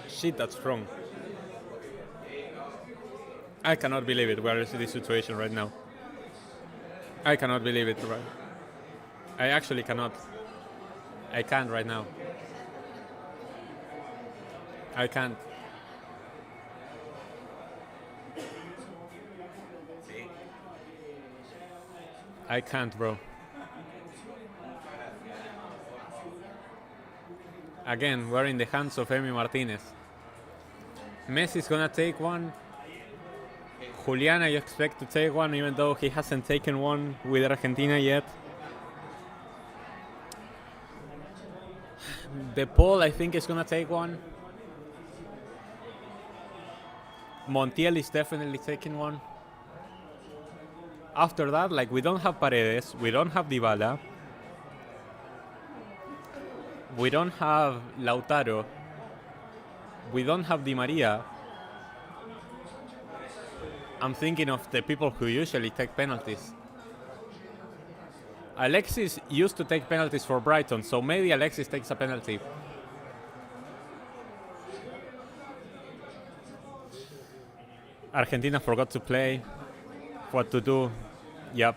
Shit, that's strong. I cannot believe it. Where is this situation right now? I cannot believe it. I actually cannot. I can't right now. I can't. I can't, bro. Again, we're in the hands of Emi Martinez. Messi's gonna take one. Julian, I expect to take one, even though he hasn't taken one with Argentina yet. De Paul, I think, is gonna take one. Montiel is definitely taking one. After that, like, we don't have Paredes, we don't have Dybala, we don't have Lautaro, we don't have Di Maria. I'm thinking of the people who usually take penalties. Alexis used to take penalties for Brighton, so maybe Alexis takes a penalty. Argentina forgot to play, what to do. Yep.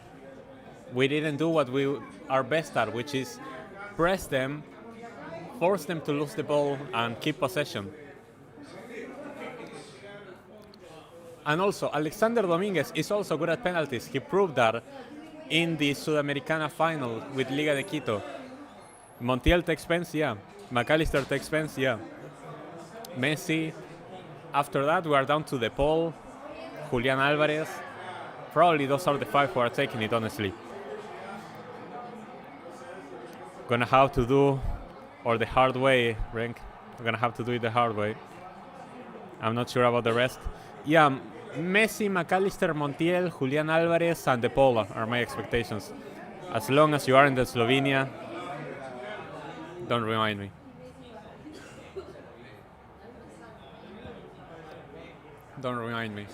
We didn't do what we are best at, which is press them, force them to lose the ball, and keep possession. And also, Alexander Dominguez is also good at penalties. He proved that in the Sudamericana final with Liga de Quito. Montiel takes pens, yeah. McAllister takes pens, yeah. Messi. After that, we are down to De Paul, Julian Alvarez. Probably those are the 5 who are taking it, honestly. Gonna have to do, or the hard way, Renk. I'm gonna have to do it the hard way. I'm not sure about the rest. Yeah, Messi, McAllister, Montiel, Julian Alvarez, and De Paul are my expectations. As long as you are in the Slovenia, don't remind me. Don't remind me.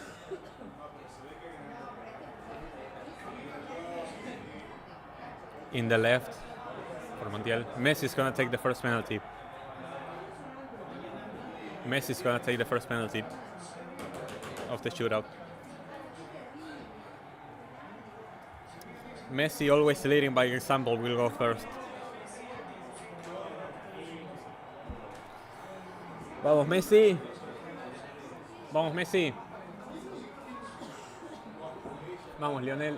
In the left for Montiel. Messi is gonna take the first penalty. Messi is gonna take the first penalty of the shootout. Messi, always leading by example, will go first. Vamos, Messi. Vamos, Messi. Vamos, Lionel.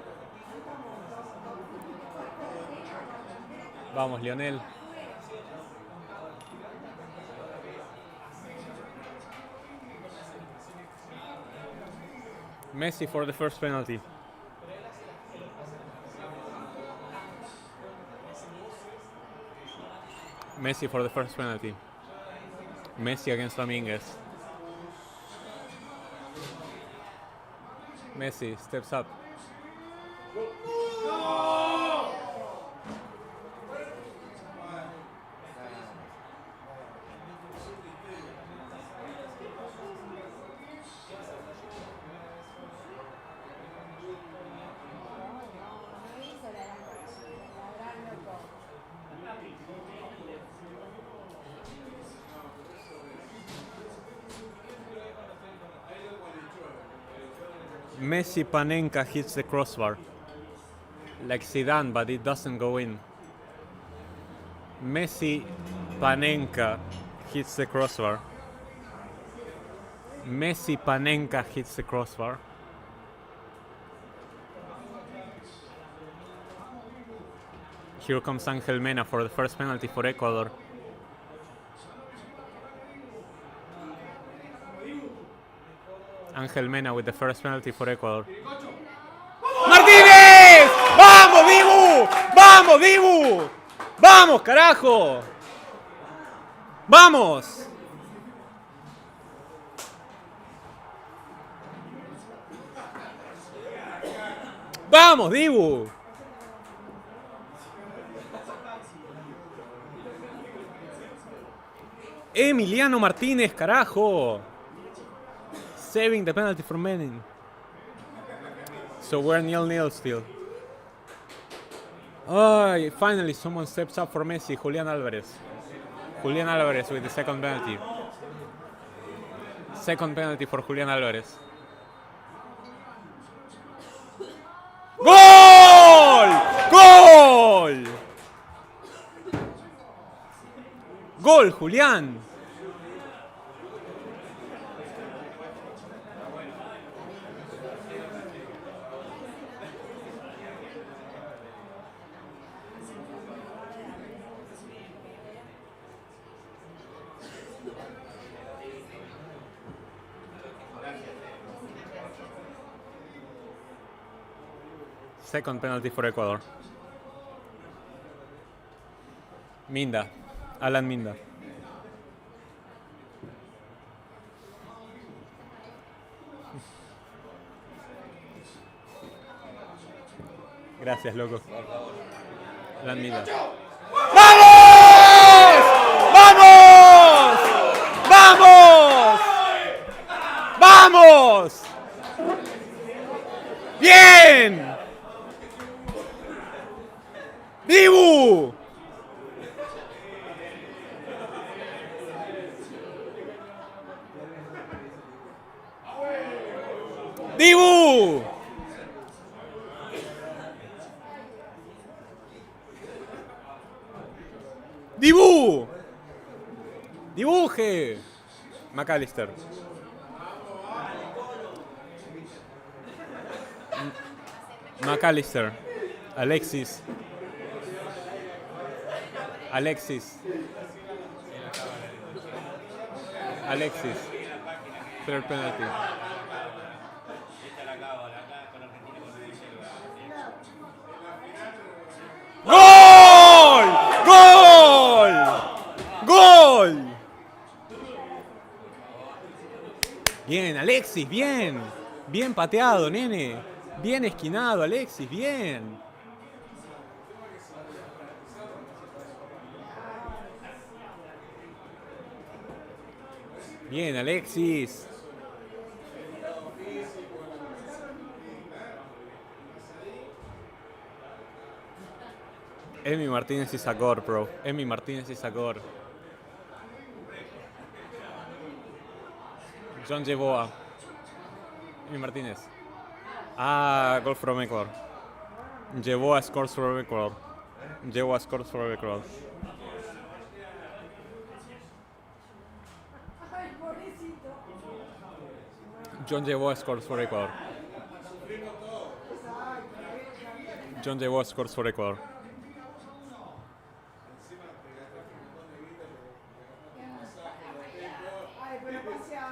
Vamos, Lionel. Messi for the first penalty. Messi for the first penalty. Messi against Dominguez. Messi steps up. Messi Panenka hits the crossbar. Like Zidane, but it doesn't go in. Messi Panenka hits the crossbar. Messi Panenka hits the crossbar. Here comes Ángel Mena for the first penalty for Ecuador. Ángel Mena with the first penalty for Ecuador. ¡Martínez! ¡Vamos, Dibu! ¡Vamos, Dibu! ¡Vamos, carajo! ¡Vamos! ¡Vamos, Dibu! Emiliano Martínez, carajo! Saving the penalty from Menin. So we're 0-0 still. Oh, finally someone steps up for Messi, Julián Álvarez. Julián Álvarez with the second penalty. Second penalty for Julián Álvarez. ¡Gol! ¡Gol! ¡Gol, Julián! Second penalty for Ecuador. Minda. Alan Minda. Gracias, loco. Alan Minda. ¡Vamos! ¡Vamos! ¡Vamos! ¡Vamos! ¡Bien! ¡Dibu! ¡Dibu! ¡Dibu! ¡Dibuje! McAllister. McAllister. Alexis. Alexis. Alexis. Third penalty. ¡Gol! ¡Gol! ¡Gol! Bien, Alexis, bien. Bien pateado, nene. Bien esquinado, Alexis, bien. Bien, Alexis. Emi Martínez is a god, bro. Emi Martínez is a god. John Jeboa. Emi Martínez. Ah, goal from Ecuador. Jeboa scores for Ecuador. Jeboa scores for Ecuador. John Jeboa scores for Ecuador. John Jeboa scores for Ecuador.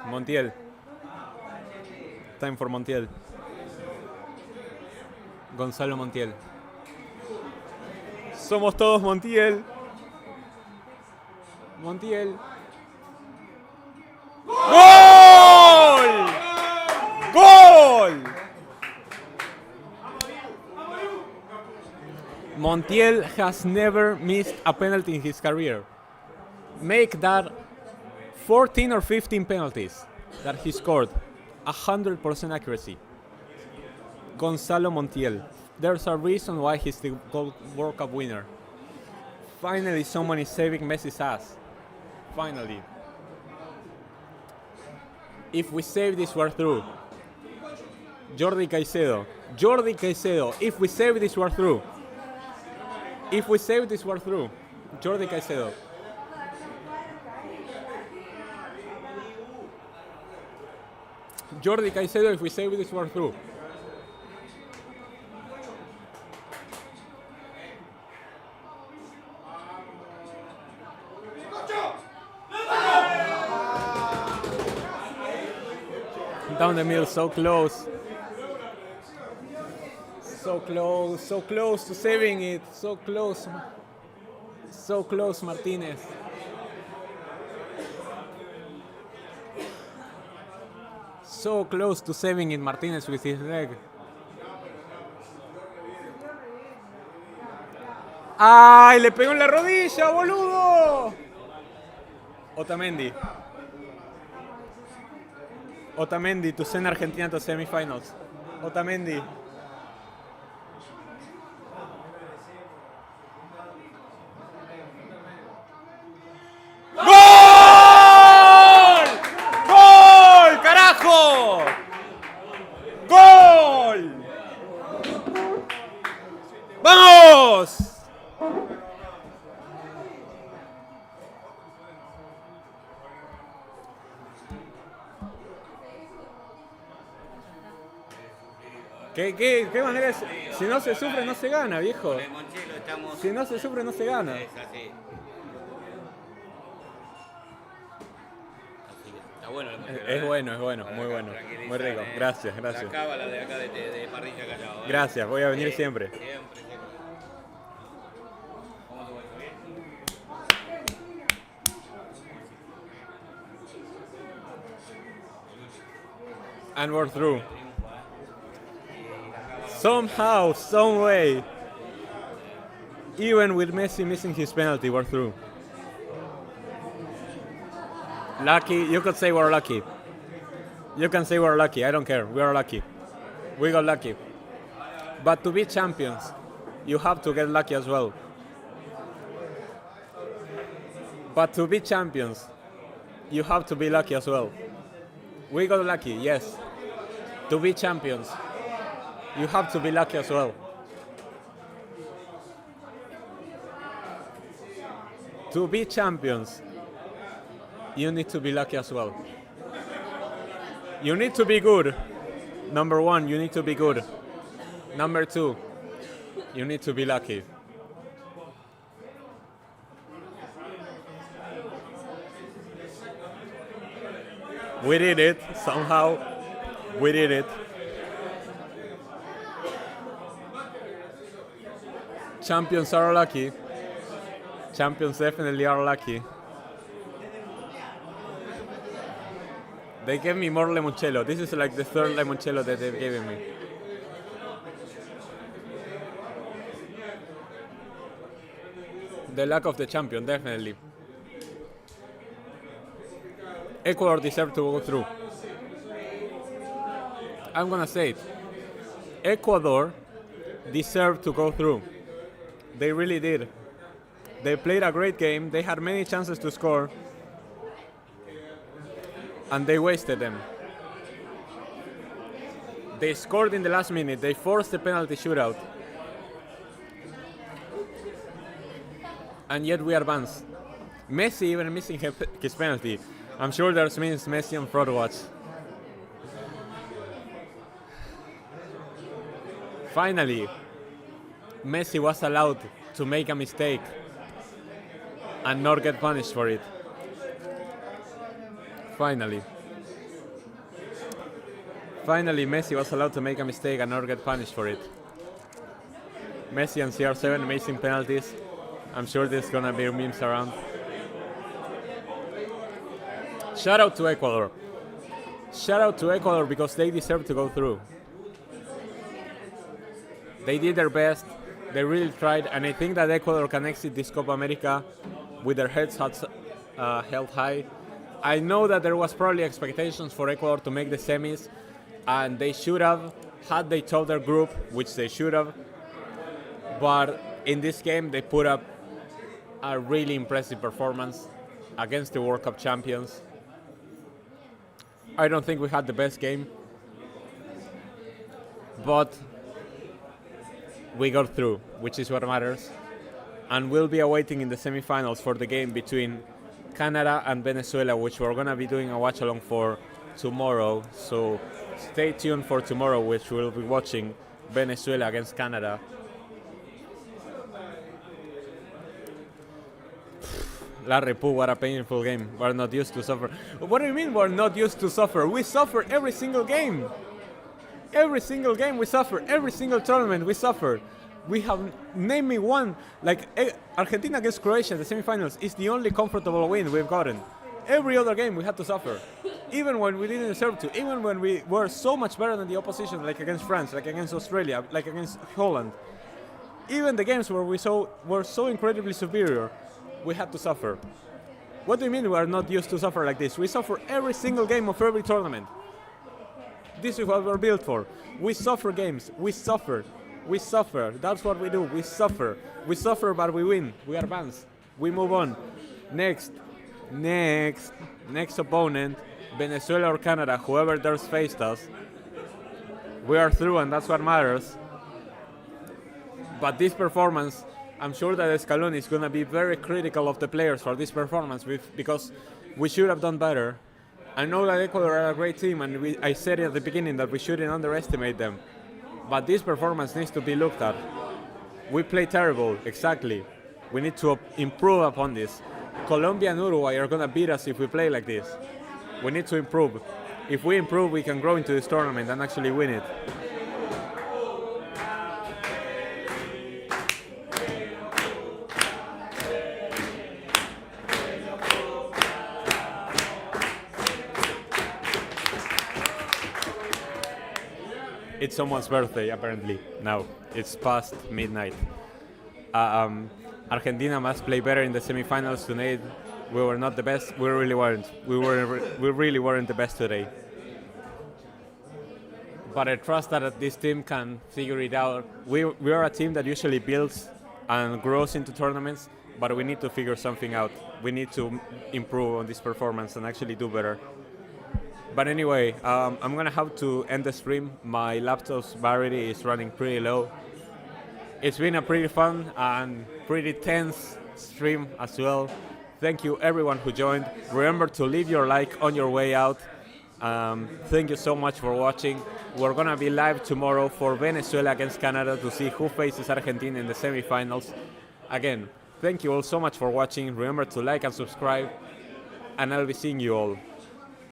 Montiel. Time for Montiel. Gonzalo Montiel. Somos todos Montiel. Montiel. ¡Gol! ¡Gol! Montiel has never missed a penalty in his career. Make that 14 or 15 penalties that he scored. 100% accuracy. Gonzalo Montiel. There's a reason why he's the World Cup winner. Finally, someone is saving Messi's ass. Finally. If we save this, we're through. Jordi Caicedo. If we save this, we're through. Jordi Caicedo. If we save this, we're through. Down the middle, so close. So close to saving it. So close, Martinez. So close to saving it, Martinez with his leg. ¡Ay! ¡Le pegó en la rodilla, boludo! Otamendi to send Argentina to semifinals. Otamendi. ¡Gol! ¡Gol! ¡Carajo! ¡Gol! ¡Vamos! ¿Qué manera es? Si no se sufre, no se gana, viejo. Si no se sufre, no se gana. Es así. Está bueno el Montiel, Es bueno, Para muy bueno. tranquilizar, Muy rico, gracias. La cábala de acá de parrilla callado. Gracias, voy a venir Sí, siempre. Siempre. ¿Cómo te vuelve bien? And we're through. Somehow, some way, even with Messi missing his penalty, we're through. Lucky, you could say we're lucky. You can say we're lucky, I don't care, we are lucky. We got lucky. But to be champions, you have to get lucky as well. But to be champions, you have to be lucky as well. We got lucky, yes. To be champions, you have to be lucky as well. To be champions, you need to be lucky as well. You need to be good. Number one, you need to be good. Number two, you need to be lucky. We did it, somehow. We did it. Champions are lucky. Champions definitely are lucky. They gave me more limoncello. This is like the third limoncello that they've given me. The luck of the champion, definitely. Ecuador deserved to go through. I'm gonna say it. Ecuador deserved to go through. They really did. They played a great game. They had many chances to score. And they wasted them. They scored in the last minute. They forced the penalty shootout. And yet we advanced. Messi even missing his penalty. I'm sure there's means Messi on fraud watch. Finally, Messi was allowed to make a mistake and not get punished for it. Finally, Messi was allowed to make a mistake and not get punished for it. Messi and CR7 amazing penalties. I'm sure there's gonna be memes around. Shout out to Ecuador. Shout out to Ecuador because they deserve to go through. They did their best. They really tried, and I think that Ecuador can exit this Copa America with their heads held high. I know that there was probably expectations for Ecuador to make the semis, and they should have, had they told their group, which they should have. But in this game, they put up a really impressive performance against the World Cup champions. I don't think we had the best game, but we got through, which is what matters. And we'll be awaiting in the semifinals for the game between Canada and Venezuela, which we're going to be doing a watch-along for tomorrow. So stay tuned for tomorrow, which we'll be watching Venezuela against Canada. Larry Poo, what a painful game. We're not used to suffer. What do you mean we're not used to suffer? We suffer every single game. Every single game we suffer. Every single tournament we suffer. We have, name me one. Like Argentina against Croatia in the semifinals is the only comfortable win we've gotten. Every other game we had to suffer. Even when we didn't deserve to. Even when we were so much better than the opposition, like against France, like against Australia, like against Holland. Even the games where we were so incredibly superior, we had to suffer. What do you mean we are not used to suffer like this? We suffer every single game of every tournament. This is what we're built for. We suffer games. We suffer. We suffer. That's what we do. We suffer. We suffer, but we win. We advance. We move on. Next opponent, Venezuela or Canada, whoever dares faced us. We are through, and that's what matters. But this performance, I'm sure that Scaloni is going to be very critical of the players for this performance because we should have done better. I know that Ecuador are a great team, and I said at the beginning that we shouldn't underestimate them. But this performance needs to be looked at. We play terrible, exactly. We need to improve upon this. Colombia and Uruguay are going to beat us if we play like this. We need to improve. If we improve, we can grow into this tournament and actually win it. It's someone's birthday, apparently, now. It's past midnight. Argentina must play better in the semifinals tonight. We were not the best. We really weren't. We really weren't the best today. But I trust that this team can figure it out. We are a team that usually builds and grows into tournaments, but we need to figure something out. We need to improve on this performance and actually do better. But anyway, I'm going to have to end the stream. My laptop's battery is running pretty low. It's been a pretty fun and pretty tense stream as well. Thank you everyone who joined. Remember to leave your like on your way out. Thank you so much for watching. We're going to be live tomorrow for Venezuela against Canada to see who faces Argentina in the semifinals. Again, thank you all so much for watching. Remember to like and subscribe. And I'll be seeing you all